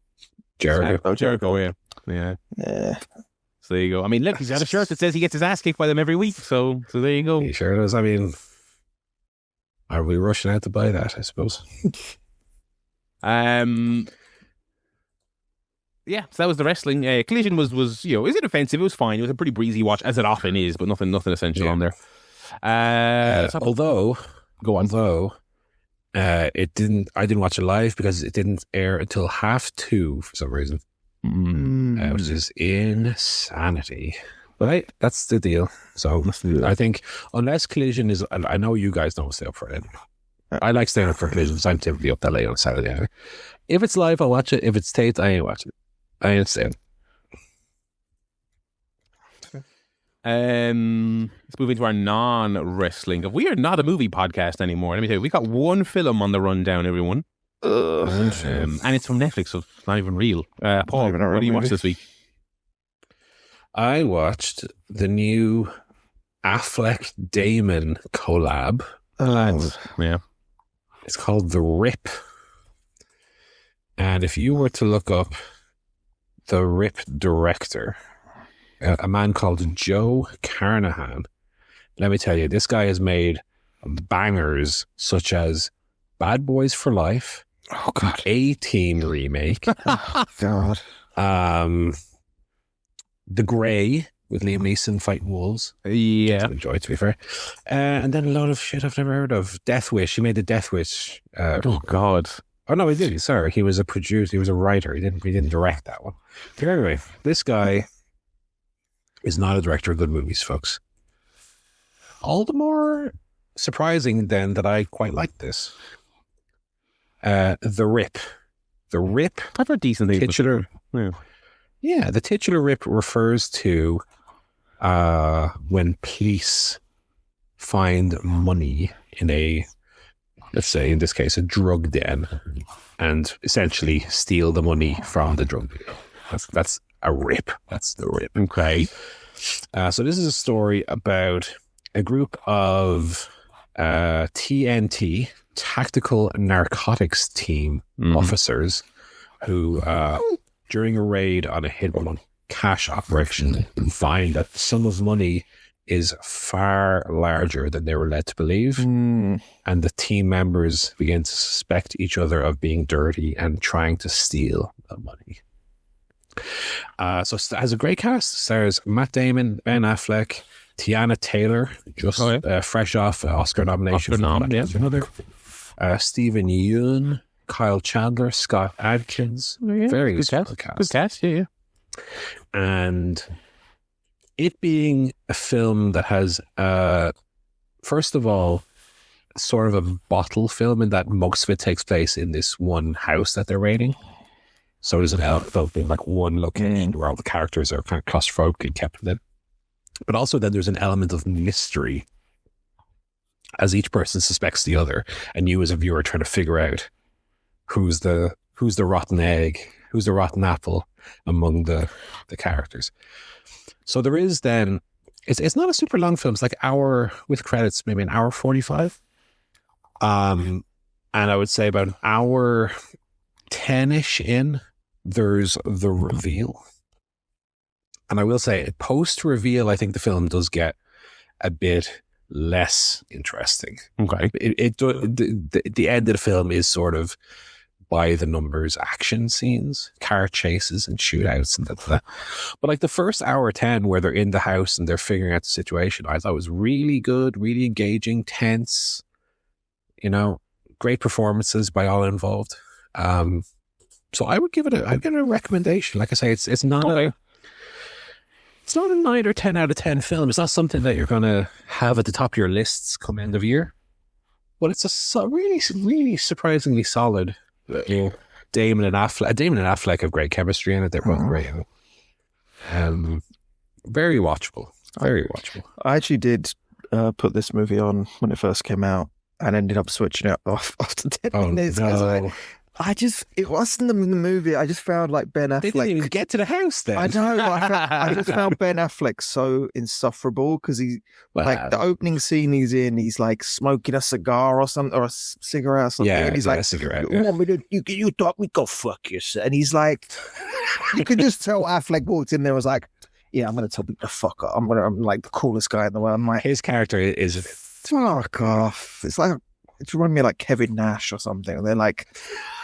Jericho. Jericho, yeah. So there you go. I mean, look, he's got a shirt that says he gets his ass kicked by them every week. So there you go. He sure does. I mean, are we rushing out to buy that? I suppose. Yeah, so that was the wrestling. Collision was is it offensive? It was fine. It was a pretty breezy watch, as it often is, but nothing essential on there. Although, go on. I didn't watch it live because it didn't air until 2:30 for some reason, which is insanity. But hey, that's the deal. So I think unless Collision is, I know you guys don't stay up for it. I like staying up for Collision because I'm typically up that late on a Saturday night. If it's live, I'll watch it. If it's taped, I ain't watching it. I understand. Let's move into our non-wrestling. We are not a movie podcast anymore. Let me tell you, we got one film on the rundown, everyone. And it's from Netflix, so it's not even real. Paul, what do you watch this week? I watched the new Affleck-Damon collab. Yeah. It's called The Rip. And if you were to look up the Rip director, a man called Joe Carnahan, let me tell you, this guy has made bangers such as Bad Boys for Life, A-Team remake, God, The Grey with Liam Neeson fighting wolves. Yeah, I enjoyed, to be fair. And then a lot of shit I've never heard of. Death Wish. He made the Death Wish. Oh God. Oh no, he did. Sorry, he was a producer. He was a writer. He didn't direct that one. But anyway, this guy is not a director of good movies, folks. All the more surprising then that I quite like this. The Rip. The Rip. I've heard decent things. Titular. Yeah, the titular Rip refers to when police find money in a, let's say in this case, a drug den, and essentially steal the money from the drug dealer. That's a Rip. That's the Rip. Okay. So this is a story about a group of TNT, Tactical Narcotics Team officers who, during a raid on a hidden cash operation, find that the sum of money is far larger than they were led to believe. And the team members begin to suspect each other of being dirty and trying to steal the money. So it has a great cast. It stars Matt Damon, Ben Affleck, Tiana Taylor, just fresh off Oscar nomination. Stephen Yeun, Kyle Chandler, Scott Adkins. Very good cast. Good cast, yeah. And it being a film that has, first of all, sort of a bottle film in that most of it takes place in this one house that they're raiding. So there's an element of being like one location where all the characters are kind of claustrophobic and kept in. But also then there's an element of mystery as each person suspects the other, and you as a viewer trying to figure out who's the rotten egg, who's the rotten apple among the characters. So there is then, it's not a super long film. It's like hour with credits, maybe an hour 45. And I would say about an hour 10-ish in, there's the reveal. And I will say, post-reveal, I think the film does get a bit less interesting. Okay. The end of the film is sort of by the numbers action scenes, car chases and shootouts and that. But like the first hour 10 where they're in the house and they're figuring out the situation, I thought was really good, really engaging, tense, great performances by all involved. So I would give it a recommendation. Like I say, it's not it's not a 9 or 10 out of 10 film. It's not something that you're going to have at the top of your lists come end of year. But it's a really, really surprisingly solid Damon and Affleck have great chemistry in it. They're both great. Very watchable. Very watchable. I actually did put this movie on when it first came out and ended up switching it off after 10 minutes. No. It wasn't the movie. I just found like Ben Affleck. They didn't even get to the house then. I know. I just found Ben Affleck so insufferable because like the opening scene he's in, he's like smoking a cigar or something, or a cigarette or something. Yeah, and he's like, a cigarette. You want me to, you talk me, go fuck yourself. And he's like, you could just tell Affleck walked in there and was like, yeah, I'm going to tell people to fuck up. I'm like the coolest guy in the world. I'm like, his character is fuck off. It's like, it reminded me of like Kevin Nash or something. They're like,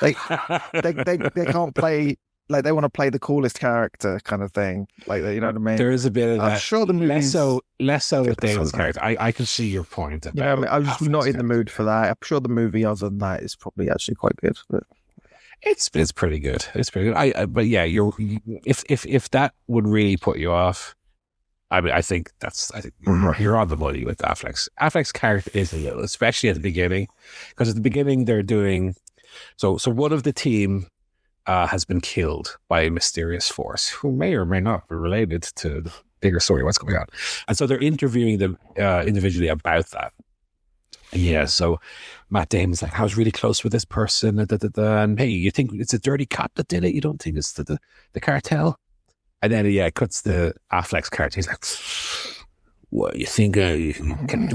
they can't play, like they want to play the coolest character kind of thing. Like, you know what I mean? There is a bit of that. I'm sure the movie's less so with Damon's character. I can see your point. Yeah, I mean, I was just not in the mood for that. I'm sure the movie other than that is probably actually quite good. But it's pretty good. It's pretty good. But yeah, if that would really put you off, I think you're on the money with Affleck's. Affleck's character is a little, especially at the beginning, because at the beginning they're doing so one of the team has been killed by a mysterious force who may or may not be related to the bigger story, what's going on, and so they're interviewing them individually about that. And yeah, so Matt Damon's like, I was really close with this person, and hey, you think it's a dirty cop that did it? You don't think it's the cartel? And then, it cuts to Affleck's character. He's like, what, you think, do you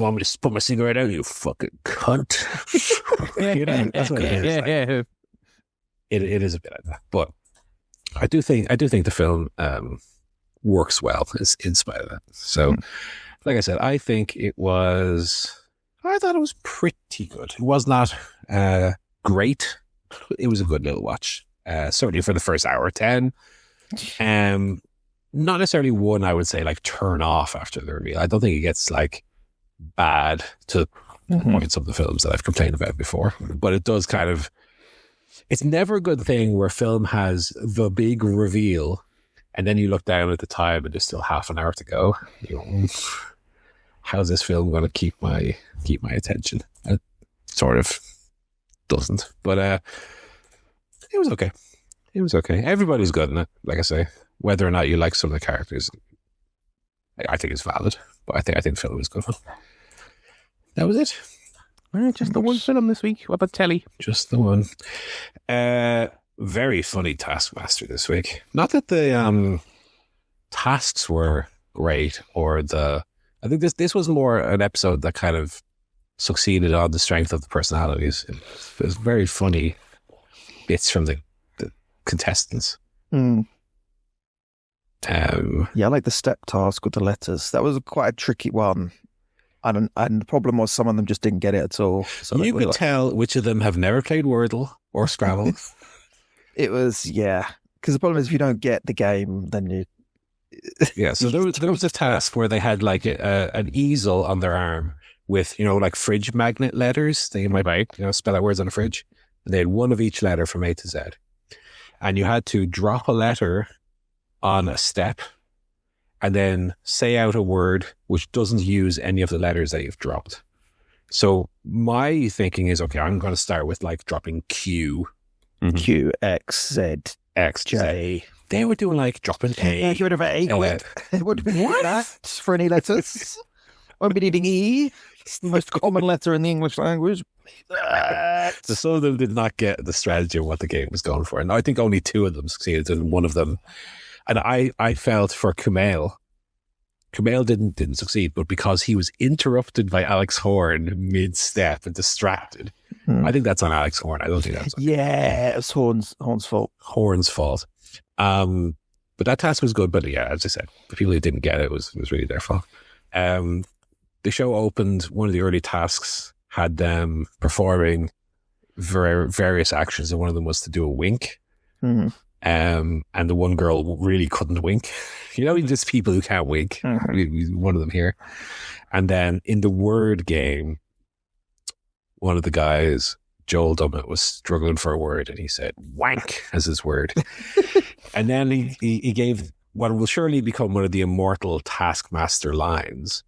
want me to put my cigarette out, you fucking cunt? That's what it is. Yeah. It is a bit like that. But I do think the film works well in spite of that. So, like I said, I thought it was pretty good. It was not great. It was a good little watch. Certainly for the first hour or 10. Not necessarily one I would say like turn off after the reveal. I don't think it gets like bad to the points of the films that I've complained about before, but it does kind of, it's never a good thing where a film has the big reveal and then you look down at the time and there's still half an hour to go. How's this film going to keep my attention? It sort of doesn't, but it was okay. It was okay. Everybody's good in it, like I say. Whether or not you like some of the characters, I think it's valid. But I think the film was good. That was it. Just the one film this week. What about telly? Just the one. Very funny Taskmaster this week. Not that the tasks were great, or I think this was more an episode that kind of succeeded on the strength of the personalities. It was very funny bits from the contestants. Yeah, I like the step task with the letters. That was quite a tricky one, and the problem was some of them just didn't get it at all. So you could tell which of them have never played Wordle or Scrabble. It was, because the problem is if you don't get the game, then you. Yeah, so there was a task where they had like an easel on their arm with like fridge magnet letters. They might spell out words on a fridge, and they had one of each letter from A to Z. And you had to drop a letter on a step and then say out a word which doesn't use any of the letters that you've dropped. So my thinking is, okay, I'm going to start with like dropping Q. Q, X, Z, X, J. They were doing like dropping A. Yeah, you would have A quick. It would have been that for any letters. Won't be needing E. It's the most common letter in the English language. So some of them did not get the strategy of what the game was going for. And I think only 2 of them succeeded, and one of them. And I felt for Kumail. Kumail didn't succeed, but because he was interrupted by Alex Horn mid-step and distracted. I think that's on Alex Horn. I don't think that's on it was Horn's fault. Horn's fault. But that task was good. But yeah, as I said, the people who didn't get it was really their fault. The show opened, one of the early tasks had them performing various actions, and one of them was to do a wink. And the one girl really couldn't wink. Just people who can't wink. One of them here. And then in the word game, one of the guys, Joel Dummett, was struggling for a word, and he said wank as his word. And then he gave what will surely become one of the immortal Taskmaster lines.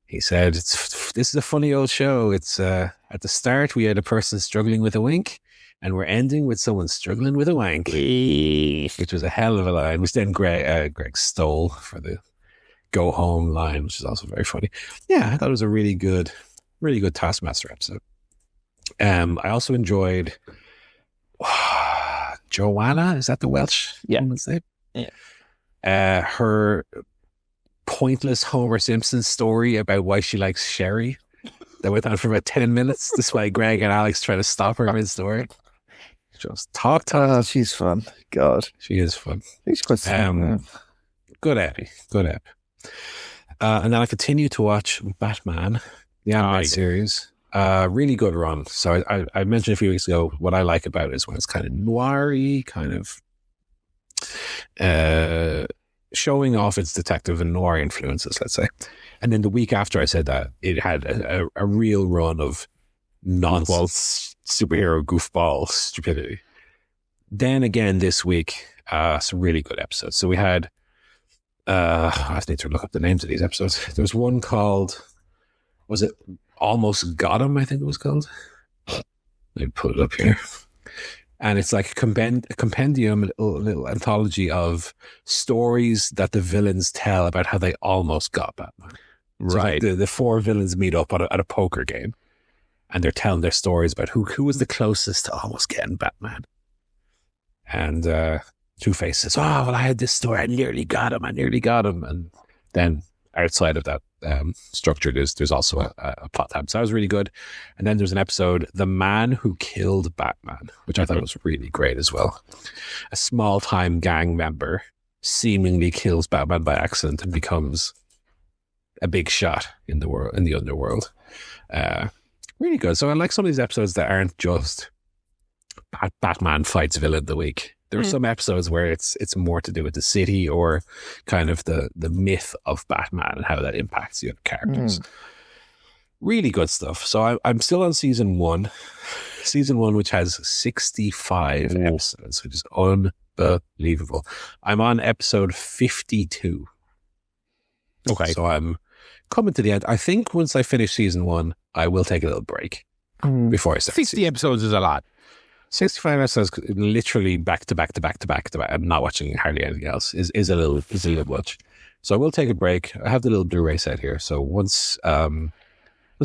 He said, this is a funny old show. It's at the start we had a person struggling with a wink, And we're ending with someone struggling with a wank, which was a hell of a line, which then Greg stole for the go home line, which is also very funny. Yeah, I thought it was a really good Taskmaster episode. I also enjoyed Joanna. Is that the Welsh woman's name? Yeah. Her pointless Homer Simpson story about why she likes sherry that went on for about 10 minutes. This way Greg and Alex try to stop her mid-story. Just talk. She's fun. God. She is fun. She's quite fun. Good app. And then I continue to watch Batman, the animated series. Really good run. So I mentioned a few weeks ago what I like about it is when it's kind of noir-y, kind of showing off its detective and noir influences, let's say. And then the week after I said that, it had a real run of nonsense, superhero goofball stupidity. Then again this week, some really good episodes. So we had, I just need to look up the names of these episodes. There was one called, was it Almost Got Him, I think it was called. Let me put it up here. And it's like a compendium, a little anthology of stories that the villains tell about how they almost got Batman. Right. So like the four villains meet up at a poker game, and they're telling their stories about who was the closest to almost getting Batman. And Two-Face says, "Oh, well, I had this story. I nearly got him. And then outside of that structure, there's also a plot tab. So that was really good. And then there's an episode, The Man Who Killed Batman, which I thought was really great as well. A small-time gang member seemingly kills Batman by accident and becomes a big shot in the underworld. Really good. So I like some of these episodes that aren't just Batman fights villain of the week. There are some episodes where it's more to do with the city or kind of the myth of Batman and how that impacts the other characters. Really good stuff. So I'm still on season one, which has 65 episodes, which is unbelievable. I'm on episode 52. Okay. So I'm coming to the end. I think once I finish season one, I will take a little break before I start. 60 episodes is a lot. 65 episodes, literally back to back and not watching hardly anything else is a little much. So I will take a break. I have the little Blu-ray set here. So once I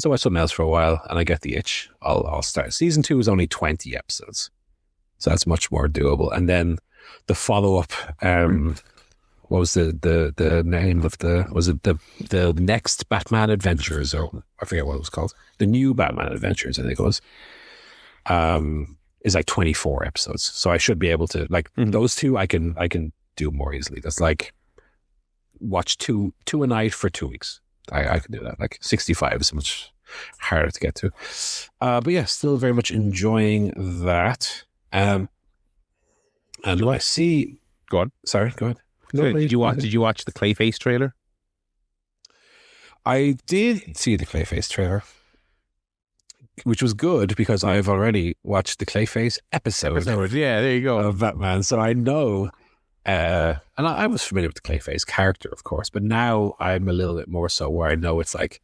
watch something else for a while and I get the itch, I'll start. Season 2 is only 20 episodes. So that's much more doable. And then the follow-up, what was the name of the next Batman Adventures, or I forget what it was called. The new Batman Adventures, I think it was. Is like 24 episodes. So I should be able to, like, those two I can do more easily. That's like watch two a night for 2 weeks. I can do that. Like 65 is much harder to get to. But yeah, still very much enjoying that. And do I see? Go on. Sorry, go ahead. No, did you watch the Clayface trailer? I did see the Clayface trailer, which was good because I've already watched the Clayface episode. Yeah, there you go. Of Batman. So I know, and I was familiar with the Clayface character, of course, but now I'm a little bit more so where I know it's like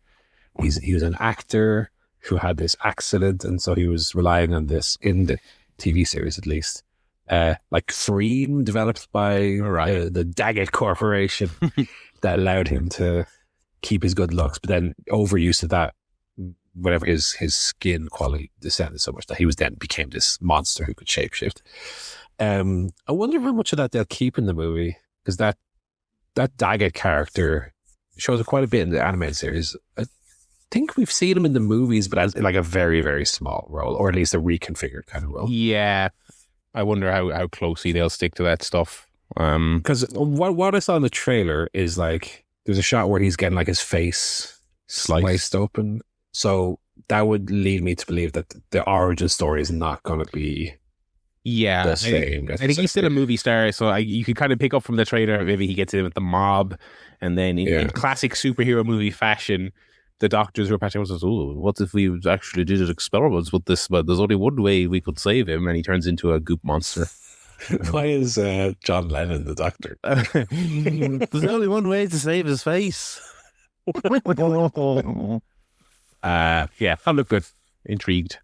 he was an actor who had this accident, and so he was relying on this in the TV series at least. Like Freedom developed by the Daggett Corporation that allowed him to keep his good looks, but then overuse of that, whatever his skin quality descended so much that he became this monster who could shapeshift. I wonder how much of that they'll keep in the movie, because that Daggett character shows up quite a bit in the animated series. I think we've seen him in the movies, but as like a very, very small role, or at least a reconfigured kind of role. Yeah. I wonder how closely they'll stick to that stuff. Because what I saw in the trailer is like, there's a shot where he's getting like his face sliced open. So that would lead me to believe that the origin story is not going to be the same. I think he's still a movie star, so you could kind of pick up from the trailer, maybe he gets in with the mob, and then in classic superhero movie fashion, the doctors were patching says, "Oh, what if we actually did experiments with this? But there's only one way we could save him," and he turns into a goop monster. Why is John Lennon the doctor? There's only one way to save his face. Yeah, I look good. Intrigued.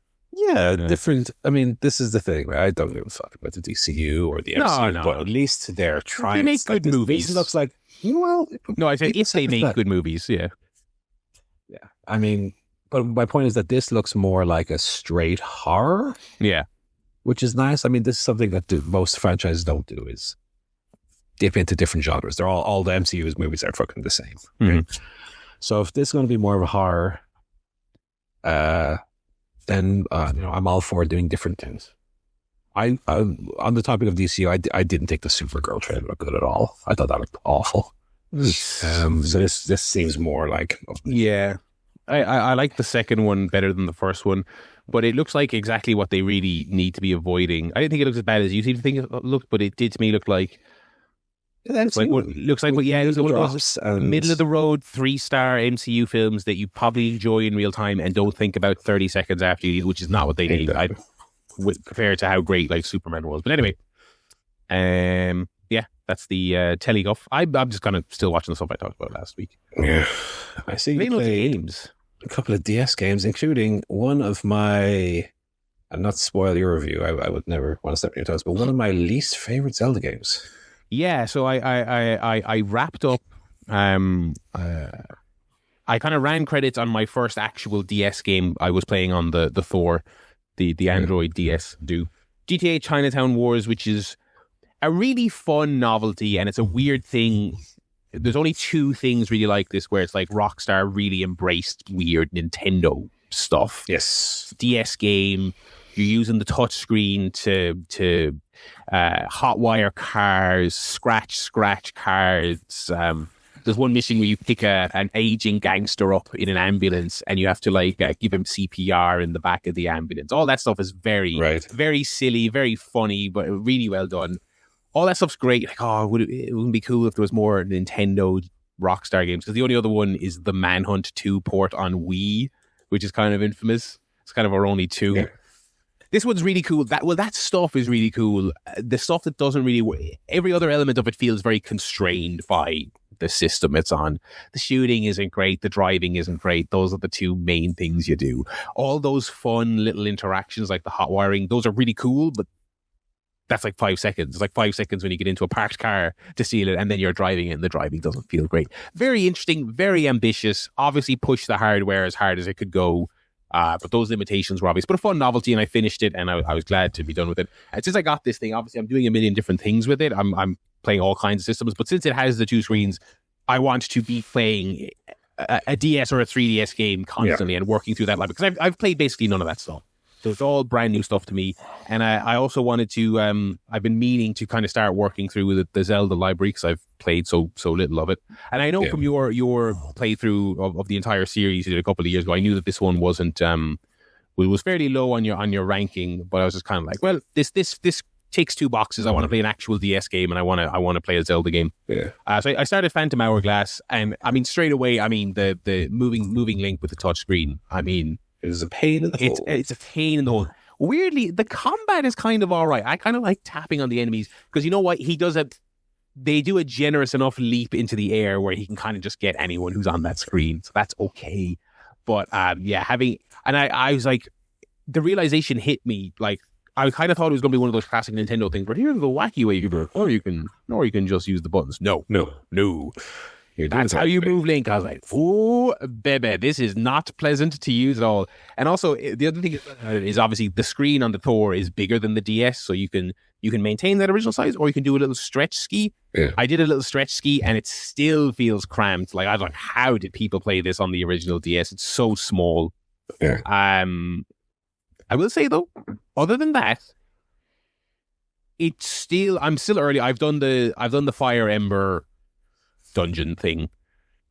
Yeah, different. I mean, this is the thing. Right? I don't give a fuck about the DCU or the MCU, but at least they're trying. They make good movies. This looks like I say if they make good movies, yeah. I mean, but my point is that this looks more like a straight horror. Yeah, which is nice. I mean, this is something that most franchises don't do, is dip into different genres. They're all the MCU's movies are fucking the same. Okay? So if this is going to be more of a horror, then I'm all for doing different things. I on the topic of DCU, I didn't think the Supergirl trailer looked good at all. I thought that looked awful. So this seems more like I like the second one better than the first one, but it looks like exactly what they really need to be avoiding. I didn't think it looks as bad as you seem to think it looked, but it did to me look like middle of the road 3-star MCU films that you probably enjoy in real time and don't think about 30 seconds after you, which is not what they need. Compared to how great like Superman was. But anyway, that's the telly guff. I'm just kind of still watching the stuff I talked about last week. Yeah, I see you played games. A couple of DS games, including one of my, and not spoil your review, I would never want to step on your toes, but one of my least favorite Zelda games. Yeah, so I wrapped up. I kind of ran credits on my first actual DS game I was playing on the Thor, the Android DS. GTA Chinatown Wars, which is a really fun novelty, and it's a weird thing. There's only two things really like this, where it's like Rockstar really embraced weird Nintendo stuff. Yes, DS game. You're using the touch screen to hotwire cars, scratch cars. There's one mission where you pick an aging gangster up in an ambulance and you have to give him CPR in the back of the ambulance. All that stuff is very silly, very funny, but really well done. All that stuff's great. Like, it wouldn't be cool if there was more Nintendo Rockstar games, because the only other one is the Manhunt 2 port on Wii, which is kind of infamous. It's kind of our only two. Yeah. This one's really cool. That stuff is really cool. The stuff that doesn't really work, every other element of it feels very constrained by the system it's on. The shooting isn't great. The driving isn't great. Those are the two main things you do. All those fun little interactions like the hot wiring, those are really cool, but that's like 5 seconds. It's like 5 seconds when you get into a parked car to steal it, and then you're driving it and the driving doesn't feel great. Very interesting, very ambitious, obviously pushed the hardware as hard as it could go. But those limitations were obvious, but a fun novelty, and I finished it, and I was glad to be done with it. And since I got this thing, obviously I'm doing a million different things with it. I'm playing all kinds of systems, but since it has the two screens, I want to be playing a DS or a 3DS game constantly and working through that library, because I've played basically none of that stuff. So it's all brand new stuff to me. And I also wanted to, I've been meaning to kind of start working through the Zelda library, because I've played so little of it. And I know from your playthrough of the entire series you did a couple of years ago, I knew that this one wasn't, was fairly low on your ranking, but I was just kind of like, well, this ticks two boxes. I want to play an actual DS game, and I want to play a Zelda game. Yeah. So I started Phantom Hourglass, and I mean, straight away, the moving Link with the touch screen, it is a pain in the hole. It's a pain in the hole. Weirdly, the combat is kind of all right. I kind of like tapping on the enemies, because you know what? They do a generous enough leap into the air where he can kind of just get anyone who's on that screen. So that's okay. But I was like, the realization hit me, like, I kind of thought it was going to be one of those classic Nintendo things, but here's the wacky way you do it. Or you can just use the buttons. No. That's how you move Link. I was like, oh, baby, this is not pleasant to use at all. And also, the other thing is obviously the screen on the Thor is bigger than the DS, so you can maintain that original size, or you can do a little stretch ski. Yeah. I did a little stretch ski, and it still feels cramped. Like, I was like, how did people play this on the original DS? It's so small. Yeah. I will say though, other than that, I'm still early. I've done the Fire Ember dungeon thing.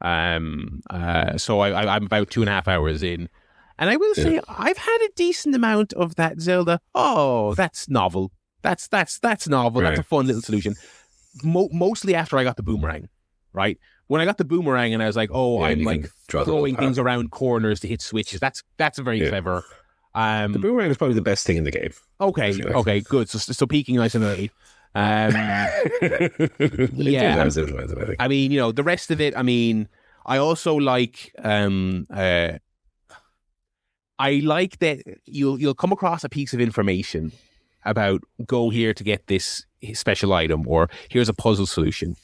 So I'm about 2.5 hours in, and I will say I've had a decent amount of that Zelda. Oh, that's novel. That's novel. Right. That's a fun little solution. Mostly after I got the boomerang, right? When I got the boomerang and I was like, I'm like throwing things around corners to hit switches. That's very clever. The boomerang is probably the best thing in the game. Okay, good. So peaking nice and early. Yeah. I mean, the rest of it, I mean, I also like I like that you'll come across a piece of information about go here to get this special item, or here's a puzzle solution,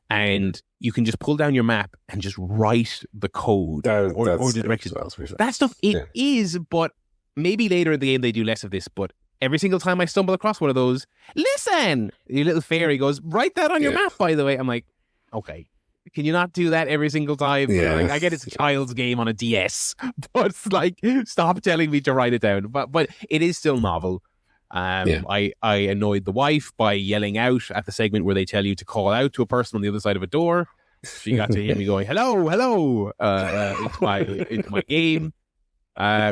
and you can just pull down your map and just write the code or the directions. That stuff is, but maybe later in the game they do less of this. But every single time I stumble across one of those, listen, your little fairy goes, write that on your map, by the way. I'm like, okay. Can you not do that every single time? Yeah. Like, I get it's a child's game on a DS, but it's like, stop telling me to write it down. But it is still novel. I annoyed the wife by yelling out at the segment where they tell you to call out to a person on the other side of a door. She got to hear me going, hello, into my game,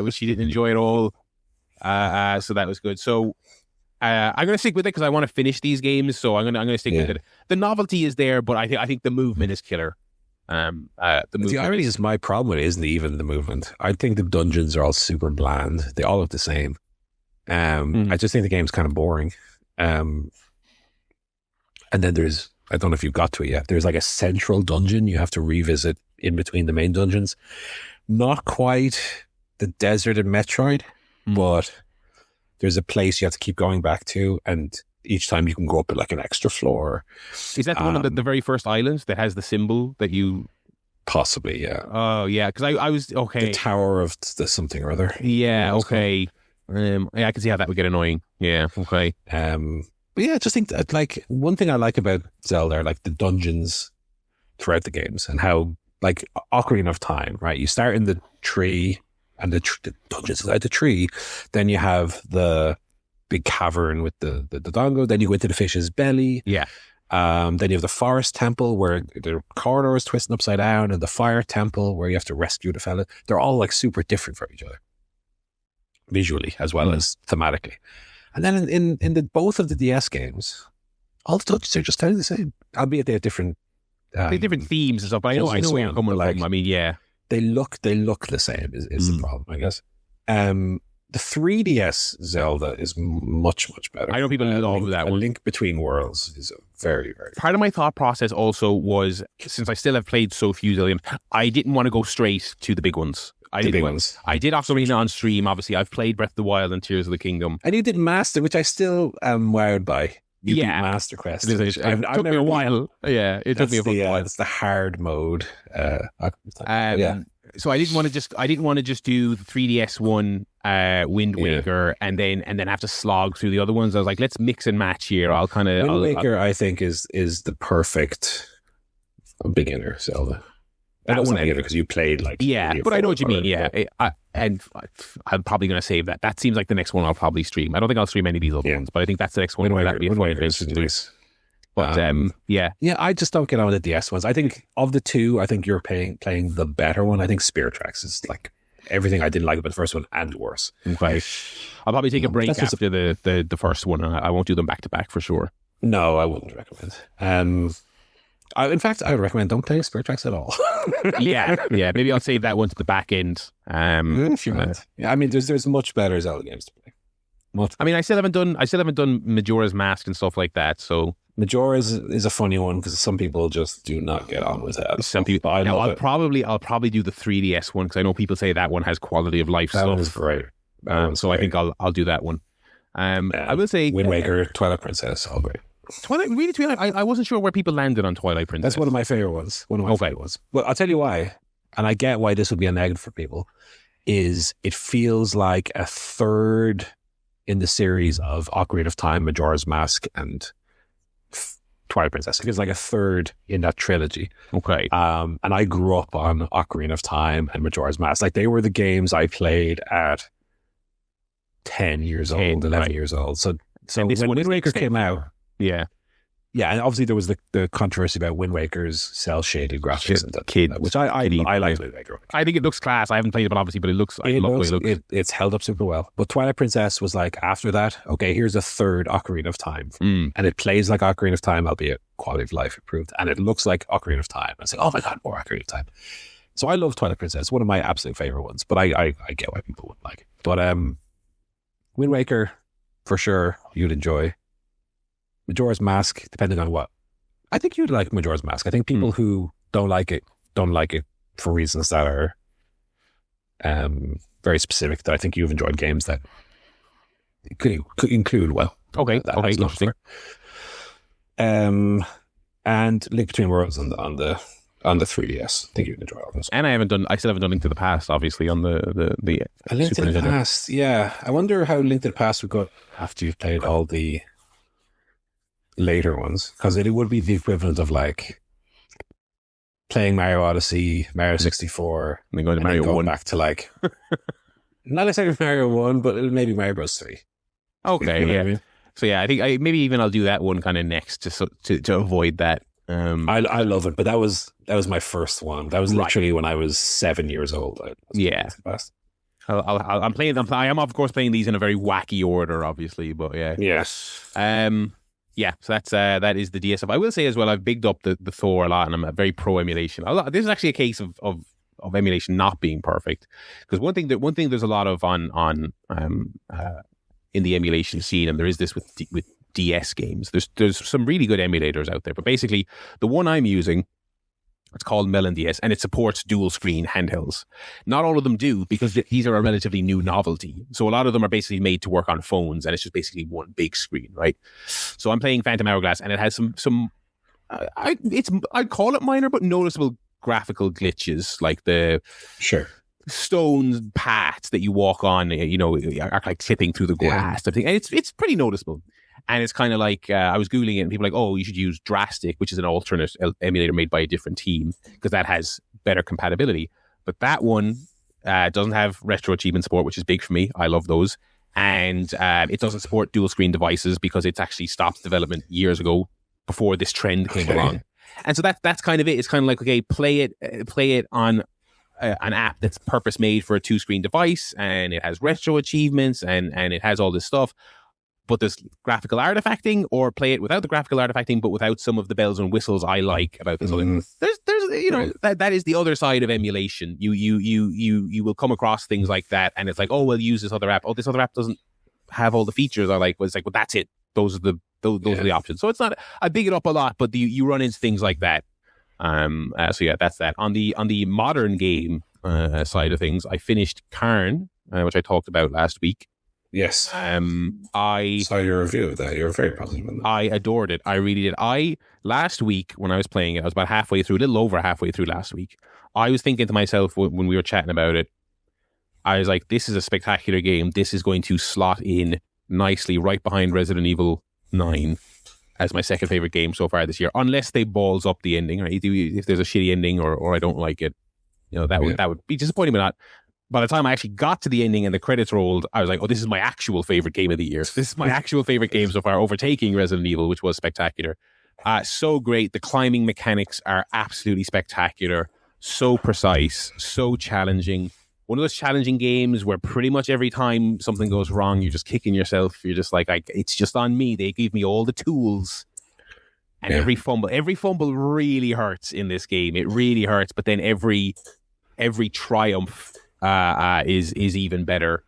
which she didn't enjoy at all. So that was good. So I'm going to stick with it because I want to finish these games. So I'm going to stick with it. The novelty is there, but I think the movement is killer. The irony is my problem with it isn't even the movement. I think the dungeons are all super bland. They all look the same. I just think the game's kind of boring. And then there's, I don't know if you've got to it yet, there's like a central dungeon you have to revisit in between the main dungeons. Not quite the desert in Metroid, but there's a place you have to keep going back to, and each time you can go up at like an extra floor. Is that the one on the very first island that has the symbol that you... Possibly, yeah. Oh, yeah, because I was, okay. The Tower of the something or other. Yeah, okay. Yeah, I can see how that would get annoying. Yeah, okay. But yeah, I just think that, like, one thing I like about Zelda are like the dungeons throughout the games, and how, like, Ocarina of Time, right? You start in the tree, and the dungeons inside the tree. Then you have the big cavern with the dongo. Then you go into the fish's belly. Yeah. Then you have the forest temple where the corridor is twisting upside down, and the fire temple where you have to rescue the fella. They're all like super different from each other, visually as well as thematically. And then in the both of the DS games, all the dungeons are just kind of the same, albeit they have different different themes and stuff. But I know where you're coming from. I mean, yeah. They look the same is the problem, I guess. The 3DS Zelda is much, much better. I know people love that one. A Link Between Worlds is very, very Part of my thought process also was, since I still have played so few Zelda games, I didn't want to go straight to the big ones. I did Ocarina on stream, obviously. I've played Breath of the Wild and Tears of the Kingdom. And you did Master, which I still am wowed by. You beat Master Quest. It took me a while. Yeah, it took me a while. It's the hard mode. So I didn't want to just do the 3DS one, Wind Waker, and then have to slog through the other ones. I was like, let's mix and match here. Wind Waker, I think, is the perfect beginner Zelda. I don't want to because you played like but I know what you mean. Yeah, and I'm probably going to save that. That seems like the next one I'll probably stream. I don't think I'll stream any of these other ones, but I think that's the next one. Wind Waker is nice. But I just don't get on with the DS ones. I think of the two, I think you're playing the better one. I think Spirit Tracks is like everything I didn't like about the first one and worse. Okay, I'll probably take a break after the first one. I won't do them back to back for sure. No, I wouldn't recommend. In fact, I would recommend don't play Spirit Tracks at all. yeah. Maybe I'll save that one to the back end. If you want. I mean, there's much better Zelda games to play. I mean, I still haven't done Majora's Mask and stuff like that. So Majora is a funny one because some people just do not get on with that. Some people. I'll probably do the 3DS one because I know people say that one has quality of life that stuff. That is great. So I think I'll do that one. I will say Wind Waker, Twilight Princess, all great. Twilight. I wasn't sure where people landed on Twilight Princess. That's one of my favorite ones. Favorite ones. But I'll tell you why, and I get why this would be a negative for people, is it feels like a third in the series of Ocarina of Time, Majora's Mask, and Twilight Princess. It feels like a third in that trilogy. Okay. And I grew up on Ocarina of Time and Majora's Mask. Like, they were the games I played at 10 years old, 11 years old. So when Wind Waker came out, yeah, and obviously there was the controversy about Wind Waker's cel-shaded graphics and that, which I like Wind Waker. I think it looks class. I haven't played it, but obviously, but it looks. It's held up super well. But Twilight Princess was like, after that, okay, here's a third Ocarina of Time, and it plays like Ocarina of Time, albeit quality of life improved, and it looks like Ocarina of Time. I was like, oh my god, more Ocarina of Time. So I love Twilight Princess, one of my absolute favorite ones. But I get why people wouldn't like it. But Wind Waker, for sure, you'd enjoy. Majora's Mask, depending on what. I think you'd like Majora's Mask. I think people who don't like it for reasons that are very specific that I think you've enjoyed games that could include well. Okay, That okay, has not interesting. before. And Link Between Worlds on the 3DS. I think you can enjoy all those. And I still haven't done Link to the Past, obviously, on the A Link to Super the Nintendo. Past, yeah. I wonder how Link to the Past would go after you've played all the later ones, because it would be the equivalent of like playing Mario Odyssey, Mario 64, And then going to and Mario then going 1. back to like not necessarily Mario 1, but maybe Mario Bros 3. Okay, You know what yeah. I mean? So yeah, I think maybe even I'll do that one kind of next to avoid that. I love it, but that was my first one. That was Right. literally when I was 7 years old. Yeah. I'm playing. I am of course playing these in a very wacky order, obviously, but yeah. Yes. Yeah. So that is the DSF. I will say as well, I've bigged up the Thor a lot, and I'm a very pro emulation. This is actually a case of emulation not being perfect, because one thing there's a lot of on in the emulation scene, and there is this with DS games. There's some really good emulators out there, but basically the one I'm using, it's called Melon DS, and it supports dual screen handhelds. Not all of them do, because these are a relatively new novelty. So a lot of them are basically made to work on phones, and it's just basically one big screen, right? So I'm playing Phantom Hourglass, and it has some I'd call it minor but noticeable graphical glitches, like the Sure. stone paths that you walk on, are like clipping through the grass. And it's pretty noticeable. And it's kind of like, I was Googling it, and people are like, oh, you should use Drastic, which is an alternate emulator made by a different team, because that has better compatibility. But that one doesn't have retro achievement support, which is big for me. I love those. And it doesn't support dual screen devices, because it's actually stopped development years ago before this trend came along. And so that's kind of it. It's kind of like, okay, play it on an app that's purpose made for a 2-screen device, and it has retro achievements, and it has all this stuff. But there's graphical artifacting, or play it without the graphical artifacting, but without some of the bells and whistles I like about this. There's that is the other side of emulation. You will come across things like that, and it's like, oh, well, use this other app. Oh, this other app doesn't have all the features I like. Well, it's like, well, that's it. Those are the options. So it's not, I big it up a lot, but you run into things like that. So yeah, that's that. On the modern game side of things, I finished Cairn, which I talked about last week. Yes. I saw your review of that. You were very positive on that. I adored it. I really did. Last week when I was playing it, I was about halfway through, a little over halfway through last week. I was thinking to myself when we were chatting about it, I was like, this is a spectacular game. This is going to slot in nicely right behind Resident Evil 9 as my second favorite game so far this year, unless they balls up the ending, right? If there's a shitty ending or I don't like it, that would be disappointing, but not. By the time I actually got to the ending and the credits rolled, I was like, oh, this is my actual favorite game of the year. This is my actual favorite game so far, overtaking Resident Evil, which was spectacular. So great. The climbing mechanics are absolutely spectacular. So precise, so challenging. One of those challenging games where pretty much every time something goes wrong, you're just kicking yourself. You're just like it's just on me. They give me all the tools. And every fumble really hurts in this game. It really hurts. But then every triumph is even better.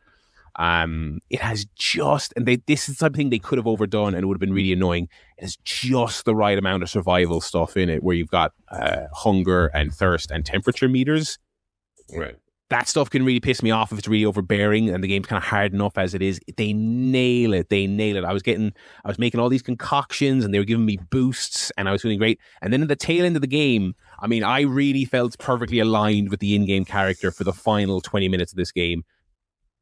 It has just, and this is something they could have overdone, and it would have been really annoying. It has just the right amount of survival stuff in it, where you've got hunger and thirst and temperature meters. Right. That stuff can really piss me off if it's really overbearing, and the game's kind of hard enough as it is. They nail it. I was making all these concoctions, and they were giving me boosts, and I was feeling great. And then at the tail end of the game, I mean, I really felt perfectly aligned with the in-game character for the final 20 minutes of this game.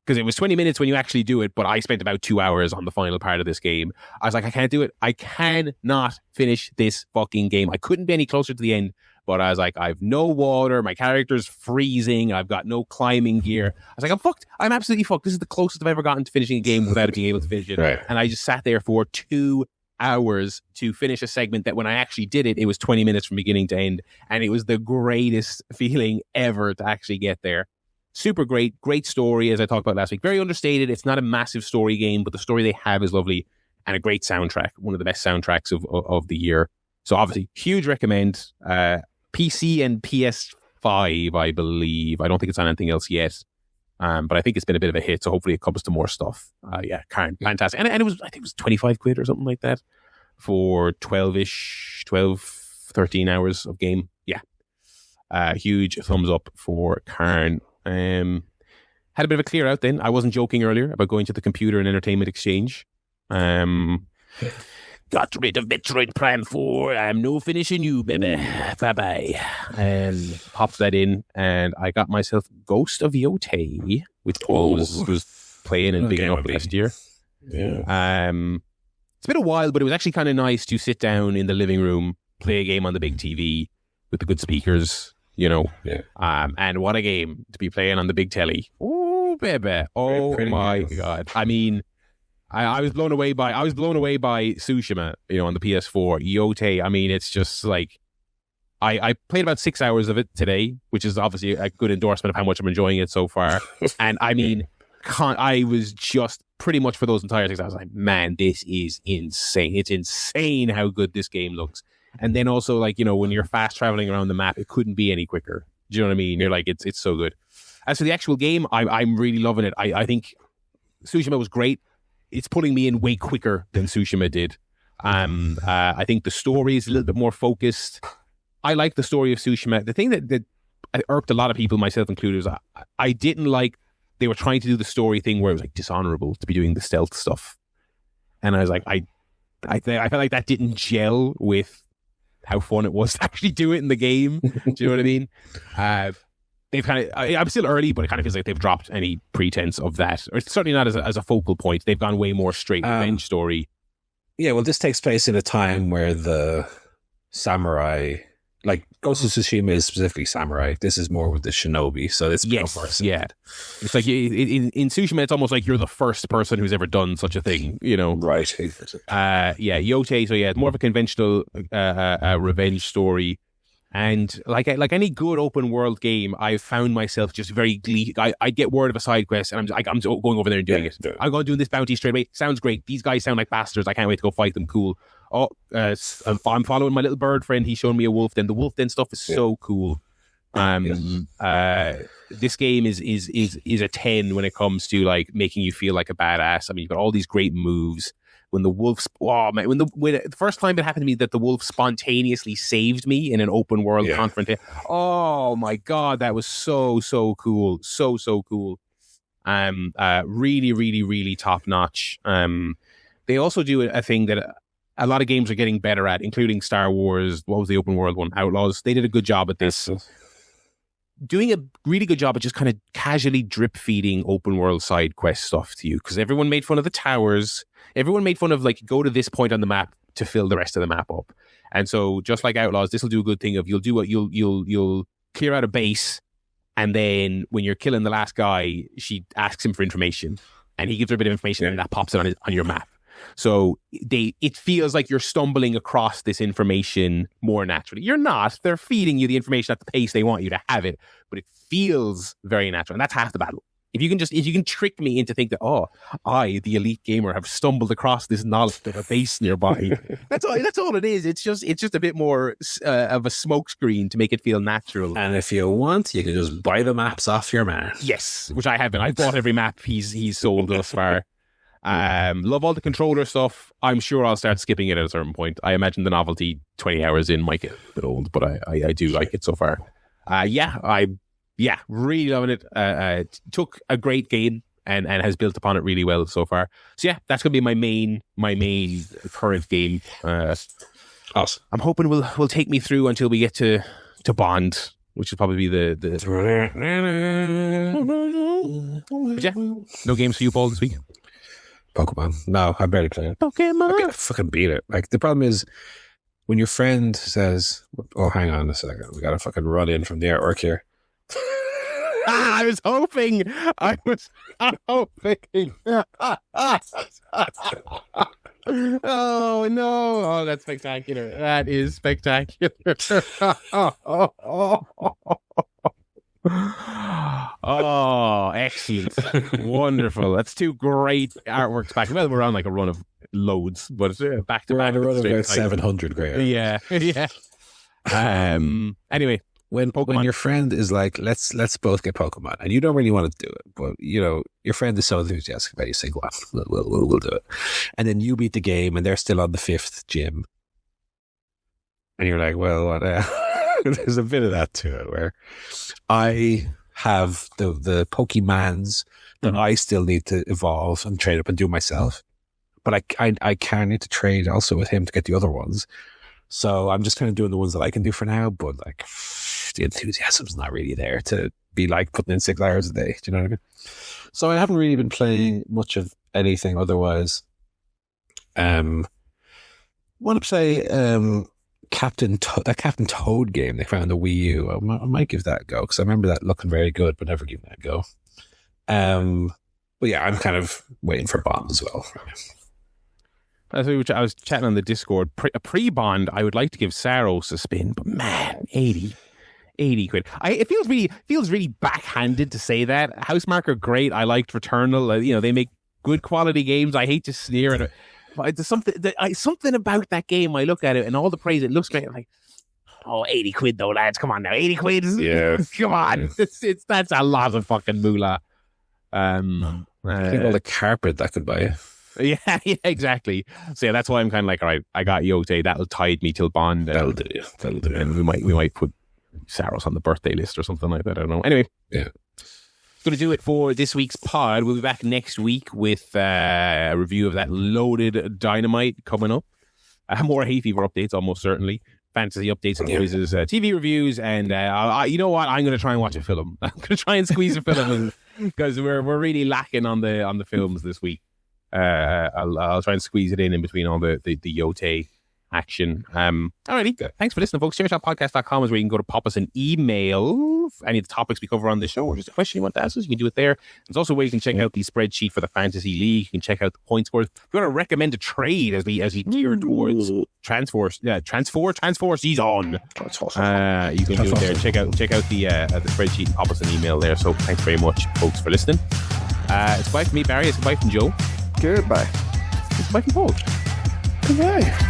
Because it was 20 minutes when you actually do it, but I spent about 2 hours on the final part of this game. I was like, I can't do it. I cannot finish this fucking game. I couldn't be any closer to the end, but I was like, I have no water. My character's freezing. I've got no climbing gear. I was like, I'm fucked. I'm absolutely fucked. This is the closest I've ever gotten to finishing a game without being able to finish it. Right. And I just sat there for 2 hours to finish a segment that when I actually did it, it was 20 minutes from beginning to end. And it was the greatest feeling ever to actually get there. Super great story, as I talked about last week. Very understated. It's not a massive story game, but the story they have is lovely, and a great soundtrack. One of the best soundtracks of the year. So obviously, huge recommend. PC and PS5, I believe. I don't think it's on anything else yet, but I think it's been a bit of a hit. So hopefully, it comes to more stuff. Yeah, Cairn, fantastic, and it was, I think it was 25 quid or something like that for 12, 13 hours of game. Yeah, huge thumbs up for Cairn. Have had a bit of a clear out then. I wasn't joking earlier about going to the Computer and Entertainment Exchange. Got rid of Metroid Prime 4. I'm no finishing you, baby. Bye-bye. And popped that in, and I got myself Ghost of Yotei, which Paul was playing and bigging up last year. Yeah. It's been a while, but it was actually kind of nice to sit down in the living room, play a game on the big TV with the good speakers, you know. Yeah. And what a game to be playing on the big telly. Oh, baby. Oh, my God. I mean, I was blown away by Tsushima, you know, on the PS4. Yotei, I mean, it's just like, I played about 6 hours of it today, which is obviously a good endorsement of how much I'm enjoying it so far. And I mean, I was just pretty much for those entire 6 hours, like, man, this is insane. It's insane how good this game looks. And then also, like, you know, when you're fast traveling around the map, it couldn't be any quicker. Do you know what I mean? You're like, it's so good. As for the actual game, I'm really loving it. I think Tsushima was great. It's pulling me in way quicker than Tsushima did. I think the story is a little bit more focused. I like the story of Tsushima. The thing that irked a lot of people, myself included, was I didn't like they were trying to do the story thing where it was like dishonorable to be doing the stealth stuff. And I was like, I felt like that didn't gel with how fun it was to actually do it in the game. Do you know what I mean? They've kind of, I'm still early, but it kind of feels like they've dropped any pretense of that. Or it's certainly not as a focal point. They've gone way more straight revenge story. Yeah, well, this takes place in a time where the samurai, like Ghost of Tsushima is specifically samurai. This is more with the shinobi, so it's yes, yeah. It's like in Tsushima, it's almost like you're the first person who's ever done such a thing, you know? Right. Yeah, Yotei. So yeah, it's more of a conventional revenge story. And like any good open world game, I found myself just very I get word of a side quest, and I'm going over there and doing it. Yeah. I'm going to do this bounty straight away. Sounds great. These guys sound like bastards. I can't wait to go fight them. Cool. Oh, I'm following my little bird friend. He's showing me a wolf den. The wolf den stuff is so cool. This game is a 10 when it comes to like making you feel like a badass. I mean, you've got all these great moves. When the wolf, when the first time it happened to me that the wolf spontaneously saved me in an open world confrontation. Oh my God, that was so cool, so cool. Really, really, really top notch. They also do a thing that a lot of games are getting better at, including Star Wars. What was the open world one? Outlaws. They did a good job at this. Doing a really good job at just kind of casually drip feeding open world side quest stuff to you, because everyone made fun of the towers. Everyone made fun of like, go to this point on the map to fill the rest of the map up. And so just like Outlaws, this will do a good thing of you'll clear out a base, and then when you're killing the last guy, she asks him for information, and he gives her a bit of information, and that pops it on your map. So it feels like you're stumbling across this information more naturally. You're not. They're feeding you the information at the pace they want you to have it, but it feels very natural, and that's half the battle. If you can trick me into think that, I, the elite gamer, have stumbled across this knowledge of a base nearby. That's all it is. It's just a bit more of a smokescreen to make it feel natural. And if you want, you can just buy the maps off your man. Yes, which I have been. I've bought every map he's sold thus far. Love all the controller stuff. I'm sure I'll start skipping it at a certain point. I imagine the novelty 20 hours in might get a bit old, but I do like it so far. Really loving it. Took a great game and has built upon it really well so far. So yeah, that's gonna be my main current game. Awesome. I'm hoping will take me through until we get to Bond, which will probably be the. But yeah, no games for you, Paul, this week. Pokemon. No, I barely play it. Pokemon. I can't fucking beat it. Like, the problem is when your friend says, "Oh, hang on a second, we gotta fucking run in from the artwork here." I was hoping. Oh no! Oh, that's spectacular. That is spectacular. Oh, excellent. Wonderful. That's two great artworks back. Well, we're on like a run of loads, but back to back. We're on a run of about 700 great. Yeah. Anyway, when your friend is like, let's both get Pokemon, and you don't really want to do it, but you know your friend is so enthusiastic about it, you say, "Go on, we'll do it," and then you beat the game, and they're still on the 5th gym, and you're like, "Well, what?" There's a bit of that to it, where I have the Pokemans that I still need to evolve and trade up and do myself. But I can need to trade also with him to get the other ones. So I'm just kind of doing the ones that I can do for now. But like the enthusiasm's not really there to be like putting in 6 hours a day. Do you know what I mean? So I haven't really been playing much of anything otherwise. Want to play Captain Toad game they found on the Wii U. I might give that a go because I remember that looking very good, but never giving that a go. But yeah, I'm kind of waiting for Bond as well. I was chatting on the Discord. Pre-Bond, I would like to give Saros a spin, but man, 80 quid. It feels really backhanded to say that. Housemarque are great. I liked Returnal. They make good quality games. I hate to sneer at it. But there's something about that game. I look at it and all the praise, it looks great. I'm like, 80 quid though, lads. Come on now, 80 quid. Yeah. Come on. That's a lot of fucking moolah. I think all the carpet that could buy you. Yeah, exactly. So yeah, that's why I'm kind of like, all right, I got Yotei. That'll tide me till Bond. That'll do you. And we might put Saros on the birthday list or something like that. I don't know. Anyway, yeah. Going to do it for this week's pod. We'll be back next week with a review of that loaded Dynamite coming up. More Hayfever updates, almost certainly. Fantasy updates and quizzes, TV reviews, and you know what? I'm going to try and watch a film. I'm going to try and squeeze a film because we're really lacking on the films this week. I'll try and squeeze it in between all the Yotei action. Alrighty, thanks for listening, folks. ChairShotPodcast.com is where you can go to pop us an email for any of the topics we cover on the show, or just a question you want to ask us. You can do it there. It's also where you can check out the spreadsheet for the Fantasy League. You can check out the point scores. If you want to recommend a trade as we gear towards Transforce season, you can do it there. Check out the spreadsheet and pop us an email there. So thanks very much, folks, for listening. It's goodbye from me, Barry. It's goodbye from Joe. Goodbye. It's goodbye from Paul. Goodbye.